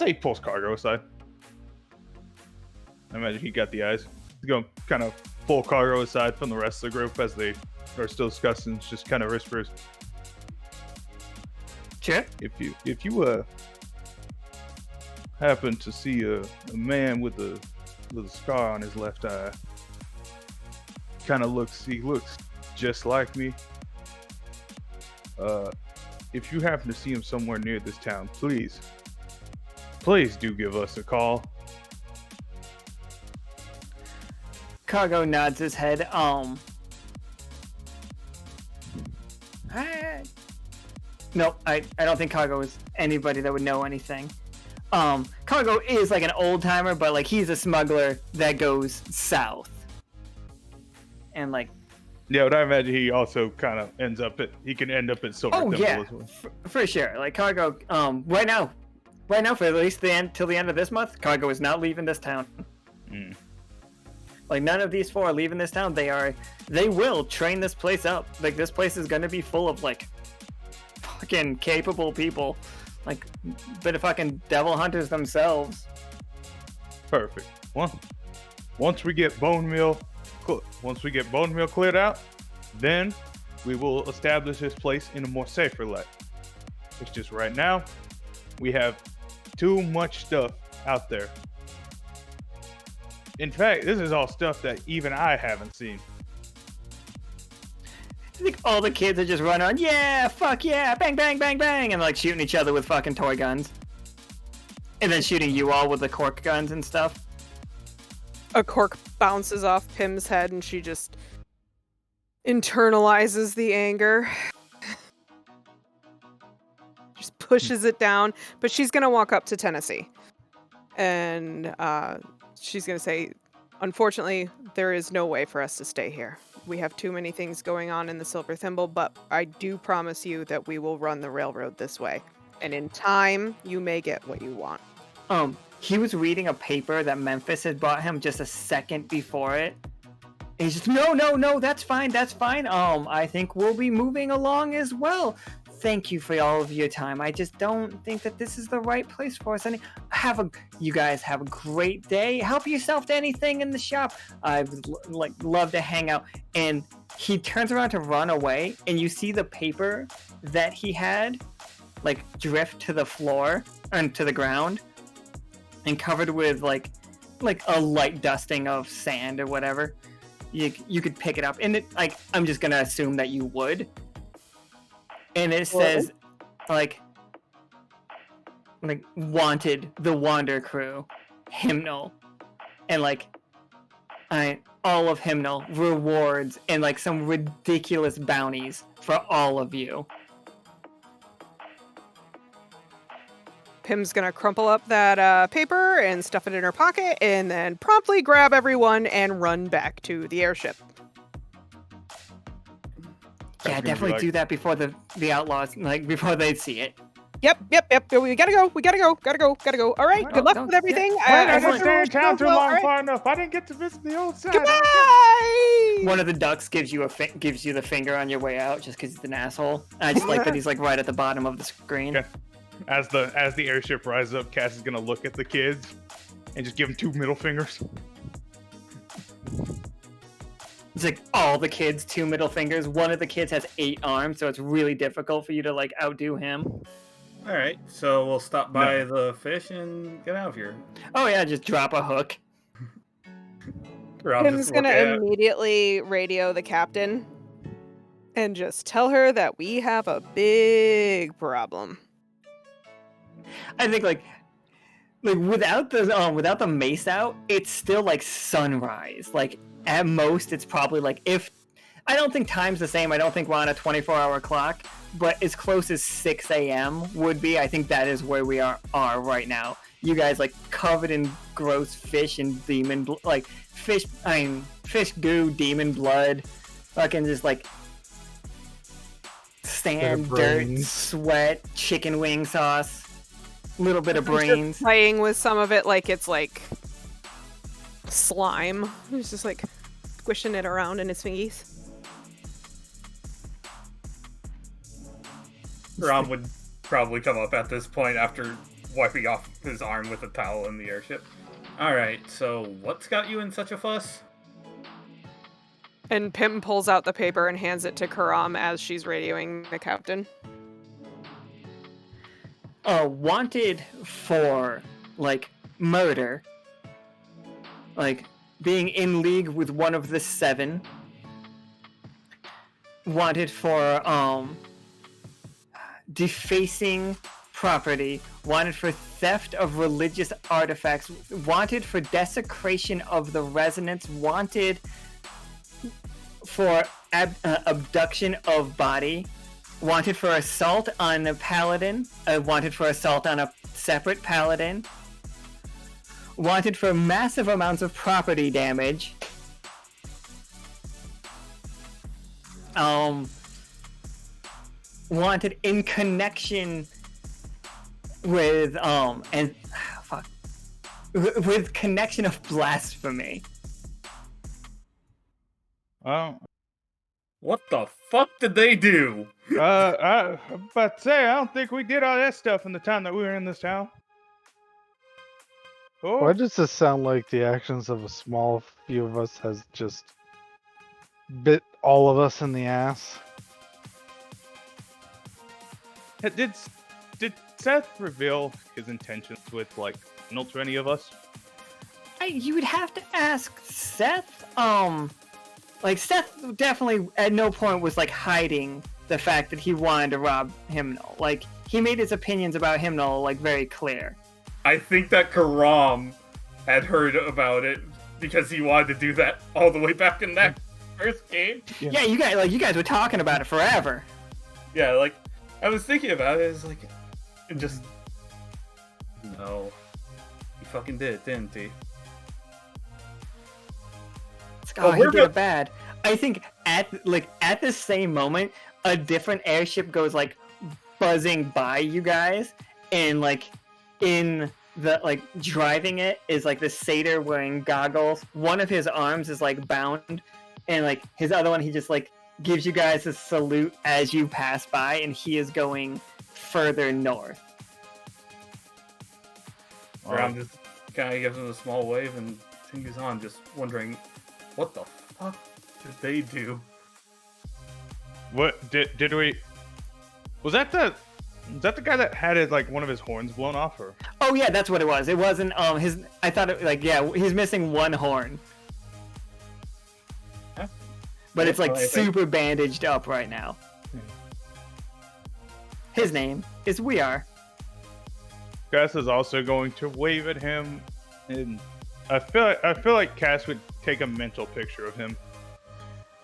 H: he pulls Cargo aside. I imagine he got the eyes. He's gonna kind of pull Cargo aside from the rest of the group as they are still discussing. Just kind of whispers.
B: Sure.
H: If you happen to see a man with a scar on his left eye, he looks just like me. If you happen to see him somewhere near this town, please do give us a call.
B: Cargo nods his head. No, I don't think Cargo is anybody that would know anything. Cargo is like an old timer, but like he's a smuggler that goes south. And like,
H: yeah, but I imagine he also kind of he can end up at Silver Temple as well.
B: For sure. Like Cargo, right now for at least till the end of this month, Cargo is not leaving this town. Like none of these four are leaving this town. They will train this place up. Like this place is gonna be full of like fucking capable people, like bit of fucking devil hunters themselves.
H: Perfect. Well, once we get bone meal cleared out, then we will establish this place in a more safer light. It's just right now we have too much stuff out there. In fact, this is all stuff that even I haven't seen.
B: Like all the kids are just running on, yeah, fuck yeah, bang, bang, bang, bang, and like shooting each other with fucking toy guns. And then shooting you all with the cork guns and stuff.
E: A cork bounces off Pim's head and she just internalizes the anger. Just pushes it down. But she's going to walk up to Tennessee. And she's going to say, unfortunately, there is no way for us to stay here. We have too many things going on in the Silver Thimble, but I do promise you that we will run the railroad this way. And in time, you may get what you want.
B: He was reading a paper that Memphis had brought him just a second before it. And he's just, no, that's fine. I think we'll be moving along as well. Thank you for all of your time. I just don't think that this is the right place for us. You guys have a great day. Help yourself to anything in the shop. I would love to hang out. And he turns around to run away, and you see the paper that he had drift to the floor and to the ground, and covered with like a light dusting of sand or whatever. You could pick it up, and I'm just gonna assume that you would. And it says, wanted, the Wander Crew, hymnal, and all of hymnal, rewards, and some ridiculous bounties for all of you.
E: Pim's gonna crumple up that paper and stuff it in her pocket, and then promptly grab everyone and run back to the airship.
B: Yeah, definitely do that before the outlaws, before they see it.
E: Yep. We gotta go. All right, good luck with everything.
H: I didn't stay in town too long far enough. I didn't get to visit the old side.
E: Goodbye!
B: One of the ducks gives you the finger on your way out, just because he's an asshole. And I just like that he's right at the bottom of the screen.
H: Okay. As the airship rises up, Cass is gonna look at the kids and just give them 2 middle fingers.
B: It's all the kids, 2 middle fingers. One of the kids has 8 arms, so it's really difficult for you to outdo him.
F: All right, so we'll stop by the fish and get out of here.
B: Oh yeah, just drop a hook.
E: Tim's gonna immediately radio the captain and just tell her that we have a big problem.
B: I think without the mace out, it's still sunrise. At most, it's probably if I don't think time's the same. I don't think we're on a 24-hour clock, but as close as 6 a.m. would be. I think that is where we are right now. You guys covered in gross fish and demon fish goo, demon blood, fucking just sand, dirt, sweat, chicken wing sauce, little bit of brains.
E: Playing with some of it it's slime. He's just squishing it around in his fingies.
F: Caram would probably come up at this point after wiping off his arm with a towel in the airship. Alright, so what's got you in such a fuss?
E: And Pim pulls out the paper and hands it to Caram as she's radioing the captain.
B: Wanted for, murder. Being in league with one of the 7. Wanted for, defacing property. Wanted for theft of religious artifacts. Wanted for desecration of the resonance. Wanted for abduction of body. Wanted for assault on a paladin. Wanted for assault on a separate paladin. Wanted for massive amounts of property damage. Wanted in connection with with connection of blasphemy.
F: What the fuck did they do?
H: I'm about to say, I don't think we did all that stuff in the time that we were in this town. Oh.
D: Why does this sound like the actions of a small few of us has just bit all of us in the ass?
H: Did Seth reveal his intentions with not to any of us?
B: You would have to ask Seth. Like, Seth definitely at no point was, like, hiding the fact that he wanted to rob Hymnal. Like, he made his opinions about Hymnal, like, very clear.
F: I think that Caram had heard about it because he wanted to do that all the way back in that first game.
B: Yeah, you guys were talking about it forever.
F: Yeah, like, I was thinking about it, it's like, it just... No. He fucking did, didn't he?
B: Oh, he did it bad. I think at the same moment, a different airship goes like buzzing by you guys, and like in the like driving it is like the satyr wearing goggles. One of his arms is like bound, and like his other one, he just like gives you guys a salute as you pass by, and he is going further north.
F: Caram just kind of gives him a small wave and continues on, just wondering, what the fuck did they do?
H: What did we? Was that the guy that had it like one of his horns blown off, or?
B: Oh yeah, that's what it was. It wasn't his. I thought it like yeah, he's missing one horn, but it's like super bandaged up right now. His name is We Are.
H: Cass is also going to wave at him, and I feel like Cass would take a mental picture of him.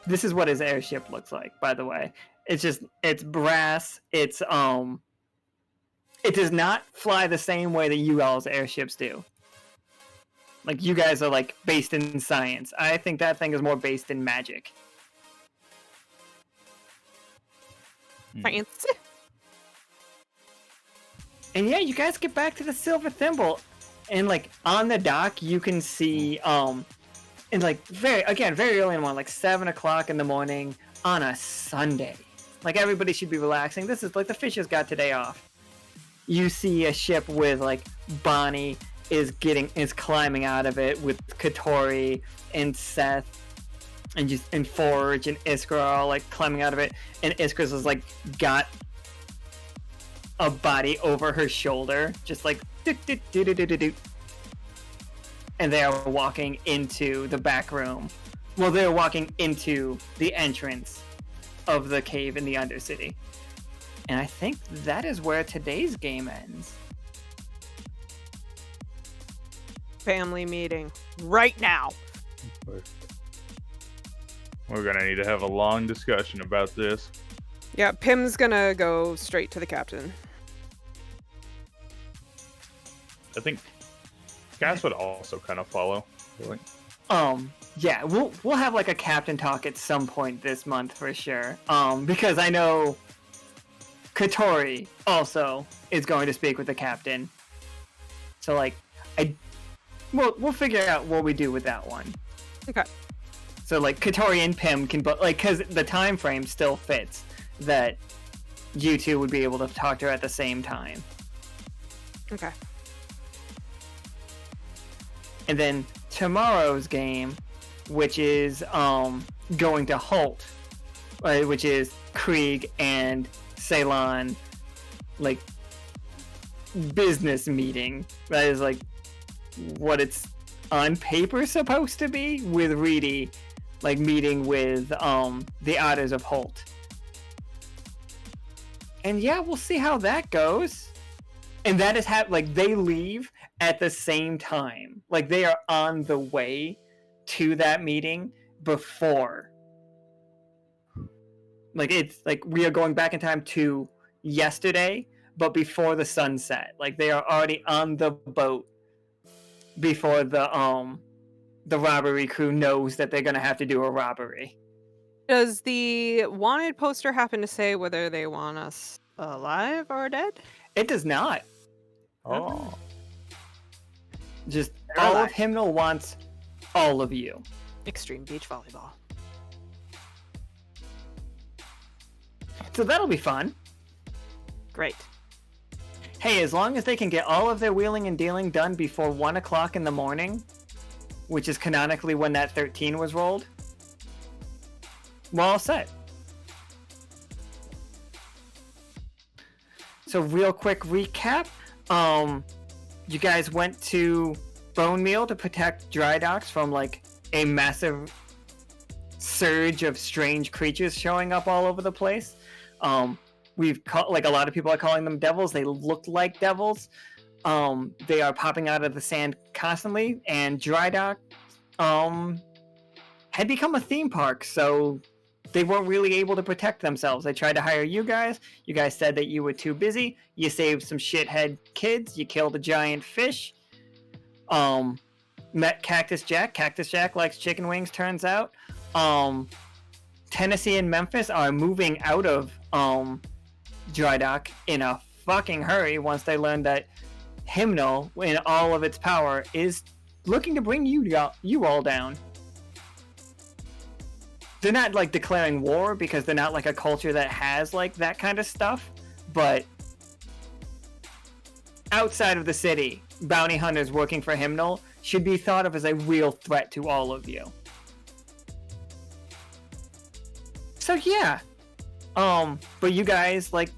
B: This is what his airship looks like, by the way. It's brass. It does not fly the same way that you all's airships do. Like, you guys are like based in science. I think that thing is more based in magic.
E: Fancy.
B: And yeah, you guys get back to the Silver Thimble, and like on the dock you can see and like very early in the morning, like 7 o'clock in the morning on a Sunday. Like, everybody should be relaxing. This is like the fishers got today off. You see a ship with like Bonnie is climbing out of it with Katori and Seth and Forge and Iskra are all like climbing out of it, and Iskra's is like got a body over her shoulder, just like do. And they are walking into the back room. Well, they're walking into the entrance of the cave in the Undercity. And I think that is where today's game ends.
E: Family meeting right now.
H: We're gonna need to have a long discussion about this.
E: Yeah, Pim's gonna go straight to the captain.
H: I think Cass would also kind of follow. Really.
B: Yeah, we'll have like a captain talk at some point this month for sure. Because I know Katori also is going to speak with the captain. So like, we'll figure out what we do with that one.
E: Okay.
B: So like Katori and Pim can because the time frame still fits that you two would be able to talk to her at the same time.
E: Okay.
B: And then tomorrow's game, which is going to Holt, which is Krieg and Ceylon, like, business meeting. That is like what it's on paper supposed to be, with Reedy like meeting with the Otters of Holt. And yeah, we'll see how that goes. And that is like they leave at the same time. Like, they are on the way to that meeting before. Like, it's like we are going back in time to yesterday, but before the sunset. Like, they are already on the boat before the robbery crew knows that they're gonna have to do a robbery.
E: Does the wanted poster happen to say whether they want us alive or dead?
B: It does not.
H: Oh.
B: Just all of Hymnal wants all of you.
E: Extreme beach volleyball.
B: So that'll be fun.
E: Great.
B: Hey, as long as they can get all of their wheeling and dealing done before 1 o'clock in the morning, which is canonically when that 13 was rolled, we're all set. So real quick recap. You guys went to Bone Meal to protect Drydocks from like a massive surge of strange creatures showing up all over the place. We've like a lot of people are calling them devils. They look like devils. They are popping out of the sand constantly, and Drydock had become a theme park, so they weren't really able to protect themselves. They tried to hire you guys. You guys said that you were too busy. You saved some shithead kids. You killed a giant fish. Met Cactus Jack. Cactus Jack likes chicken wings, turns out. Tennessee and Memphis are moving out of Drydock in a fucking hurry once they learn that Hymnal, in all of its power, is looking to bring you all down. They're not like declaring war because they're not like a culture that has like that kind of stuff, but outside of the city, bounty hunters working for Hymnal should be thought of as a real threat to all of you. So yeah, but you guys like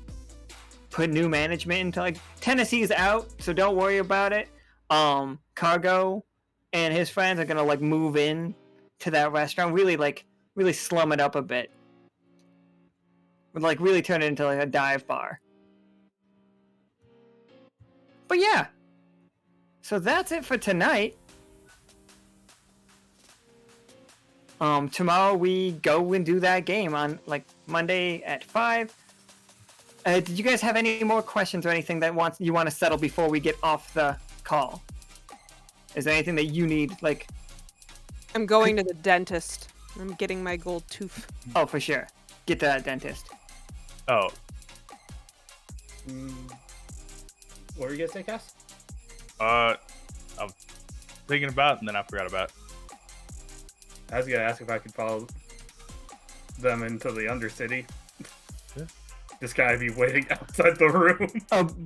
B: put new management into like Tennessee's out, so don't worry about it. Cargo and his friends are gonna like move in to that restaurant, really slum it up a bit, would like really turn it into like a dive bar. But yeah, so that's it for tonight. Tomorrow we go and do that game on like Monday at 5. Did you guys have any more questions or anything that you want to settle before we get off the call? Is there anything that you need, like...
E: I'm going to the dentist. I'm getting my gold tooth.
B: Oh, for sure. Get to that dentist.
H: Oh,
F: What were you gonna say, Cass?
H: I was thinking about it, and then I forgot about it.
F: I was gonna ask if I could follow them into the Undercity.
H: Yeah.
F: Just kind of be waiting outside the room.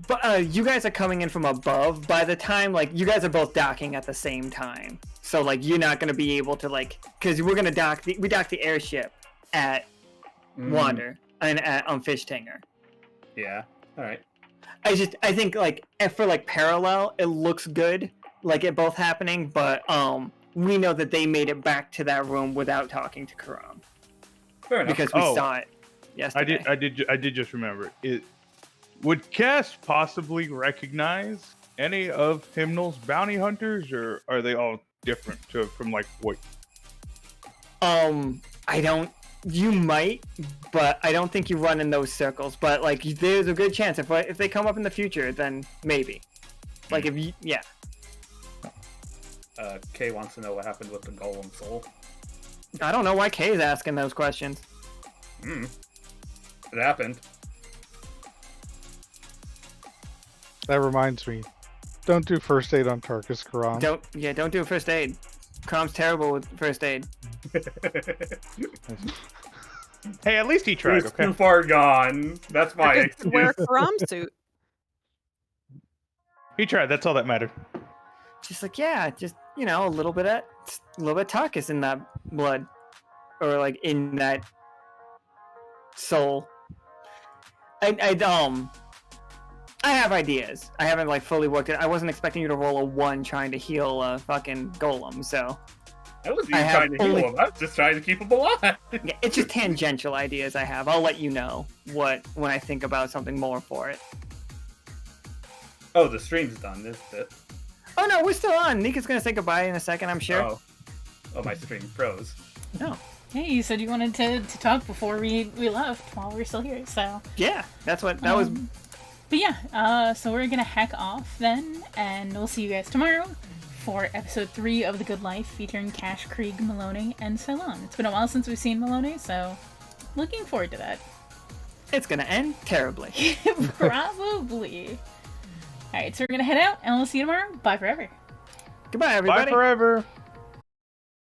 B: But you guys are coming in from above. By the time, like, you guys are both docking at the same time. So, like, you're not going to be able to, like... Because we're going to we dock the airship at Wander and at Fish Tanger.
F: Yeah, alright.
B: I think, like, for, like, parallel, it looks good, like, it both happening, but, we know that they made it back to that room without talking to Caram.
F: Fair enough.
B: Because we saw it yesterday.
H: I did just remember it. Would Cass possibly recognize any of Hymnal's bounty hunters, or are they all different from like what?
B: I don't. You might, but I don't think you run in those circles. But like, there's a good chance if they come up in the future, then maybe. Like if you, yeah.
F: Kay wants to know what happened with the golem soul.
B: I don't know why Kay's asking those questions.
F: It happened.
D: That reminds me. Don't do first aid on Tarkus, Caram.
B: Don't do first aid. Caram's terrible with first aid.
H: Hey, at least he
F: He
H: tried.
F: was
H: Okay.
F: too far gone. That's my
E: I could wear a
F: excuse.
E: Caram suit.
H: He tried. That's all that mattered.
B: Just like, yeah, just, you know, a little bit of Tarkus in that blood, or like in that soul. I have ideas. I haven't like fully worked it. I wasn't expecting you to roll a 1 trying to heal a fucking golem, so
F: I wasn't even trying to heal him. I was just trying to keep him alive.
B: yeah, it's just tangential ideas I have. I'll let you know when I think about something more for it.
F: Oh, the stream's done, isn't it?
B: Oh no, we're still on. Nika's gonna say goodbye in a second, I'm sure.
F: Oh, my stream froze.
B: No.
C: Hey, you said you wanted to talk before we left while we were still here, so...
B: Yeah, that's what, that was...
C: But yeah, so we're gonna hack off then, and we'll see you guys tomorrow for episode 3 of The Good Life, featuring Cash, Krieg, Maloney, and Ceylon. It's been a while since we've seen Maloney, so looking forward to that.
B: It's gonna end terribly.
C: Probably. Alright, so we're gonna head out, and we'll see you tomorrow. Bye forever.
B: Goodbye, everybody.
H: Bye forever.